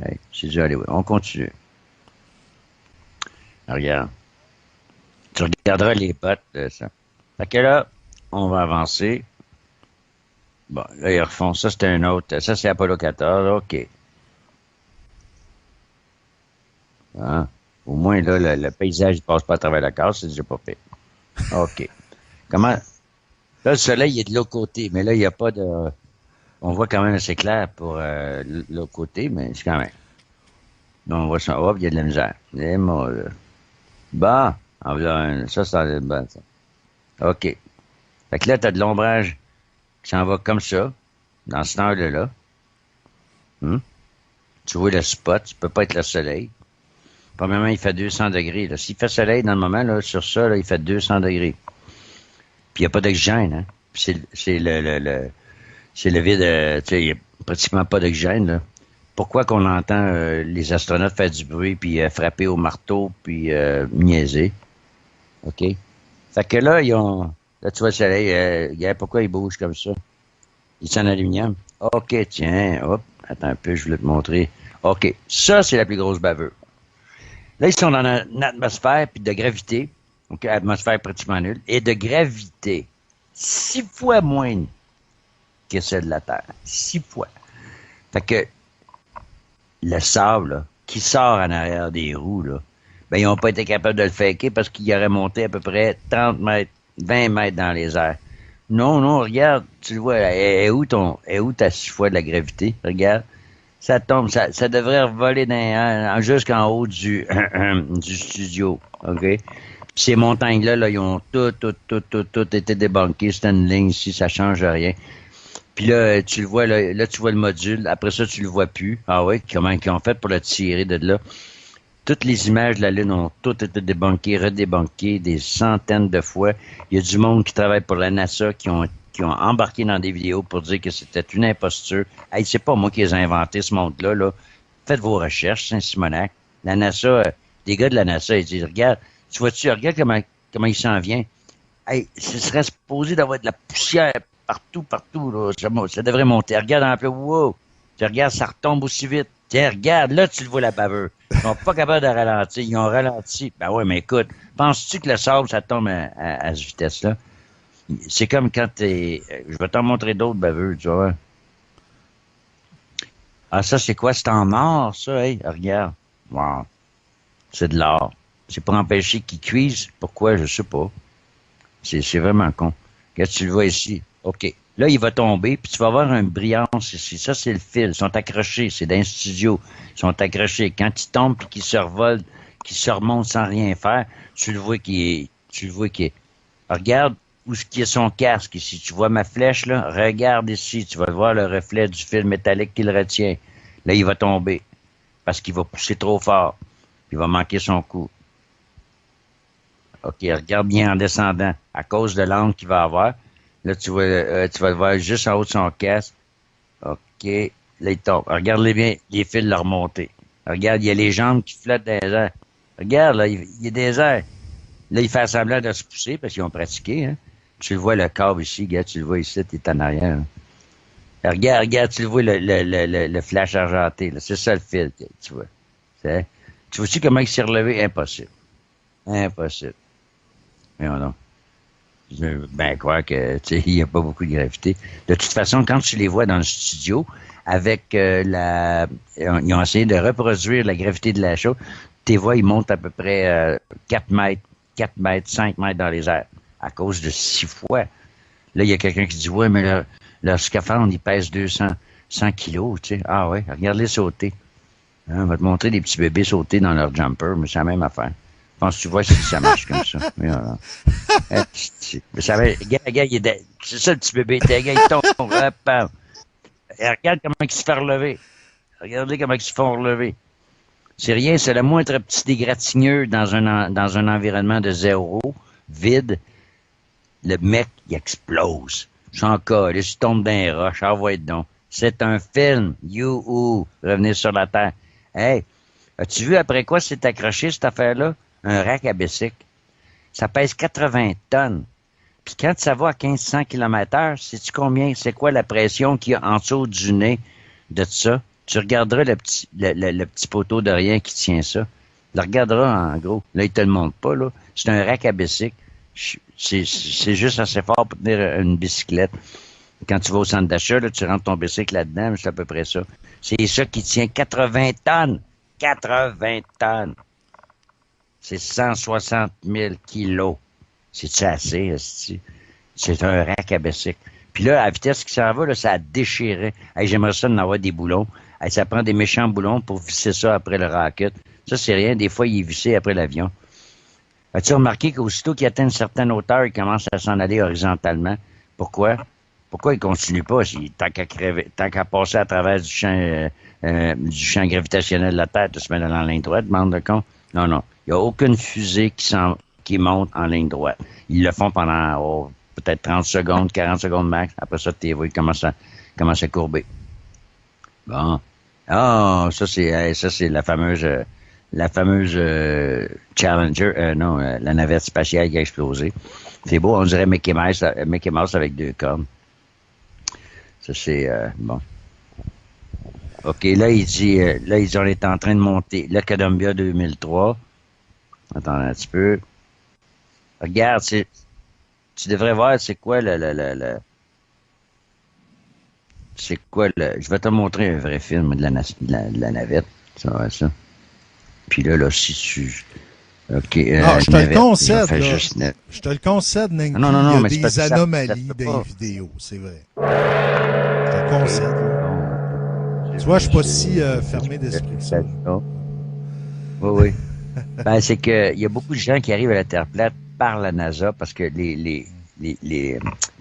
hey, c'est du Hollywood. On continue. Regarde. Tu regarderas les bottes de ça. Fait que là, on va avancer. Bon, là, ils refont ça, c'est un autre. Ça, c'est Apollo 14. OK. Hein? Au moins, là, le paysage ne passe pas à travers la case, c'est déjà pas fait. OK. Comment? Là, le soleil, il est de l'autre côté, mais là, il n'y a pas de... On voit quand même assez clair pour l'autre côté, mais c'est quand même... Bon, on voit ça. Hop, il y a de la misère. Et moi, là. Bon. Ça, c'est bon, ça. OK. Fait que là, t'as de l'ombrage qui s'en va comme ça, dans ce angle-là. Tu vois le spot, tu peux pas être le soleil. Premièrement, il fait 200 degrés. Là. S'il fait soleil dans le moment, là, sur ça, là, il fait 200 degrés. Puis il n'y a pas d'oxygène, hein. C'est le vide, tu sais, il n'y a pratiquement pas d'oxygène, là. Pourquoi qu'on entend les astronautes faire du bruit, puis frapper au marteau, puis niaiser? OK? Fait que là, là, tu vois le soleil, regarde pourquoi il bouge comme ça. Il est en aluminium. OK, tiens, hop, attends un peu, je voulais te montrer. OK, ça, c'est la plus grosse bavure. Là, ils sont dans une atmosphère, puis de gravité, OK, atmosphère pratiquement nulle, et de gravité 6 fois moins que celle de la Terre. 6 fois. Fait que le sable, là, qui sort en arrière des roues, là, ben, ils n'ont pas été capables de le faker parce qu'il aurait monté à peu près 30 mètres. 20 mètres dans les airs. Non, non, regarde, tu le vois, est où ta 6 fois de la gravité? Regarde. Ça tombe, ça devrait voler jusqu'en haut du studio, OK? Ces montagnes-là, là, ils ont tout été débankées. C'est une ligne ici, ça change rien. Puis là, tu le vois, là, tu vois le module. Après ça, tu le vois plus. Ah oui, comment ils ont fait pour le tirer de là? Toutes les images de la Lune ont toutes été débankées, redébankées des centaines de fois. Il y a du monde qui travaille pour la NASA qui ont embarqué dans des vidéos pour dire que c'était une imposture. Hey, c'est pas moi qui les ai inventé, ce monde-là, là. Faites vos recherches, Saint-Simonac. La NASA, des gars de la NASA, ils disent, regarde, tu vois-tu, regarde comment il s'en vient. Hey, ce serait supposé d'avoir de la poussière partout, là. Ça devrait monter. Regarde un peu, wow. Tu regardes, ça retombe aussi vite. Tiens, regarde, là, tu le vois, la baveur. Ils sont pas capables de ralentir. Ils ont ralenti. Ben ouais, mais écoute, penses-tu que le sable, ça tombe à cette vitesse-là? C'est comme quand je vais t'en montrer d'autres baveux, tu vois. Ah, ça, c'est quoi? C'est en or, ça, hey? Regarde. Wow. C'est de l'or. C'est pour empêcher qu'ils cuisent. Pourquoi? Je sais pas. C'est vraiment con. Regarde, tu le vois ici. OK. Là, il va tomber, puis tu vas avoir une brillance ici. Ça, c'est le fil. Ils sont accrochés. C'est d'un studio. Ils sont accrochés. Quand ils tombent puis qu'ils survolent, qu'ils se remontent sans rien faire, tu le vois qui est. Regarde où est-ce qu'il y a son casque ici. Tu vois ma flèche, là? Regarde ici. Tu vas voir le reflet du fil métallique qui le retient. Là, il va tomber. Parce qu'il va pousser trop fort. Il va manquer son coup. OK, regarde bien en descendant. À cause de l'angle qu'il va avoir. Là, tu vas le voir juste en haut de son casque. OK. Là, il tombe. Regarde-les bien, les fils leur remonter. Regarde, il y a les jambes qui flottent dans les airs. Regarde, là, il y a des airs. Là, il fait semblant de se pousser parce qu'ils ont pratiqué, hein. Tu le vois, le câble ici, regarde, tu le vois ici, t'es en arrière. Là. Regarde, tu le vois, le flash argenté, là. C'est ça le fil, tu vois. Tu vois-tu comment il s'est relevé? Impossible. Impossible. Mais non. Ben, quoi que, tu sais, il n'y a pas beaucoup de gravité. De toute façon, quand tu les vois dans le studio, avec ils ont essayé de reproduire la gravité de la chose, tes voix, ils montent à peu près 4 mètres, 5 mètres dans les airs, à cause de 6 fois. Là, il y a quelqu'un qui dit, ouais, mais leur scaphandre, il pèse 100 kilos, tu sais. Ah ouais, regarde-les sauter. Hein, on va te montrer des petits bébés sauter dans leur jumper, mais c'est la même affaire. Je pense que tu vois si ça marche comme ça. Mais c'est ça le petit bébé. Gars, il tombe. Et regarde comment il se fait relever. Regardez comment ils se font relever. C'est rien, c'est le moindre petit égratignure dans un environnement de zéro, vide. Le mec, il explose. J'en colle, il tombe dans les roches. Envoie donc. C'est un film. You-hoo. Revenez sur la terre. Hey, as-tu vu après quoi c'est accroché, cette affaire-là? Un rack à bicycle. Ça pèse 80 tonnes. Puis quand ça va à 1500 km/h, sais-tu combien? C'est quoi la pression qu'il y a en dessous du nez de ça? Tu regarderas le petit poteau de rien qui tient ça. Tu le regarderas en gros. Là, il te le montre pas, là. C'est un rack à bicycle. C'est juste assez fort pour tenir une bicyclette. Quand tu vas au centre d'achat, là, tu rentres ton bicycle là-dedans, c'est à peu près ça. C'est ça qui tient 80 tonnes. 80 tonnes. C'est 160 000 kilos. C'est-tu assez, c'est un rack à bicycle. Puis là, à la vitesse qui s'en va, là, ça a déchiré. Hey, j'aimerais ça d'en avoir des boulons. Hey, ça prend des méchants boulons pour visser ça après le rocket. Ça, c'est rien. Des fois, il est vissé après l'avion. As-tu remarqué qu'aussitôt qu'il atteint une certaine hauteur, il commence à s'en aller horizontalement? Pourquoi? Pourquoi il continue pas? Tant qu'à passer à travers du champ gravitationnel de la Terre, tu se mets dans la ligne droite, bande de con? Non. Il n'y a aucune fusée qui monte en ligne droite. Ils le font pendant peut-être 30 secondes, 40 secondes max. Après ça, tes voix commencent à courber. Bon. Ah, ça c'est la fameuse Challenger, la navette spatiale qui a explosé. C'est beau, on dirait Mickey Mouse avec 2 cornes. Ça c'est bon. OK, là il dit on est en train de monter le Columbia 2003. Attends un petit peu. Regarde, tu devrais voir c'est quoi c'est quoi je vais te montrer un vrai film de la navette. Ça va ça. Puis là, si tu OK.
Non, je te le
navette,
concède,
j'en fais
là.
juste net.
Je te le concède, Nanky,
Non, non, non,
il y a
mais c'est parce
des
que ça
anomalies
peut
dans
pas.
les vidéos, c'est vrai. Je te le concède. Là. Tu vois, je suis pas si fermé d'esprit que ça.
Oui, oui. Ben, c'est que il y a beaucoup de gens qui arrivent à la Terre plate par la NASA parce que les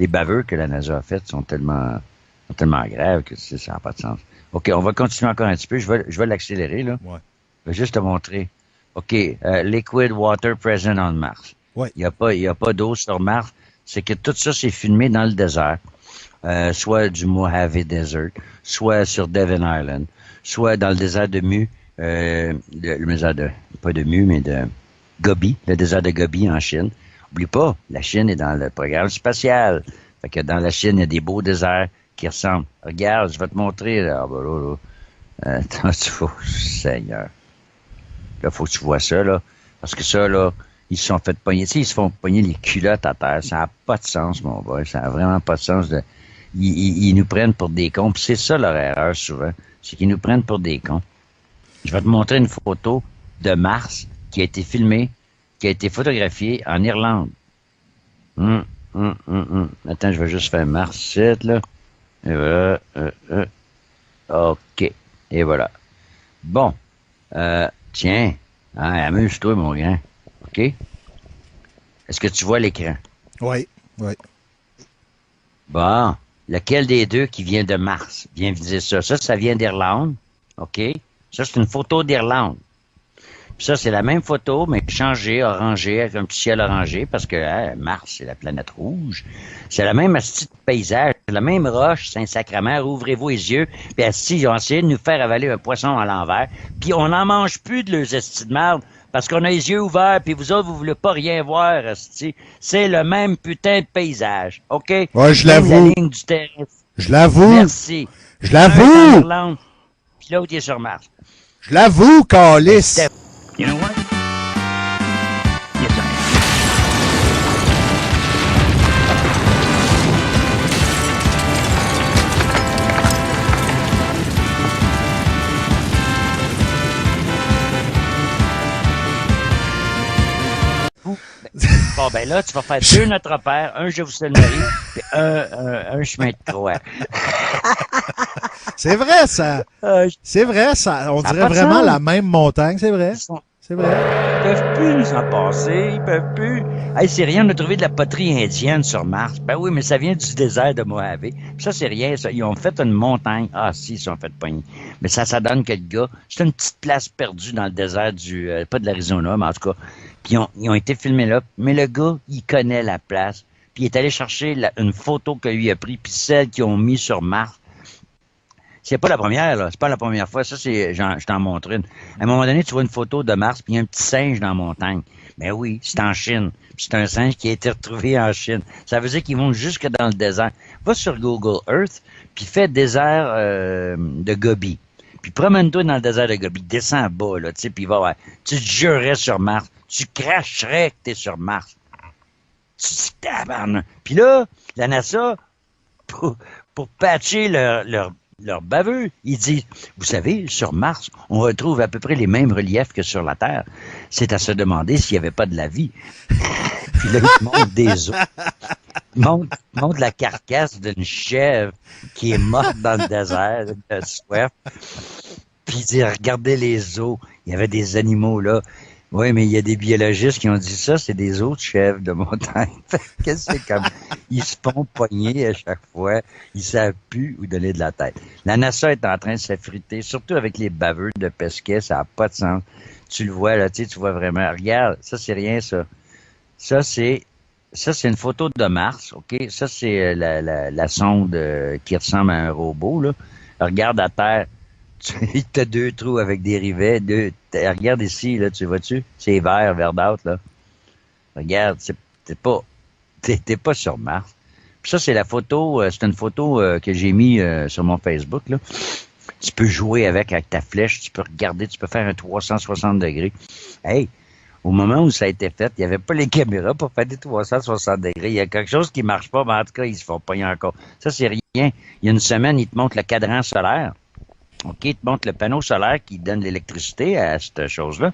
baveux que la NASA a faites sont tellement graves que ça n'a pas de sens. OK, on va continuer encore un petit peu. Je vais l'accélérer, là.
Ouais.
Je vais juste te montrer. OK, liquid water present on Mars.
Ouais.
Il y a pas d'eau sur Mars. C'est que tout ça, c'est filmé dans le désert. Soit du Mojave Desert, soit sur Devon Island, soit dans le désert de Mu, pas de Mu, mais de Gobi, le désert de Gobi en Chine. Oublie pas, la Chine est dans le programme spatial. Fait que dans la Chine, il y a des beaux déserts qui ressemblent. Regarde, je vais te montrer, là. Ah, ben là. Attends, tu vois, Seigneur. Là, faut que tu vois ça, là. Parce que ça, là, ils se sont fait pogner. Tu sais, ils se font pogner les culottes à terre. Ça n'a pas de sens, mon boy. Ça n'a vraiment pas de sens. Ils nous prennent pour des cons. Puis c'est ça leur erreur, souvent. C'est qu'ils nous prennent pour des cons. Je vais te montrer une photo de Mars qui a été filmée, qui a été photographiée en Irlande. Attends, je vais juste faire Mars 7, là. Et voilà. OK. Et voilà. Bon. Tiens. Hein, amuse-toi, mon grand. OK? Est-ce que tu vois l'écran?
Oui, oui.
Bon. Lequel des deux qui vient de Mars? Viens viser ça. Ça vient d'Irlande. OK? Ça, c'est une photo d'Irlande. Puis ça, c'est la même photo, mais changée, orangée, avec un petit ciel orangé, parce que Mars, c'est la planète rouge. C'est la même asti de paysage, la même roche, Saint-Sacrement, ouvrez-vous les yeux, puis asti, ils ont essayé de nous faire avaler un poisson à l'envers, puis on n'en mange plus de leurs asti de merde, parce qu'on a les yeux ouverts, puis vous autres, vous voulez pas rien voir, asti. C'est le même putain de paysage, OK?
Ouais, je
Même
l'avoue.
la ligne du terrestre.
Je l'avoue.
Merci.
Je
Un est en
l'avoue.
Irlande, puis l'autre, il est sur Mars.
Je l'avoue, Calice.
You know what? Yes, I am. Bon, ben là, tu vas faire deux notre père, un Je vous salue Marie, puis un chemin de croix.
C'est vrai, ça. C'est vrai, ça. On
Ça a
dirait
pas de
vraiment
sens.
la même montagne, c'est vrai. C'est vrai.
Ils peuvent plus nous en passer, ils peuvent plus. Hey, c'est rien, on a trouvé de la poterie indienne sur Mars. Ben oui, mais ça vient du désert de Mojave. Puis ça, c'est rien, ça. Ils ont fait une montagne. Ah, si, ils se sont fait pogner. Mais ça donne que le gars, c'est une petite place perdue dans le désert pas de l'Arizona, mais en tout cas. Puis ils ont été filmés là. Mais le gars, il connaît la place. Puis il est allé chercher une photo que lui a pris, puis celle qu'ils ont mis sur Mars. C'est pas la première, là. C'est pas la première fois. Ça, je t'en montre une. À un moment donné, tu vois une photo de Mars, puis il y a un petit singe dans la montagne. Ben oui, c'est en Chine. Puis c'est un singe qui a été retrouvé en Chine. Ça veut dire qu'ils vont jusque dans le désert. Va sur Google Earth, puis fais désert de Gobi. Puis promène-toi dans le désert de Gobi. Descends en bas, là, tu sais, puis va voir. Tu te jurerais sur Mars. Tu cracherais que t'es sur Mars. Tu dis tabarnak. Puis là, la NASA, pour patcher leur baveux, ils disent, vous savez, sur Mars, on retrouve à peu près les mêmes reliefs que sur la Terre. C'est à se demander s'il n'y avait pas de la vie. Puis là, ils montrent des os. Ils montrent la carcasse d'une chèvre qui est morte dans le désert de soif. Puis ils disent, regardez les os. Il y avait des animaux là. Oui, mais il y a des biologistes qui ont dit ça, c'est des autres chèvres de montagne. Qu'est-ce que c'est comme? Ils se font pogner à chaque fois. Ils savent plus où donner de la tête. La NASA est en train de s'effriter, surtout avec les baveux de Pesquet, ça n'a pas de sens. Tu le vois, là, tu vois vraiment. Regarde, ça, c'est rien, ça. Ça, c'est une photo de Mars, OK? Ça, c'est la sonde qui ressemble à un robot, là. Regarde à terre. Tu as deux trous avec des rivets. Regarde ici, là, tu vois-tu? C'est vert, verdâtre, là. Regarde, t'es pas sur Mars. Puis ça, c'est la photo, c'est une photo que j'ai mis sur mon Facebook, là. Tu peux jouer avec ta flèche, tu peux regarder, tu peux faire un 360 degrés. Hey, au moment où ça a été fait, il n'y avait pas les caméras pour faire des 360 degrés. Il y a quelque chose qui marche pas, mais en tout cas, ils se font pogner encore. Ça, c'est rien. Il y a une semaine, ils te montrent le cadran solaire. OK, il te montre le panneau solaire qui donne l'électricité à cette chose-là.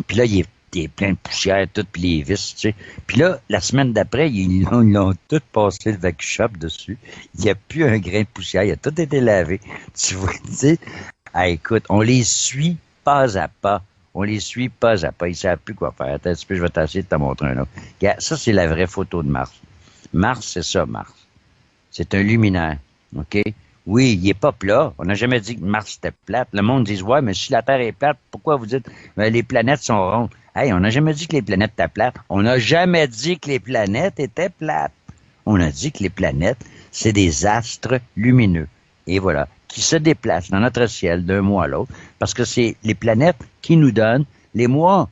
Puis là, il est t'es plein de poussière, tout, puis les vis, tu sais. Puis là, la semaine d'après, ils l'ont tout passé le vacuum shop dessus. Il n'y a plus un grain de poussière, il a tout été lavé. Tu vois, tu sais. Ah, écoute, on les suit pas à pas. On les suit pas à pas. Ils ne savent plus quoi faire. Attends un petit peu, je vais t'essayer de te montrer un autre. Regarde, ça, c'est la vraie photo de Mars. Mars, c'est ça, Mars. C'est un luminaire. OK? Oui, il est pas plat. On n'a jamais dit que Mars était plate. Le monde dit, ouais, mais si la Terre est plate, pourquoi vous dites, les planètes sont rondes? Hey, on n'a jamais dit que les planètes étaient plates. On n'a jamais dit que les planètes étaient plates. On a dit que les planètes, c'est des astres lumineux. Et voilà, qui se déplacent dans notre ciel d'un mois à l'autre, parce que c'est les planètes qui nous donnent les mois.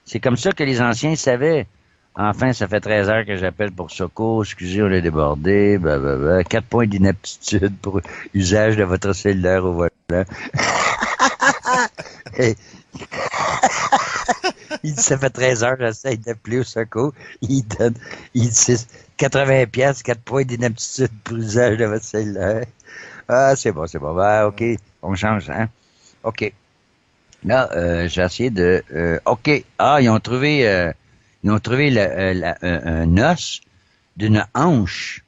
C'est comme ça que les anciens savaient. Enfin, ça fait 13 heures que j'appelle pour secours. Excusez, on est débordé. 4 points d'inaptitude pour usage de votre cellulaire au volant. Et... il dit, ça fait 13 heures, j'essaie d'appeler au secours. Il dit, c'est 80 piastres, 4 points d'inaptitude pour usage de votre cellulaire. Ah, c'est bon. Ben, OK, on change, hein? OK. Là, j'ai essayé de... OK. Ah, ils ont trouvé un os d'une hanche.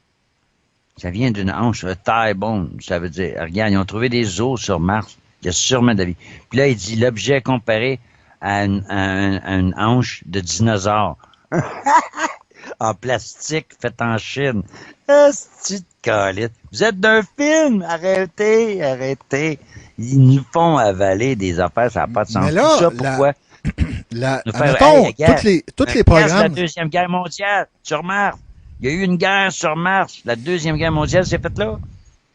Ça vient d'une hanche, thigh bone, ça veut dire. Regarde, ils ont trouvé des os sur Mars. Il y a sûrement de la vie. Puis là, il dit l'objet comparé à une hanche de dinosaure. En plastique, fait en Chine. C'est-tu de calice? Vous êtes d'un film! Arrêtez! Ils nous font avaler des affaires, ça n'a pas de sens.
Mais là,
tout ça, pourquoi?
Admettons, toutes les programmes...
La Deuxième Guerre mondiale, sur Mars. Il y a eu une guerre sur Mars. La Deuxième Guerre mondiale s'est faite là.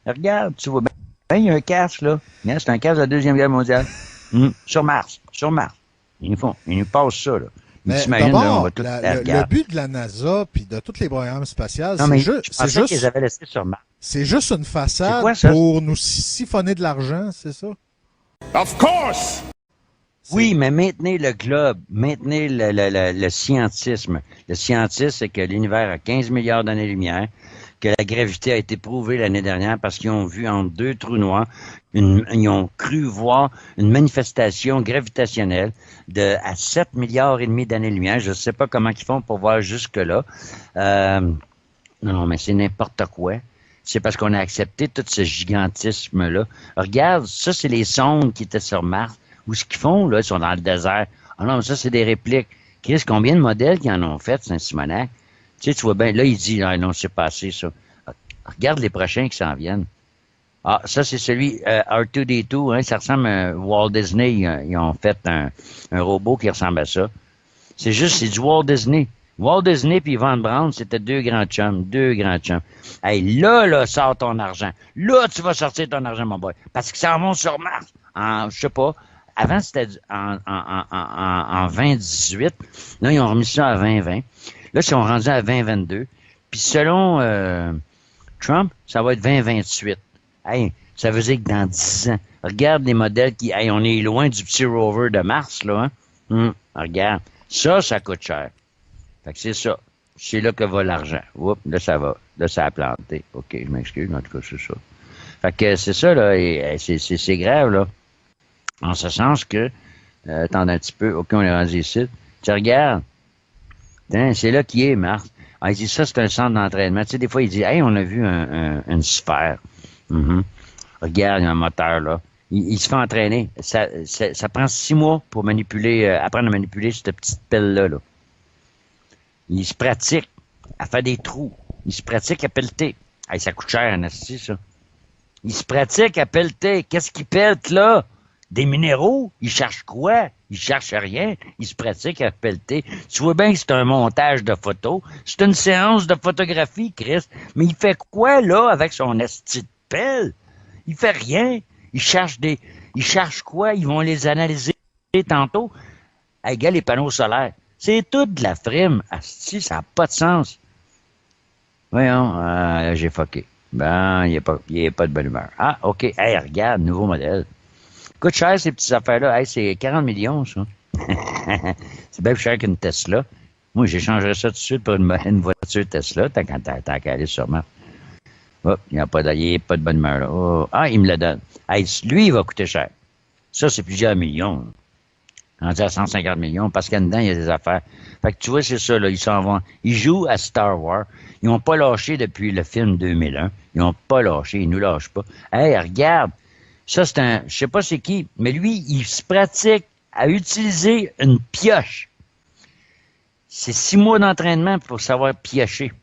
Regarde, tu vois bien, il y a un casque, là. C'est un casque de la Deuxième Guerre mondiale. Sur Mars. Ils nous passent ça, là.
Mais d'abord, le but de la NASA puis de tous les programmes spatiaux, c'est juste
qu'ils avaient laissé sur Mars.
C'est juste une façade pour nous siphonner de l'argent, c'est ça?
Of course!
Oui, mais maintenez le globe, maintenez le scientisme. Le scientisme, c'est que l'univers a 15 milliards d'années-lumière, que la gravité a été prouvée l'année dernière parce qu'ils ont vu entre deux trous noirs, ils ont cru voir une manifestation gravitationnelle à 7 milliards et demi d'années-lumière. Je ne sais pas comment ils font pour voir jusque-là. Non, mais c'est n'importe quoi. C'est parce qu'on a accepté tout ce gigantisme-là. Regarde, ça, c'est les sondes qui étaient sur Mars. Où ce qu'ils font, là, ils sont dans le désert. Ah non, mais ça, c'est des répliques. Chris, combien de modèles qu'ils en ont fait, Saint-Simonac? Tu sais, tu vois bien, là, il dit, ah non, c'est pas assez, ça. Regarde les prochains qui s'en viennent. Ah, ça, c'est celui, R2-D2, hein, ça ressemble à Walt Disney. Ils ont fait un robot qui ressemble à ça. C'est du Walt Disney. Walt Disney puis Von Braun, c'était deux grands chums. Hey, là, sors ton argent. Là, tu vas sortir ton argent, mon boy. Parce qu'ils s'en vont sur Mars. Je sais pas. Avant, c'était en 2018. Là, ils ont remis ça à 2020. Là, ils sont rendus à 2022. Puis selon Trump, ça va être 2028. Hey, ça veut dire que dans 10 ans, regarde les modèles qui... Hey, on est loin du petit rover de Mars, là. Hein? Regarde. Ça coûte cher. Fait que c'est ça. C'est là que va l'argent. Oups, là, ça va. Là, ça a planté. OK, je m'excuse, mais en tout cas, c'est ça. Fait que c'est ça, là. Et c'est grave, là. En ce sens que, attends un petit peu, OK, on est rendu ici. Tu regardes. C'est là qu'il est, Mars. Ah, il dit, ça, c'est un centre d'entraînement. Tu sais, des fois, il dit, hey, on a vu une sphère. Regarde, il y a un moteur, là. Il se fait entraîner. Ça prend 6 mois pour apprendre à manipuler cette petite pelle-là, là. Il se pratique à faire des trous. Il se pratique à pelleter. Hey, ça coûte cher, Anastie, ça. Il se pratique à pelleter. Qu'est-ce qu'il pèlte, là? Des minéraux? Il cherche quoi? Il cherche rien. Il se pratique à pelleter. Tu vois bien que c'est un montage de photos. C'est une séance de photographie, Chris. Mais il fait quoi, là, avec son esti de pelle? Il fait rien. Il cherche quoi? Ils vont les analyser tantôt. Hey, gars, les panneaux solaires. C'est tout de la frime. Asti, ça n'a pas de sens. Voyons, j'ai fucké. Ben, il est pas de bonne humeur. Ah, OK. Hey, regarde, nouveau modèle. Coûte cher, ces petites affaires-là. Hey, c'est 40 millions, ça. C'est bien plus cher qu'une Tesla. Moi, j'échangerais ça tout de suite pour une voiture Tesla, tant qu'à aller sur Mars. Oh, il n'est pas de bonne humeur, là. Oh. Ah, il me le donne. Hey, lui, il va coûter cher. Ça, c'est plusieurs millions. rendu à 150 millions, parce qu'en dedans, il y a des affaires. Fait que tu vois, c'est ça, là, ils s'en vont. Ils jouent à Star Wars. Ils n'ont pas lâché depuis le film 2001. Ils n'ont pas lâché, ils nous lâchent pas. Hey, regarde, ça c'est je sais pas c'est qui, mais lui, il se pratique à utiliser une pioche. C'est 6 mois d'entraînement pour savoir piocher.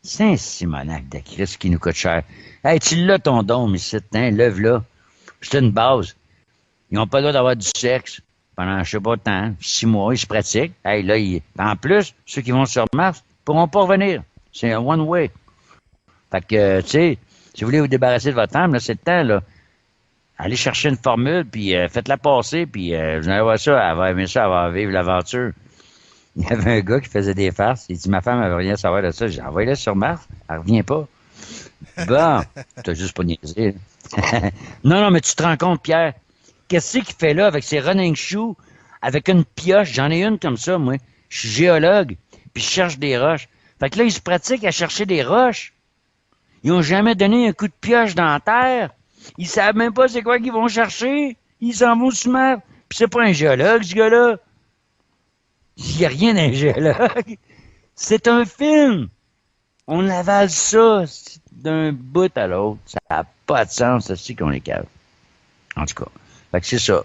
C'est un simonac de Christ qui nous coûte cher. Hey, tu l'as ton don, ici, hein, lève-là. C'est une base. Ils n'ont pas le droit d'avoir du sexe pendant, je sais pas, temps, 6 mois, ils se pratiquent. Hey, là, en plus, ceux qui vont sur Mars ne pourront pas revenir. C'est un one-way. Fait que, tu sais, si vous voulez vous débarrasser de votre âme, là, c'est le temps, là. Allez chercher une formule, puis faites-la passer, puis vous allez voir ça, elle va aimer ça, elle va vivre l'aventure. Il y avait un gars qui faisait des farces. Il dit, ma femme, elle veut rien savoir de ça. J'ai envoyé-la sur Mars. Elle revient pas. Bon, t'as juste pas niaisé. Non, mais tu te rends compte, Pierre, qu'est-ce qu'il fait là avec ses running shoes, avec une pioche? J'en ai une comme ça, moi. Je suis géologue, puis je cherche des roches. Fait que là, ils se pratiquent à chercher des roches. Ils ont jamais donné un coup de pioche dans la terre. Ils savent même pas c'est quoi qu'ils vont chercher. Ils s'en vont sous mer. Puis c'est pas un géologue, ce gars-là. Il n'y a rien d'un géologue. C'est un film. On avale ça d'un bout à l'autre. Ça n'a pas de sens, ça, c'est qu'on est cave. En tout cas. Fait que c'est ça.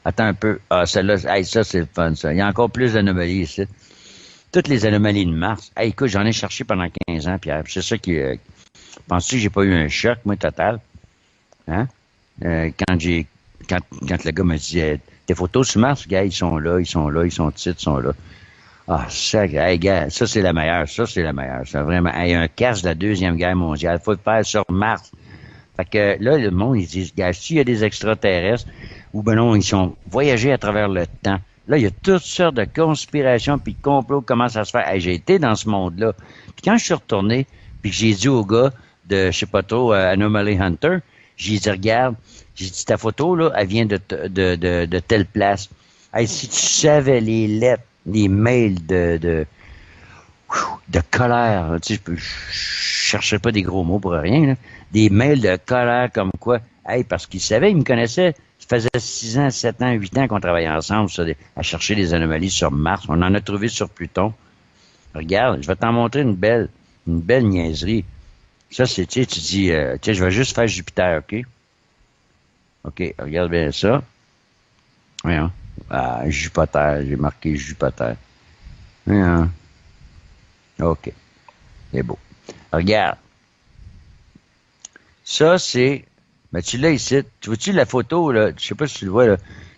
Attends un peu. Ah, celle-là, hey, ça, c'est le fun, ça. Il y a encore plus d'anomalies ici. Toutes les anomalies de Mars. Hey, écoute, j'en ai cherché pendant 15 ans, Pierre. C'est ça qui... penses-tu que j'ai pas eu un choc, moi, total? Hein? Quand le gars me disait, tes photos sur Mars, gars, ils sont là, titres sont là. Ah, ça, hey, gars, ça, c'est la meilleure, ça, vraiment. Hey, un casque de la Deuxième Guerre mondiale, faut le faire sur Mars. Fait que, là, le monde, ils disent, gars, s'il y a des extraterrestres, ou ben non, ils sont voyagés à travers le temps. Là, il y a toutes sortes de conspirations puis de complots qui commencent à se faire. Hey, j'ai été dans ce monde-là. Puis quand je suis retourné, puis que j'ai dit au gars de, je sais pas trop, Anomaly Hunter, j'ai dit, regarde, j'ai dit, ta photo, là, elle vient de telle place. Hey, si tu savais les lettres, les mails de colère, tu sais, je cherchais pas des gros mots pour rien, là. Des mails de colère comme quoi, hey, parce qu'il savait, il me connaissait. Ça faisait 6 ans, 7 ans, 8 ans qu'on travaillait ensemble à chercher des anomalies sur Mars. On en a trouvé sur Pluton. Regarde, je vais t'en montrer une belle niaiserie. Ça, c'est, tu sais, tu dis, je vais juste faire Jupiter, OK? OK, regarde bien ça. Voyons. Ah, Jupiter, j'ai marqué Jupiter. Voyons. OK. C'est beau. Regarde. Ça, c'est... Ben, tu l'as ici. Tu vois-tu la photo, là? Je sais pas si tu le vois, là.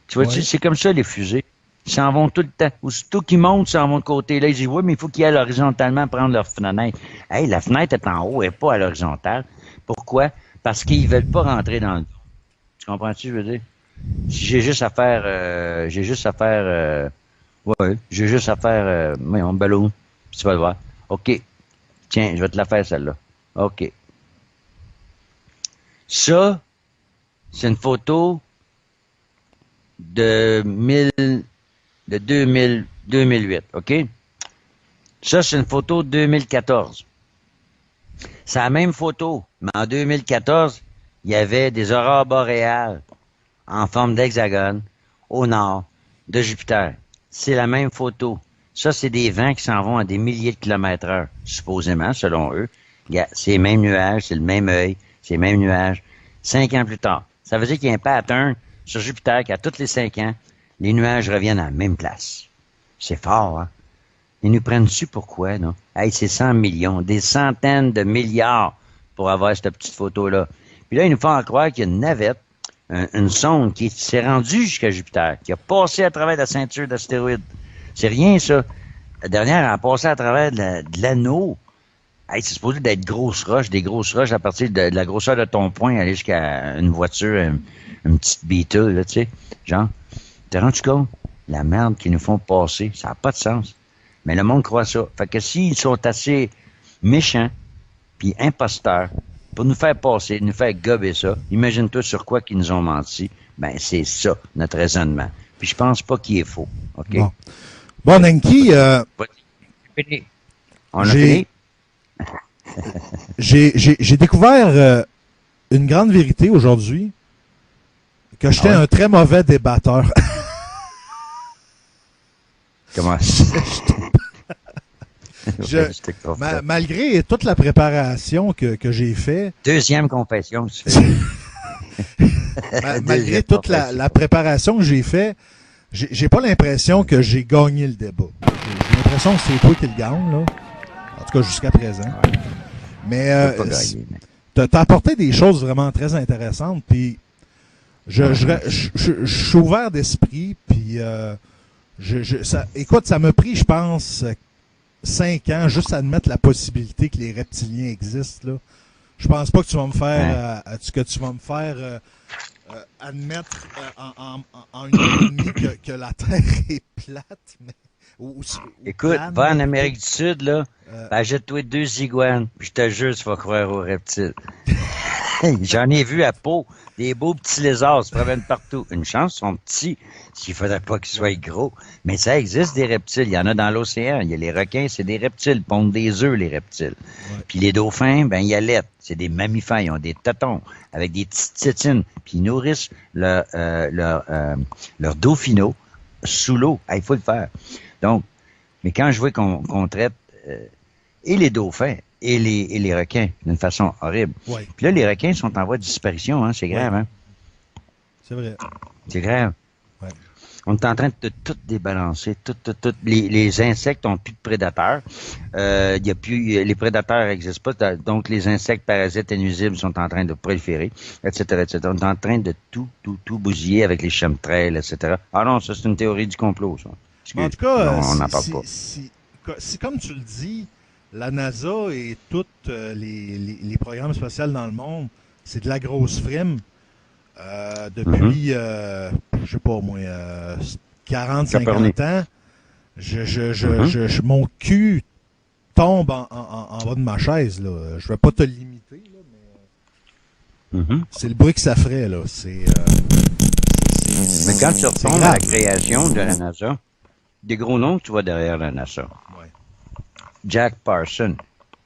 Tu vois-tu, c'est comme ça, les fusées. Ils s'en vont tout le temps. Aussitôt qu'ils montent, ils s'en vont de côté. Là, ils disent, oui, mais il faut qu'ils aillent horizontalement prendre leur fenêtre. Hey, la fenêtre est en haut, elle n'est pas à l'horizontale. Pourquoi? Parce qu'ils veulent pas rentrer dans le... Tu comprends-tu, je veux dire? J'ai juste à faire, mon ballon. Puis tu vas le voir. OK. Tiens, je vais te la faire, celle-là. OK. Ça, c'est une photo de 2008, OK? Ça, c'est une photo de 2014. C'est la même photo, mais en 2014, il y avait des aurores boréales en forme d'hexagone au nord de Jupiter. C'est la même photo. Ça, c'est des vents qui s'en vont à des milliers de kilomètres heure, supposément, selon eux. C'est les mêmes nuages, c'est le même œil, c'est les mêmes nuages. 5 ans plus tard. Ça veut dire qu'il y a un pattern sur Jupiter qu'à tous les 5 ans, les nuages reviennent à la même place. C'est fort, hein? Ils nous prennent dessus pourquoi, non? Hey, c'est 100 millions, des centaines de milliards pour avoir cette petite photo-là. Puis là, ils nous font croire qu'il y a une navette, une sonde qui s'est rendue jusqu'à Jupiter, qui a passé à travers la ceinture d'astéroïdes. C'est rien, ça. La dernière, elle a passé à travers de l'anneau. Hey, c'est supposé d'être des grosses roches à partir de la grosseur de ton poing, aller jusqu'à une voiture, une petite Beetle, là, tu sais. Genre, t'es rendu compte? La merde qu'ils nous font passer, ça n'a pas de sens. Mais le monde croit ça. Fait que s'ils sont assez méchants, puis imposteurs, pour nous faire passer, nous faire gober ça, imagine-toi sur quoi qu'ils nous ont menti. Ben, c'est ça, notre raisonnement. Puis je pense pas qu'il est faux. OK?
Bon, Nenki,
fini. On a fini?
J'ai découvert une grande vérité aujourd'hui, que j'étais un très mauvais débatteur.
Comment?
Malgré toute la préparation que j'ai fait.
Deuxième confession que tu fais.
Malgré toute la préparation que j'ai fait, j'ai pas l'impression que j'ai gagné le débat. J'ai l'impression que c'est toi qui le gagne, là. En tout cas, jusqu'à présent.
Ouais.
Mais t'as apporté des choses vraiment très intéressantes, puis je suis ouvert d'esprit, puis écoute, ça m'a pris, je pense, 5 ans juste à admettre la possibilité que les reptiliens existent, là. Je pense pas que tu vas me faire admettre en une heure et demie que la Terre est plate, mais
écoute,
plane,
va en Amérique du Sud, là, achète-toi 2 iguanes, puis je te jure, tu vas croire aux reptiles. J'en ai vu à Pau, des beaux petits lézards se promènent partout. Une chance, ils sont petits, s'il faudrait pas qu'ils soient gros. Mais ça existe, des reptiles. Il y en a dans l'océan. Il y a les requins, c'est des reptiles. Ils pondent des œufs, les reptiles. Ouais. Puis les dauphins, ben, ils allaitent. C'est des mammifères. Ils ont des tétons avec des petites tétines. Puis ils nourrissent leurs dauphinaux sous l'eau. Il faut le faire. Donc, mais quand je vois qu'on traite et les dauphins et les requins d'une façon horrible.
Ouais.
Puis là, les requins sont en voie de disparition, hein, c'est grave, hein?
C'est vrai.
C'est grave.
Ouais.
On est en train de tout débalancer. Les insectes ont plus de prédateurs. Il y a plus, les prédateurs n'existent pas, donc les insectes parasites et nuisibles sont en train de proliférer, etc., etc. On est en train de tout bousiller avec les chemtrails, etc. Ah non, ça c'est une théorie du complot, ça.
En tout cas,
on n'en parle pas.
Si, comme tu le dis, la NASA et tous les programmes spatials dans le monde, c'est de la grosse frime. Depuis, je sais pas moi, 40, 50 ans, mon cul tombe en bas de ma chaise, là. Je vais pas te limiter, là, mais c'est le bruit que ça ferait, là.
Mais quand tu retombes à la création de la NASA, des gros noms que tu vois derrière la NASA.
Ouais.
Jack Parsons,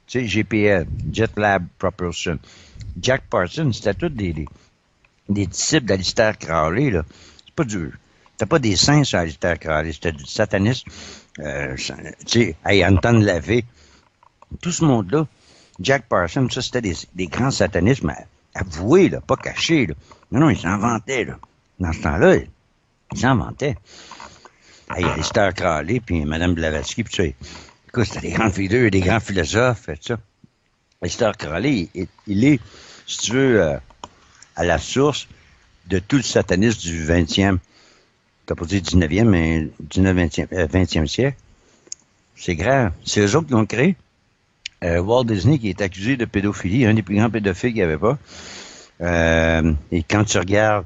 tu sais, JPL, Jet Lab Propulsion. Jack Parsons, c'était tous des disciples d'Alistair Crowley, là. C'est pas dur. C'était pas des saints sur Alistair Crowley, c'était du satanisme. Tu sais, Anton LaVey. Tout ce monde-là, Jack Parsons, ça, c'était des grands satanistes, mais avoués, là, pas cachés, là. Non, ils s'inventaient, là. Dans ce temps-là, ils s'inventaient. Alistair Crowley, puis Mme Blavatsky, puis tu sais, écoute, c'était des grands figures, des grands philosophes, et tout ça. Alistair Crowley, il est, si tu veux, à la source de tout le satanisme du 20e, t'as pas dit 19e, mais 20e siècle. C'est grave. C'est eux autres qui l'ont créé. Walt Disney, qui est accusé de pédophilie, un des plus grands pédophiles qu'il n'y avait pas. Et quand tu regardes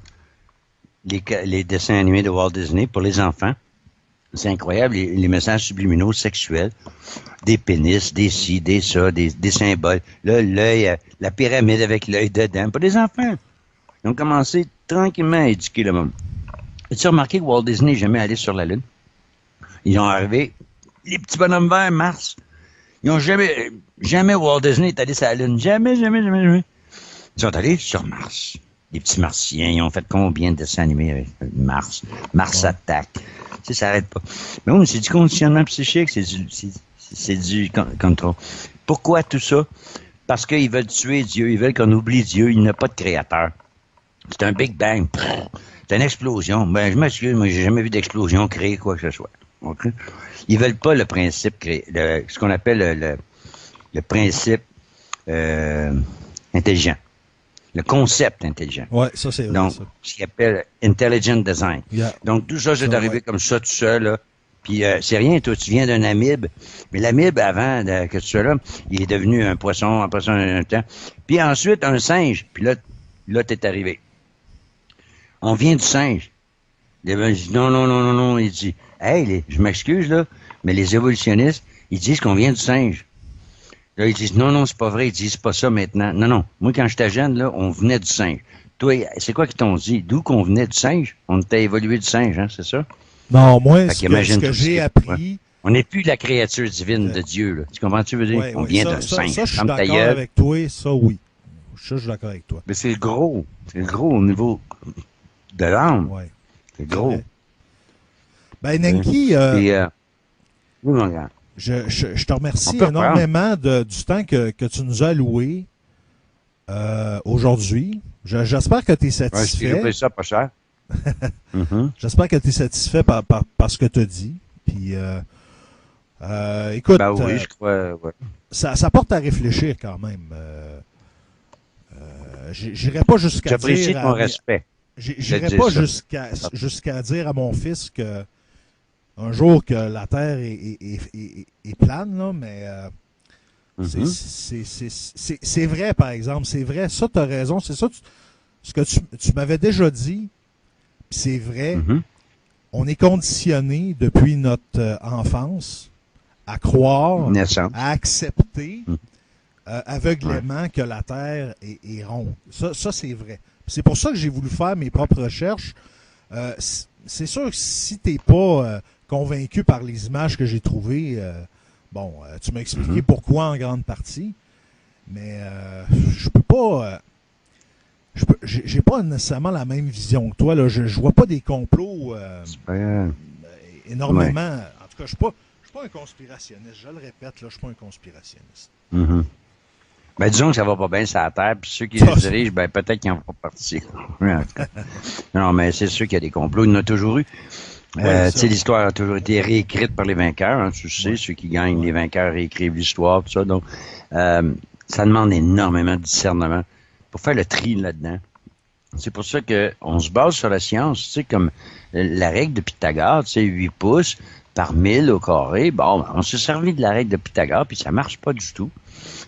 les dessins animés de Walt Disney pour les enfants, c'est incroyable, les messages subliminaux sexuels, des pénis, des ci, des ça, des symboles. Là, l'œil, la pyramide avec l'œil dedans, pour les enfants. Ils ont commencé tranquillement à éduquer le monde. As-tu remarqué que Walt Disney n'est jamais allé sur la Lune? Ils ont arrivé, les petits bonhommes verts, Mars. Ils ont jamais Walt Disney est allé sur la Lune. Jamais. Ils sont allés sur Mars. Les petits martiens, ils ont fait combien de dessins animés avec Mars? Mars attaque. Tu sais, ça n'arrête pas. Mais oui, c'est du conditionnement psychique, c'est du contrôle. Pourquoi tout ça? Parce qu'ils veulent tuer Dieu, ils veulent qu'on oublie Dieu, il n'a pas de créateur. C'est un Big Bang. C'est une explosion. Ben, je m'excuse, moi, j'ai jamais vu d'explosion créer quoi que ce soit. Okay? Ils veulent pas le principe créé, ce qu'on appelle le principe intelligent. Le concept intelligent.
Ouais, ça c'est vrai.
Donc,
ça.
Ce qu'ils appellent intelligent design.
Yeah.
Donc, tout ça, c'est arrivé comme ça, tout seul, là. Puis, c'est rien, toi, tu viens d'un amibe. Mais l'amibe, avant que tu sois là, il est devenu un poisson, après ça, un temps. Puis ensuite, un singe. Puis là, t'es arrivé. On vient du singe. Il dit, non. Il dit, hey, je m'excuse, là, mais les évolutionnistes, ils disent qu'on vient du singe. Là, ils disent, non, c'est pas vrai. Ils disent pas ça maintenant. Non. Moi, quand j'étais jeune, là, on venait du singe. Toi, c'est quoi qu'ils t'ont dit? D'où qu'on venait du singe? On était évolué du singe, hein, c'est ça?
Non, moi, ce que j'ai appris...
Ouais. On n'est plus la créature divine de Dieu, là. Tu comprends ce que tu veux dire?
Ouais,
on vient d'un singe.
Ça, je suis d'accord avec toi. Ça, oui. Ça, je suis d'accord avec toi.
Mais c'est gros. C'est gros au niveau de l'âme.
Ouais.
C'est gros.
Ben, Nenki,
Oui, mon grand.
Je te remercie
On peut
énormément du temps que tu nous as alloué aujourd'hui. J'espère que tu es
Ouais,
satisfait.
j'ai pris ça pas cher. Mhm.
J'espère que tu es satisfait par ce que tu as dit. Puis, écoute,
Ben oui, je crois. Ouais.
ça porte à réfléchir quand même. J'irai pas jusqu'à
J'apprécie
dire...
ton respect.
J'irai
de
pas
dire ça.
jusqu'à dire à mon fils que un jour que la Terre est plane, là, mais
Mhm.
c'est vrai, par exemple. C'est vrai, ça, tu as raison. C'est ça, ce que tu m'avais déjà dit, puis c'est vrai.
Mhm.
On est conditionné depuis notre enfance à croire,
Naissance.
à accepter
Mhm.
aveuglément que la Terre est ronde. Ça c'est vrai. C'est pour ça que j'ai voulu faire mes propres recherches. C'est sûr que si t'es pas convaincu par les images que j'ai trouvées, tu m'as expliqué
Mhm.
pourquoi en grande partie, mais je peux pas... j'ai pas nécessairement la même vision que toi. Là. Je vois pas des complots énormément. En tout cas, je suis pas un conspirationniste. Je le répète, là, je suis pas un conspirationniste.
Mhm. Ben, disons que ça va pas bien sur la Terre, puis ceux qui les dirigent, ben, peut-être qu'ils en font partie. Oui, en tout cas. Non, mais c'est sûr qu'il y a des complots. Il y en a toujours eu. Tu sais, l'histoire a toujours été réécrite par les vainqueurs, hein, tu sais, ceux qui gagnent, les vainqueurs réécrivent l'histoire, tout ça. Donc, ça demande énormément de discernement pour faire le tri là-dedans. C'est pour ça que on se base sur la science, tu sais, comme la règle de Pythagore, tu sais, 8 pouces par 1000 au carré. Bon, on s'est servi de la règle de Pythagore, puis ça marche pas du tout.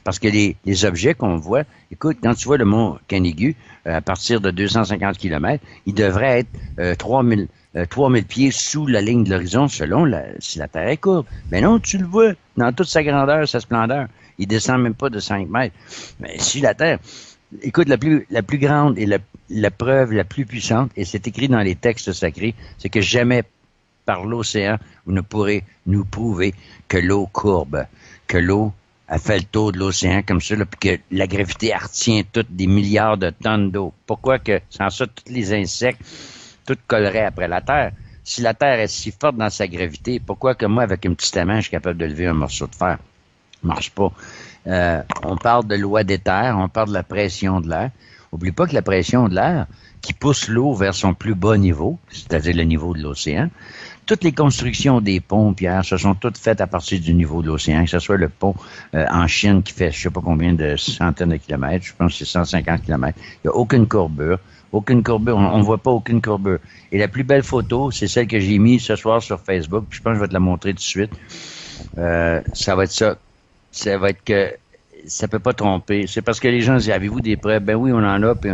Parce que les objets qu'on voit, écoute, quand tu vois le mont Canigou, à partir de 250 km, il devrait être 3000 pieds sous la ligne de l'horizon selon si la Terre est courbe. Mais non, tu le vois dans toute sa grandeur, sa splendeur. Il descend même pas de 5 mètres. Mais si la Terre... Écoute, la plus grande et la preuve la plus puissante, et c'est écrit dans les textes sacrés, c'est que jamais par l'océan, vous ne pourrez nous prouver que l'eau courbe, que l'eau a fait le tour de l'océan comme ça, là, puis que la gravité retient toutes des milliards de tonnes d'eau. Pourquoi que, sans ça, tous les insectes, tout colleraient après la Terre? Si la Terre est si forte dans sa gravité, pourquoi que moi, avec une petite main, je suis capable de lever un morceau de fer? Ça marche pas. On parle de loi d'éther, on parle de la pression de l'air. Oublie pas que la pression de l'air qui pousse l'eau vers son plus bas niveau, c'est-à-dire le niveau de l'océan. Toutes les constructions des ponts, Pierre, se sont toutes faites à partir du niveau de l'océan, que ce soit le pont en Chine qui fait je sais pas combien de centaines de kilomètres, je pense que c'est 150 kilomètres. Il n'y a aucune courbure. Aucune courbure, on ne voit pas aucune courbure. Et la plus belle photo, c'est celle que j'ai mise ce soir sur Facebook, puis je pense que je vais te la montrer tout de suite. Ça va être ça. Ça va être que ça peut pas tromper. C'est parce que les gens disent, avez-vous des preuves? Ben oui, on en a, puis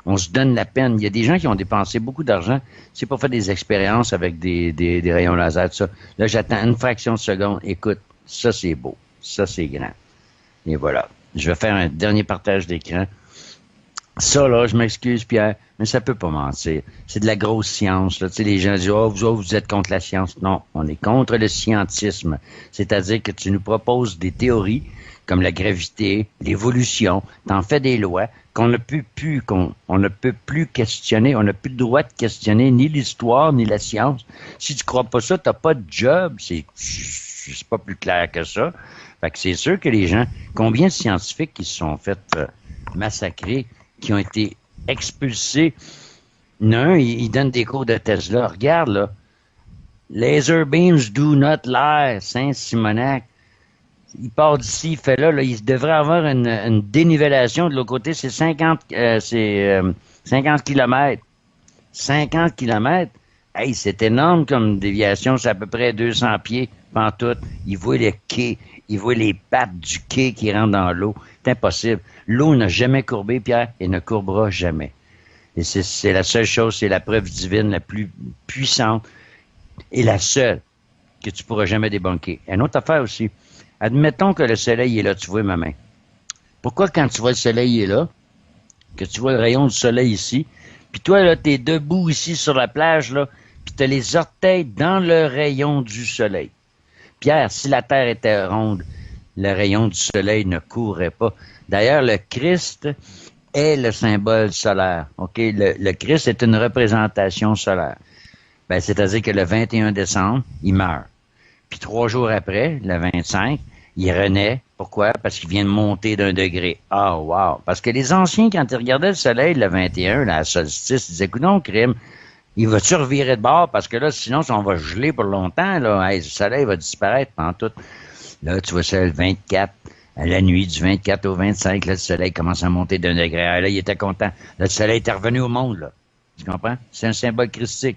on se donne la peine. Il y a des gens qui ont dépensé beaucoup d'argent. C'est pour faire des expériences avec des rayons laser, tout ça. Là, j'attends une fraction de seconde. Écoute, ça, c'est beau. Ça, c'est grand. Et voilà. Je vais faire un dernier partage d'écran. Ça, là, je m'excuse, Pierre, mais ça peut pas mentir. C'est de la grosse science, là. Tu sais, les gens disent, oh, vous autres, vous êtes contre la science. Non, on est contre le scientisme. C'est-à-dire que tu nous proposes des théories comme la gravité, l'évolution, t'en fais des lois qu'on ne peut plus questionner. On n'a plus le droit de questionner ni l'histoire, ni la science. Si tu crois pas ça, t'as pas de job. C'est pas plus clair que ça. Fait que c'est sûr que les gens, combien de scientifiques qui se sont fait massacrer, qui ont été expulsés. Il donne des cours de Tesla. Regarde, là. Laser beams do not lie. Saint-Simonac. Il part d'ici, il fait là. Il devrait avoir une dénivellation. De l'autre côté, c'est 50 kilomètres. 50 kilomètres. Hey, c'est énorme comme déviation. C'est à peu près 200 pieds. Pantoute. Il voit les quais. Il voit les pattes du quai qui rentrent dans l'eau. C'est impossible. L'eau n'a jamais courbé, Pierre, et ne courbera jamais. Et c'est la seule chose, c'est la preuve divine la plus puissante et la seule que tu pourras jamais débunker. Une autre affaire aussi. Admettons que le soleil est là, tu vois ma main. Pourquoi quand tu vois le soleil est là, que tu vois le rayon du soleil ici, puis toi, là, t'es debout ici sur la plage, là, puis t'as les orteils dans le rayon du soleil. Pierre, si la Terre était ronde, le rayon du soleil ne courrait pas. D'ailleurs, le Christ est le symbole solaire. OK? Le Christ est une représentation solaire. Ben, c'est-à-dire que le 21 décembre, il meurt. Puis 3 jours après, le 25, il renaît. Pourquoi? Parce qu'il vient de monter d'un degré. Ah, wow! Parce que les anciens, quand ils regardaient le soleil le 21, là, à solstice, ils disaient, écoute non, crime, il va-tu revirer de bord? Parce que là, sinon, on va geler pour longtemps, là. Hey, le soleil va disparaître pendant tout. Là, tu vois ça, le 24, à la nuit du 24 au 25, là, le soleil commence à monter d'un degré. Ah, là, il était content. Là, le soleil était revenu au monde, là. Tu comprends? C'est un symbole christique.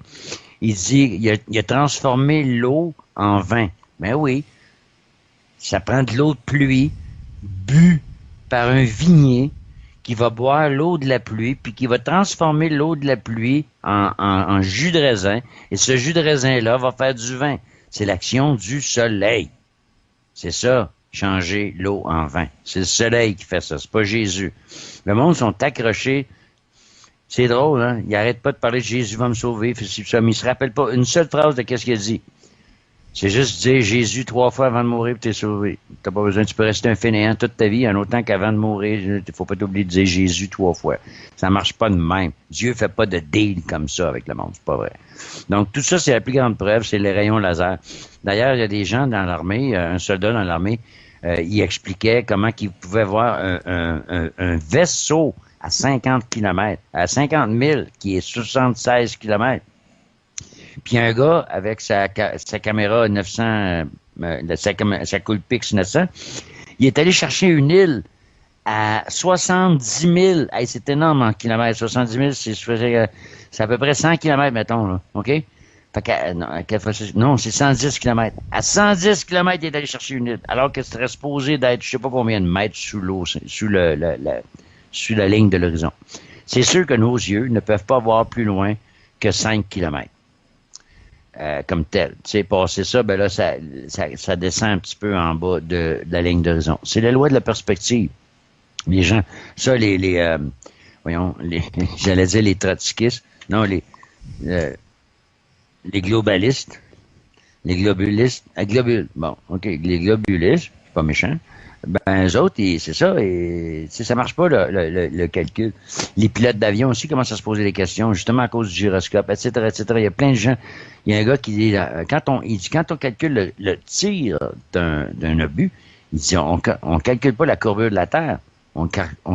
Il dit, il a transformé l'eau en vin. Ben oui. Ça prend de l'eau de pluie, bu par un vignier, qui va boire l'eau de la pluie, puis qui va transformer l'eau de la pluie en jus de raisin. Et ce jus de raisin-là va faire du vin. C'est l'action du soleil. C'est ça, changer l'eau en vin. C'est le soleil qui fait ça, c'est pas Jésus. Le monde sont accrochés. C'est drôle, hein? Ils arrêtent pas de parler de Jésus va me sauver, mais ils se rappellent pas une seule phrase de qu'est-ce qu'il a dit. C'est juste dire Jésus 3 fois avant de mourir, puis t'es sauvé. T'as pas besoin, tu peux rester un fainéant toute ta vie, en autant qu'avant de mourir, il faut pas t'oublier de dire Jésus 3 fois. Ça marche pas de même. Dieu fait pas de deal comme ça avec le monde, c'est pas vrai. Donc, tout ça, c'est la plus grande preuve, c'est les rayons laser. D'ailleurs, il y a des gens dans l'armée, un soldat dans l'armée, il expliquait comment qu'il pouvait voir un vaisseau à 50 km, à 50 000, qui est 76 km. Puis un gars, avec sa caméra 900, sa Coolpix 900, il est allé chercher une île à 70 000. Hey, c'est énorme en kilomètres. 70 000, c'est à peu près 100 km, mettons, là. OK? Fait que, non, c'est 110 km. À 110 km, il est allé chercher une île. Alors que c'était supposé d'être, je sais pas combien de mètres sous l'eau, sous la ligne de l'horizon. C'est sûr que nos yeux ne peuvent pas voir plus loin que 5 km. Comme tel. Tu sais, passer ça, ben là, ça descend un petit peu en bas de la ligne d'horizon. C'est la loi de la perspective. Les gens, ça, j'allais dire les trotskistes, non, les globalistes, les globulistes, bon, OK, les globulistes, c'est pas méchant, ben, eux autres, c'est ça, et ça marche pas, le calcul. Les pilotes d'avion aussi commencent à se poser des questions, justement à cause du gyroscope, etc., etc. Il y a plein de gens. Il y a un gars qui dit, quand on calcule le tir d'un obus, il dit, on calcule pas la courbure de la Terre. On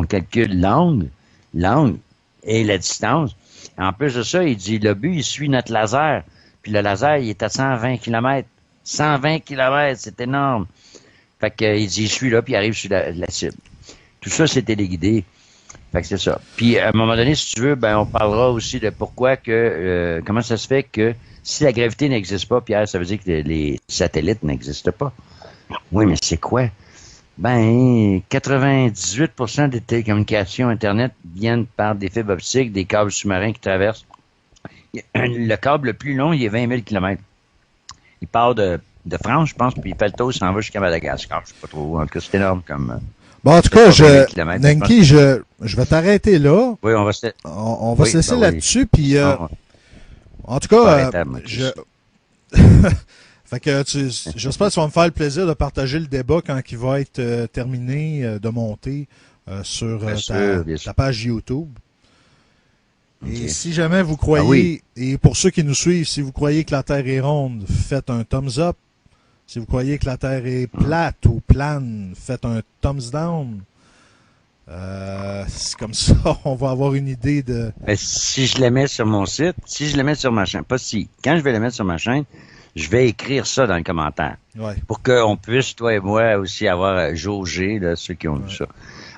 calcule l'angle et la distance. En plus de ça, il dit, l'obus, il suit notre laser. Puis le laser, il est à 120 km. 120 km, c'est énorme. Fait que, il dit, je suis là, puis il arrive sur la cible. Tout ça, c'est téléguidé. Fait que c'est ça. Puis, à un moment donné, si tu veux, ben, on parlera aussi de pourquoi que, comment ça se fait que si la gravité n'existe pas, Pierre, ça veut dire que les satellites n'existent pas. Oui, mais c'est quoi? Ben, 98% des télécommunications Internet viennent par des fibres optiques, des câbles sous-marins qui traversent. Le câble le plus long, il est 20 000 km. Il part de France, je pense, puis il fait le tour, il s'en va jusqu'à Madagascar. Je sais pas trop. En tout cas, c'est énorme comme...
Bon, en tout cas, Nenki, je vais t'arrêter là.
Oui, on va
se laisser là-dessus, puis... en tout cas, fait que j'espère que tu vas me faire le plaisir de partager le débat quand il va être terminé de monter sur ta page YouTube. Okay. Et si jamais vous croyez, et pour ceux qui nous suivent, si vous croyez que la Terre est ronde, faites un thumbs up. Si vous croyez que la Terre est plate ou plane, faites un thumbs down. C'est comme ça, on va avoir une idée de...
Mais si je le mets sur mon site, si je le mets sur ma chaîne, pas si, quand je vais le mettre sur ma chaîne, je vais écrire ça dans le commentaire.
Ouais.
Pour qu'on puisse, toi et moi, aussi avoir jaugé là, ceux qui ont vu ça.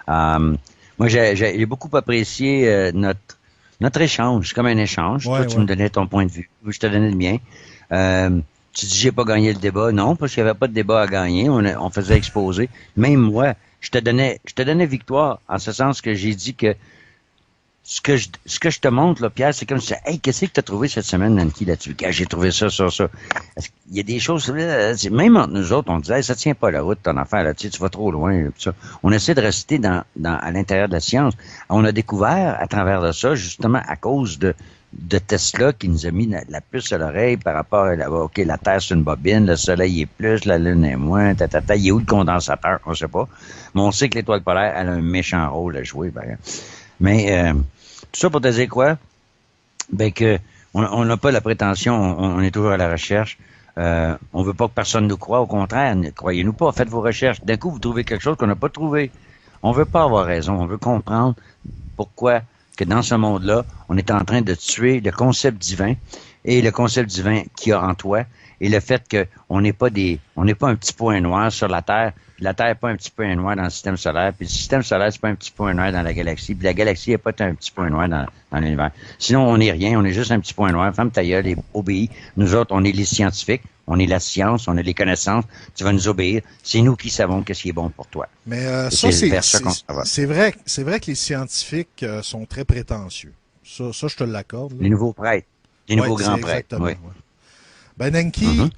Moi, j'ai beaucoup apprécié notre échange. C'est comme un échange. Toi, tu me donnais ton point de vue. Je te donnais le mien. Tu dis, j'ai pas gagné le débat. Non, parce qu'il n'y avait pas de débat à gagner. On faisait exposer. Même moi, je te donnais victoire, en ce sens que j'ai dit que ce que je te montre, là, Pierre, c'est comme ça. Hey, qu'est-ce que tu as trouvé cette semaine, Nancy, là-dessus? J'ai trouvé ça. Il y a des choses, même entre nous autres, on disait, hey, ça tient pas la route, ton affaire, là, tu vas trop loin, tout ça. On essaie de rester à l'intérieur de la science. On a découvert, à travers de ça, justement, à cause de Tesla qui nous a mis la puce à l'oreille par rapport à OK, la Terre, c'est une bobine, le Soleil est plus, la Lune est moins, il est où le condensateur? On sait pas. Mais on sait que l'étoile polaire, elle a un méchant rôle à jouer, ben. Mais, tout ça pour te dire quoi? Ben, que, on n'a pas la prétention, on est toujours à la recherche. On veut pas que personne nous croie. Au contraire, ne croyez-nous pas. Faites vos recherches. D'un coup, vous trouvez quelque chose qu'on n'a pas trouvé. On veut pas avoir raison. On veut comprendre pourquoi que dans ce monde-là, on est en train de tuer le concept divin et le concept divin qu'il y a en toi et le fait que on n'est pas un petit point noir sur la Terre. La Terre n'est pas un petit point noir dans le système solaire, puis le système solaire, c'est pas un petit point noir dans la galaxie, puis la galaxie n'est pas un petit point noir dans l'univers. Sinon, on n'est rien, on est juste un petit point noir. Ferme ta gueule et obéis. Nous autres, on est les scientifiques, on est la science, on a les connaissances. Tu vas nous obéir. C'est nous qui savons qu'est-ce qui est bon pour toi.
Mais ça, c'est vrai que les scientifiques sont très prétentieux. Ça, je te l'accorde. Là.
Les nouveaux prêtres, les nouveaux grands prêtres. Oui.
Ouais. Ben, Nenki,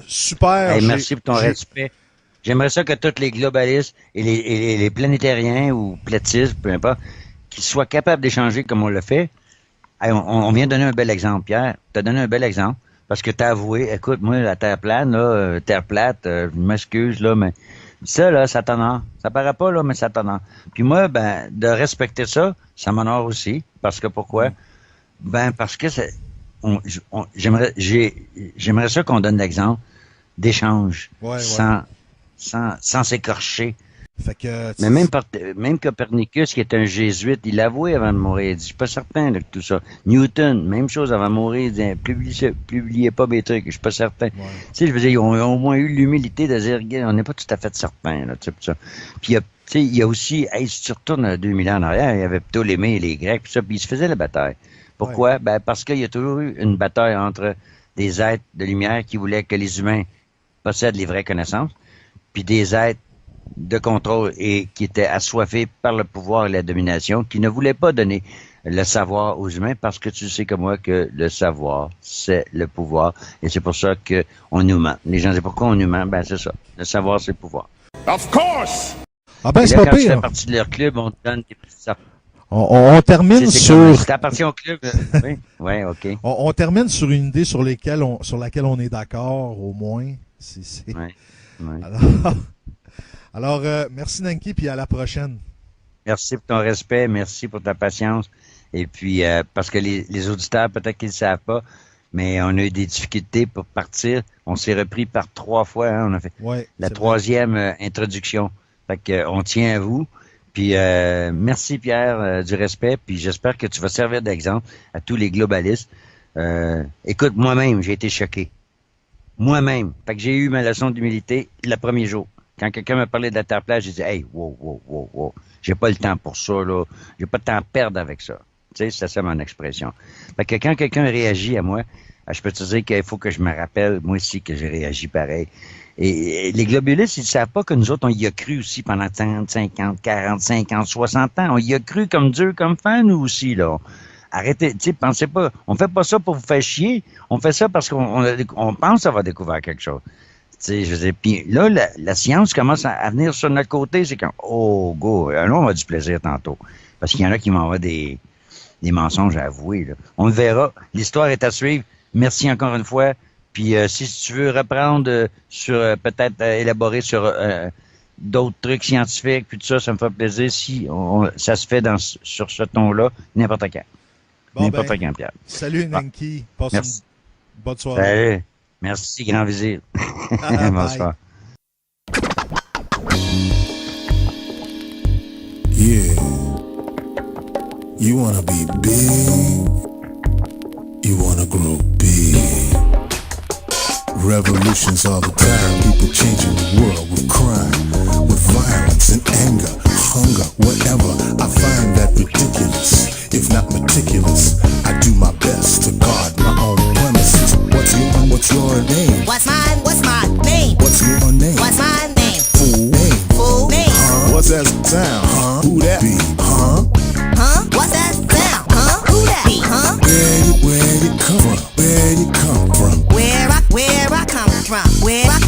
super.
Hey, merci pour ton respect. J'aimerais ça que tous les globalistes et les planétariens ou platistes, peu importe, qu'ils soient capables d'échanger comme on le fait. Hey, on vient de donner un bel exemple, Pierre. Tu as donné un bel exemple parce que tu as avoué, écoute, moi, la Terre plane, là, Terre plate, je m'excuse, là, mais ça, là, ça t'honore. Ça paraît pas, là, mais ça t'honore. Puis moi, ben, de respecter ça, ça m'honore aussi. Parce que pourquoi? Ben, parce que j'aimerais ça qu'on donne l'exemple d'échange sans s'écorcher.
Fait que,
mais même Copernicus, qui est un jésuite, il l'avouait avant de mourir. Il dit, je suis pas certain de tout ça. Newton, même chose avant de mourir, il disait, publiez pas mes trucs, je suis pas certain. Tu sais, je veux dire, ils ont au moins eu l'humilité de dire, on n'est pas tout à fait certain, là, tu sais, ça. Puis, il y a aussi, si tu retournes à 2000 ans en arrière, il y avait Ptolémée et les Grecs, puis ils se faisaient la bataille. Pourquoi? Ben, parce qu'il y a toujours eu une bataille entre des êtres de lumière qui voulaient que les humains possèdent les vraies connaissances, puis des êtres de contrôle et qui étaient assoiffés par le pouvoir et la domination, qui ne voulaient pas donner le savoir aux humains parce que tu sais comme moi que le savoir, c'est le pouvoir. Et c'est pour ça qu'on nous ment. Les gens disent pourquoi on nous ment? Ben, c'est ça. Le savoir, c'est le pouvoir.
Of course!
Ah ben, c'est
là,
pas
quand
pire.
tu fais partie de leur club, on te donne des petits affaires.
On termine sur...
Si t'appartiens au club, oui, ouais, OK.
On termine sur une idée sur laquelle on est d'accord, au moins.
Ouais.
Alors, merci Nenki, puis à la prochaine.
Merci pour ton respect, merci pour ta patience. Et puis, parce que les auditeurs, peut-être qu'ils ne savent pas, mais on a eu des difficultés pour partir. On s'est repris par 3 fois. Hein, on a fait la 3e introduction. Fait que on tient à vous. Puis, merci Pierre du respect. Puis, j'espère que tu vas servir d'exemple à tous les globalistes. Écoute, moi-même, j'ai été choqué. Moi-même. Fait que j'ai eu ma leçon d'humilité le premier jour. Quand quelqu'un m'a parlé de la Terre plate, j'ai dit, hey, wow. J'ai pas le temps pour ça, là. J'ai pas de temps à perdre avec ça. Tu sais, c'est ça mon expression. Fait que quand quelqu'un réagit à moi, je peux te dire qu'il faut que je me rappelle, moi aussi, que j'ai réagi pareil. Et les globalistes, ils savent pas que nous autres, on y a cru aussi pendant 30, 50, 40, 50, 60 ans. On y a cru comme Dieu, comme fan, nous aussi, là. Arrêtez, tu sais, pensez pas. On fait pas ça pour vous faire chier. On fait ça parce qu'on pense avoir découvert quelque chose. Tu sais, je veux dire, puis là, la science commence à venir sur notre côté. C'est comme, oh, go, là, on a du plaisir tantôt. Parce qu'il y en a qui m'envoient des mensonges à avouer, là. On le verra. L'histoire est à suivre. Merci encore une fois. Puis si tu veux reprendre sur, peut-être élaborer sur d'autres trucs scientifiques, puis tout ça, ça me fait plaisir. Si ça se fait sur ce ton-là, n'importe quand.
Bon,
n'importe quand, Pierre.
Salut, Nenki. Passe une bonne soirée.
Salut. Merci, Grand Vizir. Bonsoir.
Yeah. You wanna be big. You wanna grow big. Revolutions all the time. People changing the world with crime, with violence and anger, hunger, whatever. I find that ridiculous. If not meticulous, I do my best to guard my own premises. What's your name?
What's my name?
What's your name?
What's my name?
Fool name.
Huh?
What's that sound? Who that be?
Huh? What's that sound? Who that be?
Where you come from? Where you come from?
Where I come from? Where I